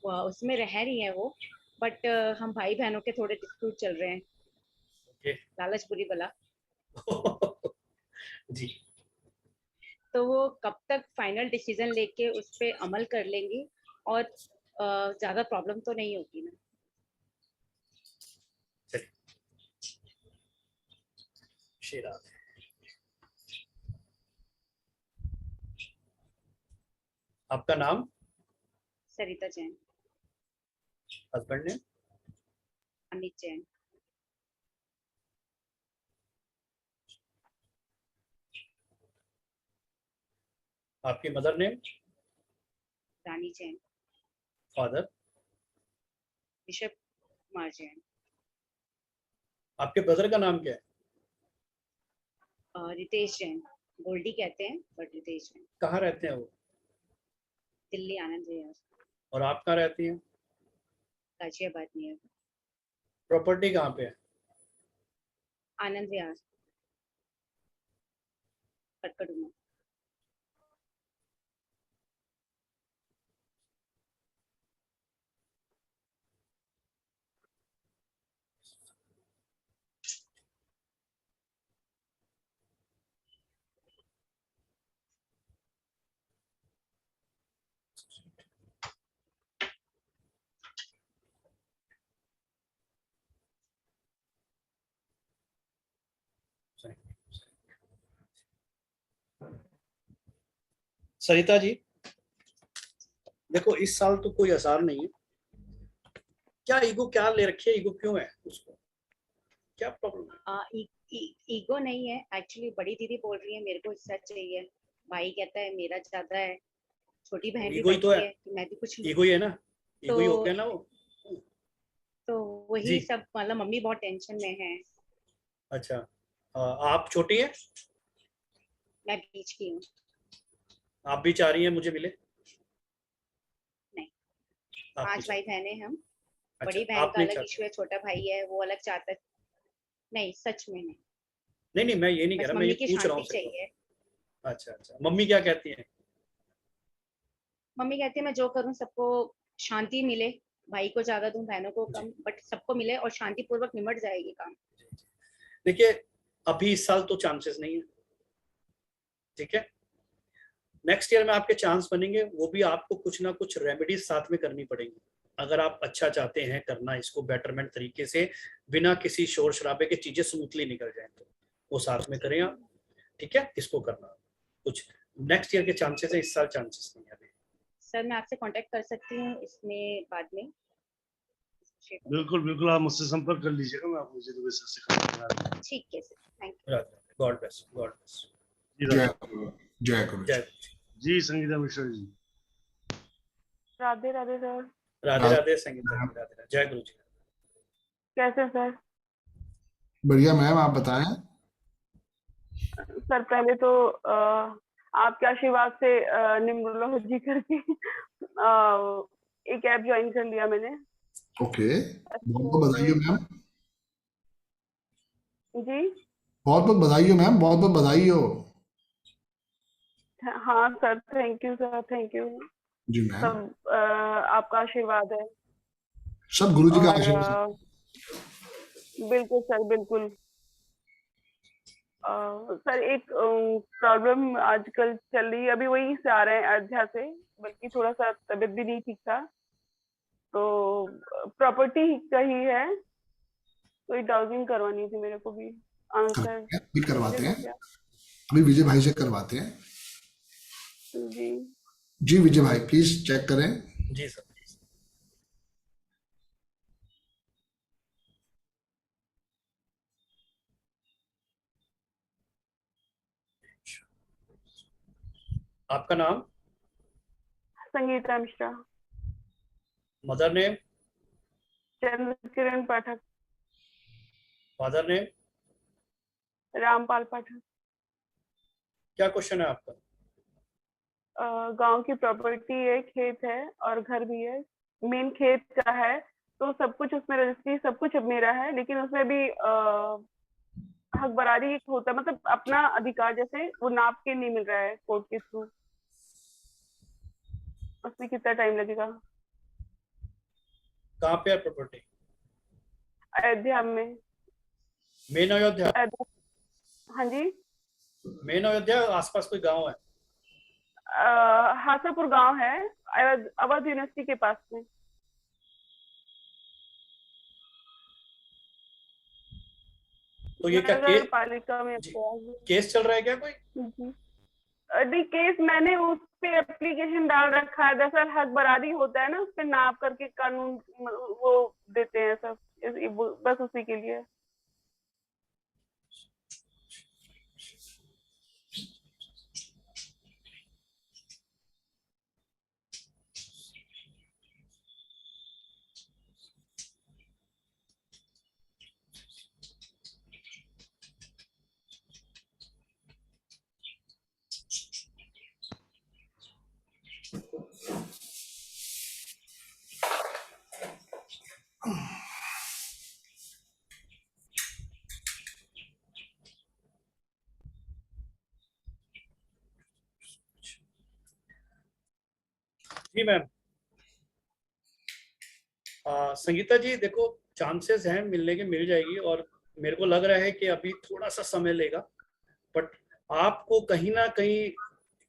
उसमें रह रही है वो, बट हम भाई बहनों के थोड़े डिस्प्यूट चल रहे हैं। लालच बुरी बला। जी। तो वो कब तक फाइनल डिसीजन लेके उस पे अमल कर लेंगी और ज्यादा प्रॉब्लम तो नहीं होगी ना? आपका नाम? सरिता जैन। हस्बैंड ने? अमित जैन। आपकी मदर नेम? रानी जैन। फादर? बिशप कुमार जैन। आपके ब्रदर का नाम क्या है? रितेश जैन। गोल्डी कहते हैं बट रितेश जैन। कहाँ रहते हैं वो? दिल्ली आनंद विहार। और आप कहाँ रहती हैं? गाजियाबाद में। प्रॉपर्टी कहाँ पे है? आनंद विहार, कटकड़ुमा। सरिता जी, देखो इस साल तो कोई आसार नहीं है। क्या ईगो क्या ले रखी है? ईगो क्यों है उसको? क्या प्रॉब्लम है? ईगो नहीं है एक्चुअली। बड़ी दीदी बोल रही है मेरे को हिस्सा चाहिए, भाई कहता है मेरा ज्यादा है, छोटी बहन भी ईगो ही तो बैठी है कि मैं भी कुछ ईगो ही है ना, ईगो ही हो गया ना वो। तो वो वही सब मतलब मम्मी बहुत टेंशन में है। अच्छा, आप छोटी हैं? मैं बीच की हूँ। आप भी चाह रही हैं मुझे मिले? नहीं, 5 भाई बहन हैं हम। बड़ी बहन आप का नहीं अलग चाहते? इशू है, छोटा भाई है वो अलग चाहता है। नहीं, सच में नहीं। नहीं मैं ये नहीं कह बस रहा, मैं ये मम्मी की पूछ रहा हूँ शांति सिर्फ। चाहिए। अच्छा, मम्मी क्या कहती हैं? मम्मी कहती है मैं जो करूँ सबको शांति मिले, भाई को ज्यादा दूं बहनों को कम, बट सबको मिले और शांति पूर्वक निमट जाएगी काम। देखिए अभी इस साल तो चांसेस नहीं है, ठीक है। नेक्स्ट ईयर में आपके चांस बनेंगे, वो भी आपको कुछ ना कुछ रेमेडीज साथ में करनी पड़ेंगी। अगर आप अच्छा चाहते हैं करना इसको बेटरमेंट तरीके से, बिना किसी शोर शराबे के चीजें स्मूथली निकल जाए, तो वो साथ में करें आप, ठीक है। इसको करना कुछ नेक्स्ट ईयर के चांसेस है, इस साल चांसेस नहीं है अभी। सर मैं आपसे कांटेक्ट कर सकती हूँ इसमें बाद में? बिल्कुल आप मुझसे संपर्क कर लीजिएगा, मैं आपको मुझे तो से करूंगा। ठीक है sir, thank you. God bless, God bless. जय गुरु जी। संगीता मिश्रा जी। राधे राधे सर। राधे संगीता जी, राधे। जय गुरु जी। कैसे सर? बढ़िया मैम, आप बताएं। सर पहले तो आपके आशीर्वाद से न्यूमरोलॉजी करके एक ऐप ज्वाइन कर लिया मैंने। ओके, बहुत बधाई हो मैम। जी बहुत बधाई हो मैम, बहुत बधाई हो। हाँ sir, thank you sir, thank you जी मैम। सब आपका आशीर्वाद है, सब गुरु जी का आशीर्वाद। बिल्कुल सर, बिल्कुल। सर एक प्रॉब्लम आजकल चल रही है, अभी वहीं से आ रहे हैं अयोध्या से, बल्कि थोड़ा सा तबीयत भी नहीं ठीक था, तो प्रॉपर्टी का ही है, तो ये डाउजिंग करवानी थी मेरे को भी। आंसर भी करवाते हैं, अभी विजय भाई से करवाते हैं। जी विजय भाई प्लीज चेक करें। जी सर। आपका नाम? Sangeeta Mishra. Mother name? Chandrakiran Pathak. Father name? Rampal Pathak. क्या क्वेश्चन है आपका? गांव की प्रॉपर्टी है, खेत है और घर भी है। मेन खेत का है, तो सब कुछ उसमें रजिस्ट्री सब कुछ अब मेरा है, लेकिन उसमें भी हक बरारी होता है, मतलब अपना अधिकार जैसे वो नाप के नहीं मिल रहा है कोर्ट के थ्रू। उसमें कितना टाइम लगेगा? कहाँ पे है प्रॉपर्टी? अयोध्या में। मेन अयोध्या? हाँ जी। मेन अयोध्या, आसपास कोई गांव है? हासापुर गांव है, अवध यूनिवर्सिटी के पास में। तो ये क्या पालिका में केस चल रहा है क्या कोई? नहीं, केस मैंने उस पे एप्लीकेशन डाल रखा है, दरअसल हक बरारी होता है ना, उस पे नाप करके कानून वो देते हैं सब, बस उसी के लिए। जी मैम। संगीता जी देखो, चांसेस हैं मिलने के, मिल जाएगी, और मेरे को लग रहा है कि अभी थोड़ा सा समय लेगा, बट आपको कहीं ना कहीं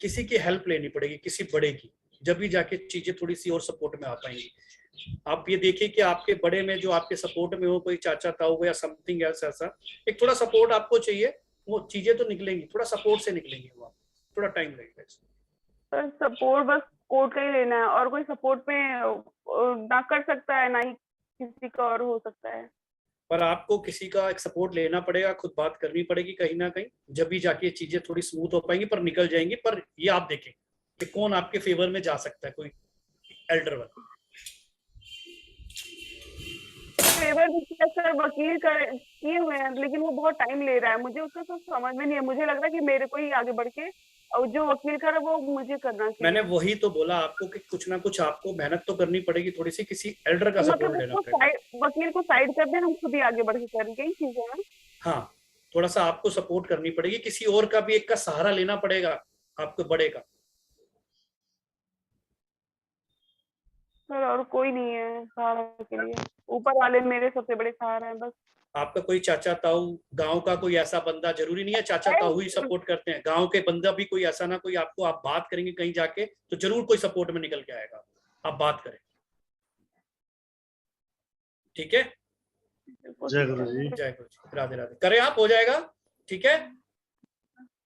किसी की हेल्प लेनी पड़ेगी, किसी बड़े की, जब भी जाके चीजें थोड़ी सी और सपोर्ट में आ पाएंगी। आप ये देखिए कि आपके बड़े में जो आपके सपोर्ट में हो, कोई चाचा ताऊ या समथिंग ऐसा एक थोड़ा सपोर्ट आपको चाहिए, वो चीजें तो निकलेंगी, थोड़ा सपोर्ट से निकलेंगी वो, थोड़ा टाइम लगेगा। सर सपोर्ट बस कोर्ट का ही लेना है, और कोई सपोर्ट पे ना कर सकता है, ना ही किसी का और हो सकता है। पर आपको किसी का एक सपोर्ट लेना पड़ेगा, खुद बात करनी पड़ेगी कहीं ना कहीं, जब भी जाके चीजें थोड़ी स्मूथ हो पाएंगी, पर निकल जाएंगी। पर ये आप देखें कि कौन आपके फेवर में जा सकता है, कोई एल्डर वन। फेवर भी किया सर, वकील किए हुए हैं, लेकिन वो बहुत टाइम ले रहा है। मुझे उसका सब समझ में नहीं है। मुझे लग रहा है कि मेरे को ही आगे बढ़ के और जो वकील कर वो मुझे करना चाहिए। मैंने वही तो बोला आपको कि कुछ ना कुछ आपको मेहनत तो करनी पड़ेगी, थोड़ी सी किसी एल्डर का सपोर्ट लेना पड़ेगा। वकील को साइड कर दे, हम खुद ही आगे बढ़ के करेंगे यही चीजें हैं। हाँ, थोड़ा सा आपको सपोर्ट करनी पड़ेगी, किसी और का भी एक का सहारा लेना पड़ेगा आपको, बड़े का। सर और कोई नहीं है सहारा के लिए, ऊपर वाले मेरे सबसे बड़े सहारा हैं बस। आपका कोई चाचा ताऊ, गांव का कोई ऐसा बंदा, जरूरी नहीं है चाचा ताऊ ही सपोर्ट करते हैं, गांव के बंदा भी कोई ऐसा ना कोई आपको, आप बात करेंगे कहीं जाके तो जरूर कोई सपोर्ट में निकल के आएगा। आप बात करें, ठीक है? जय गुरु जी। जय गुरु जी। राधे राधे। करें आप, हो जाएगा, ठीक है?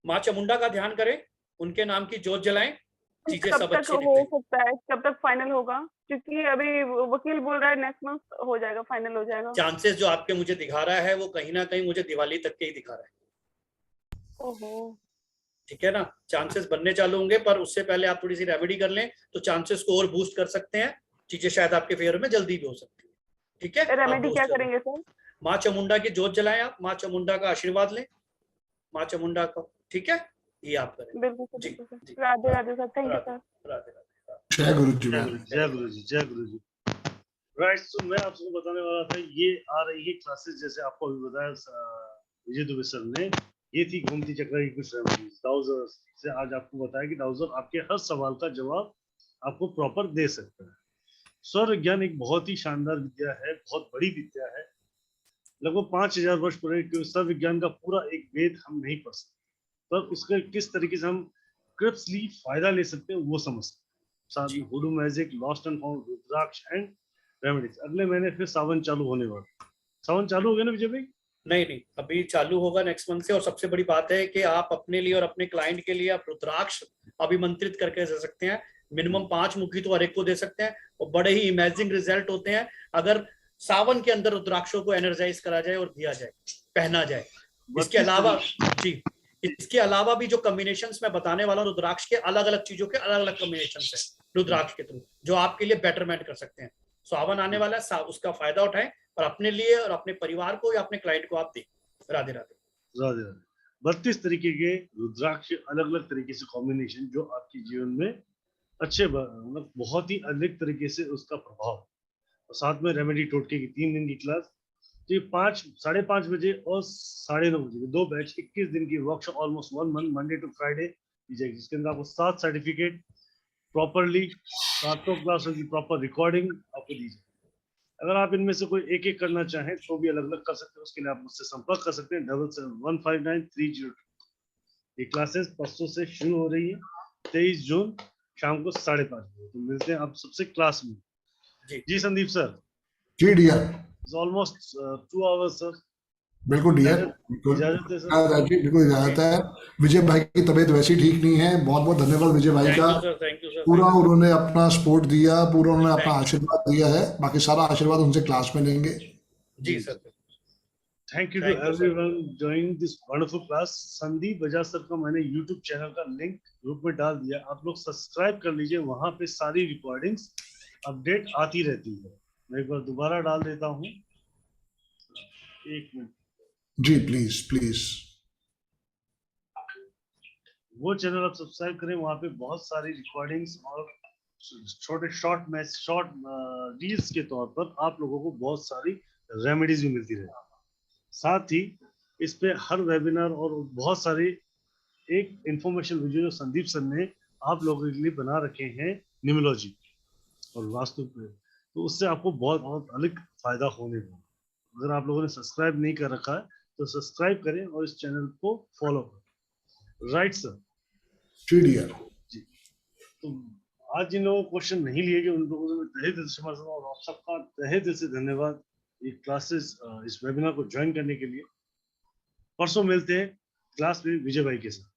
माँ चामुंडा का ध्यान करें, उनके नाम की जोत जलाएं, चीजें सब अच्छी हो सकता है, कब तक फाइनल होगा? क्योंकि अभी वकील बोल रहा है नेक्स्ट मंथ हो जाएगा, फाइनल हो जाएगा। चांसेस जो आपके मुझे दिखा रहा है वो कहीं ना कहीं मुझे दिवाली तक के ही दिखा रहा है। ओहो, ठीक है ना? चांसेस बनने चालू होंगे, पर उससे पहले आप थोड़ी सी रेमेडी कर लें तो चांसेस को और बूस्ट कर सकते हैं, चीजें शायद आपके फेवर में जल्दी भी हो सकती है। ठीक है? रेमेडी क्या करेंगे सर? माँ चामुंडा की जोत जलाएं आप, माँ चामुंडा का आशीर्वाद लें, माँ चामुंडा को, ठीक है? ये आप करें। बिल्कुल जी। Radhe Radhe sir, thank you sir. Radhe Radhe. जय गुरु जी। जय गुरु जी। जय गुरु जी। राइट, तो मैं आपको बताने वाला था, ये आ रही है क्लासेस, जैसे आपको अभी बताया विजय दुबे सर ने, ये थी घूमती चक्कर की कुछ रेमेडीज डाउजर से। आज आपको बताया कि डाउजर आपके हर सवाल का जवाब आपको प्रॉपर दे सकता है। स्वर विज्ञान एक बहुत ही शानदार विद्या है, बहुत बड़ी विद्या है। लगभग 5000 वर्ष पुरानी स्वर विज्ञान का पूरा एक वेद हम नहीं पढ़ सकते, पर उसके किस तरीके से हम क्रिप्सली फायदा ले सकते हैं वो समझ सकते हैं। साथ में hoodoo magic, lost and found, rudraksha and remedies. अगले महीने फिर सावन चालू होने वाला। सावन चालू हो गया ना विजय भाई? नहीं, अभी चालू होगा नेक्स्ट मंथ से। और सबसे बड़ी बात है कि आप अपने लिए और अपने क्लाइंट के लिए आप रुद्राक्ष अभिमंत्रित करके दे सकते हैं। मिनिमम 5 मुखी तो हर एक को दे सकते हैं, और बड़े ही इमेजिंग रिजल्ट होते हैं अगर सावन के अंदर रुद्राक्षों को एनर्जाइज करा जाए और दिया जाए, पहना जाए। इसके अलावा जी, इसके अलावा भी जो कॉम्बिनेशंस मैं बताने वाला हूँ रुद्राक्ष के, अलग अलग चीजों के अलग अलग कॉम्बिनेशंस है रुद्राक्ष के थ्रू, जो आपके लिए बेटरमेंट कर सकते हैं। सावन आने वाला है, उसका फायदा उठाएं और अपने लिए और अपने परिवार को या अपने क्लाइंट को आप दें। राधे राधे। राधे राधे। 32 तरीके के रुद्राक्ष, अलग अलग तरीके से कॉम्बिनेशन, जो आपके जीवन में अच्छे, मतलब बहुत ही अधिक तरीके से उसका प्रभाव। और साथ में रेमेडी टोटके की 3 दिन की क्लास, तो 5, 5:30 बजे और 9:30 बजे के 2 बैच, 21 दिन की workshop, almost 1 month, Monday to Friday दी जाएगी, जिसके अंदर आपको 7 सर्टिफिकेट प्रॉपरली, 7 क्लासों की प्रॉपर रिकॉर्डिंग आपको दी जाएगी। अगर आप इनमें से कोई एक करना चाहें तो भी अलग अलग कर सकते हैं। उसके लिए आप मुझसे संपर्क कर सकते हैं 77159302। ये क्लासेस परसों से शुरू हो रही है, 23 जून शाम को 5:30 बजे। तो मिलते हैं आप सबसे क्लास में। जी संदीप सर। जी डियर। Almost 2 hours sir. बिल्कुल डियर, बिल्कुल इजाजत है। विजय भाई की तबीयत वैसी ठीक नहीं है। बहुत बहुत धन्यवाद विजय भाई का, पूरा उन्होंने अपना सपोर्ट दिया, पूरा उन्होंने अपना आशीर्वाद दिया है। बाकी सारा आशीर्वाद उनसे क्लास में लेंगे। जी sir. Thank you to everyone joining this wonderful class. Sandeep Bajaj sir का मैंने यूट्यूब चैनल का लिंक ग्रुप में डाल दिया, आप लोग सब्सक्राइब कर लीजिए, वहां पे सारी रिकॉर्डिंग्स अपडेट आती रहती है। मैं एक बार दोबारा डाल देता हूँ, 1 मिनट जी, प्लीज प्लीज। वो चैनल आप सब्सक्राइब करें, वहां पे बहुत सारी रिकॉर्डिंग्स और छोटे शॉर्ट रील्स के तौर पर आप लोगों को बहुत सारी रेमेडीज भी मिलती रहे। साथ ही इस पे हर वेबिनार और बहुत सारी एक इंफॉर्मेशन वीडियो जो संदीप सर ने आप लोगों के लिए बना रखे हैं न्यूमरोलॉजी और वास्तु पे, तो उससे आपको बहुत बहुत अधिक फायदा होने वाला। अगर आप लोगों ने सब्सक्राइब नहीं कर रखा है तो सब्सक्राइब करें और इस चैनल को फॉलो करें। Right sir? जी। तो आज जिन लोगों को क्वेश्चन नहीं लिए गए उन लोगों को तहे दिल से समर्थन और आप सबका तहे दिल से धन्यवाद ये क्लासेस, इस वेबिनार को ज्वाइन करने के लिए। परसों मिलते हैं क्लास में विजय भाई के साथ।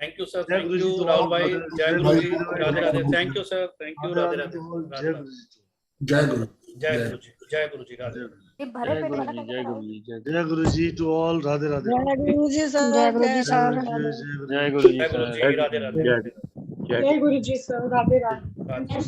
Thank you sir. Thank you Rahul भाई। जय गुरु ji. Radhe Radhe. Thank you sir. Thank you. Radhe Radhe. जय गुरु। जय गुरु जी। जय गुरु जी। राधे राधे। जय गुरु जी टू ऑल। राधे राधे। जय गुरु जी सर। जय गुरु जी सर। जय गुरु जी। राधे राधे। जय गुरु जी सर। राधे राधे।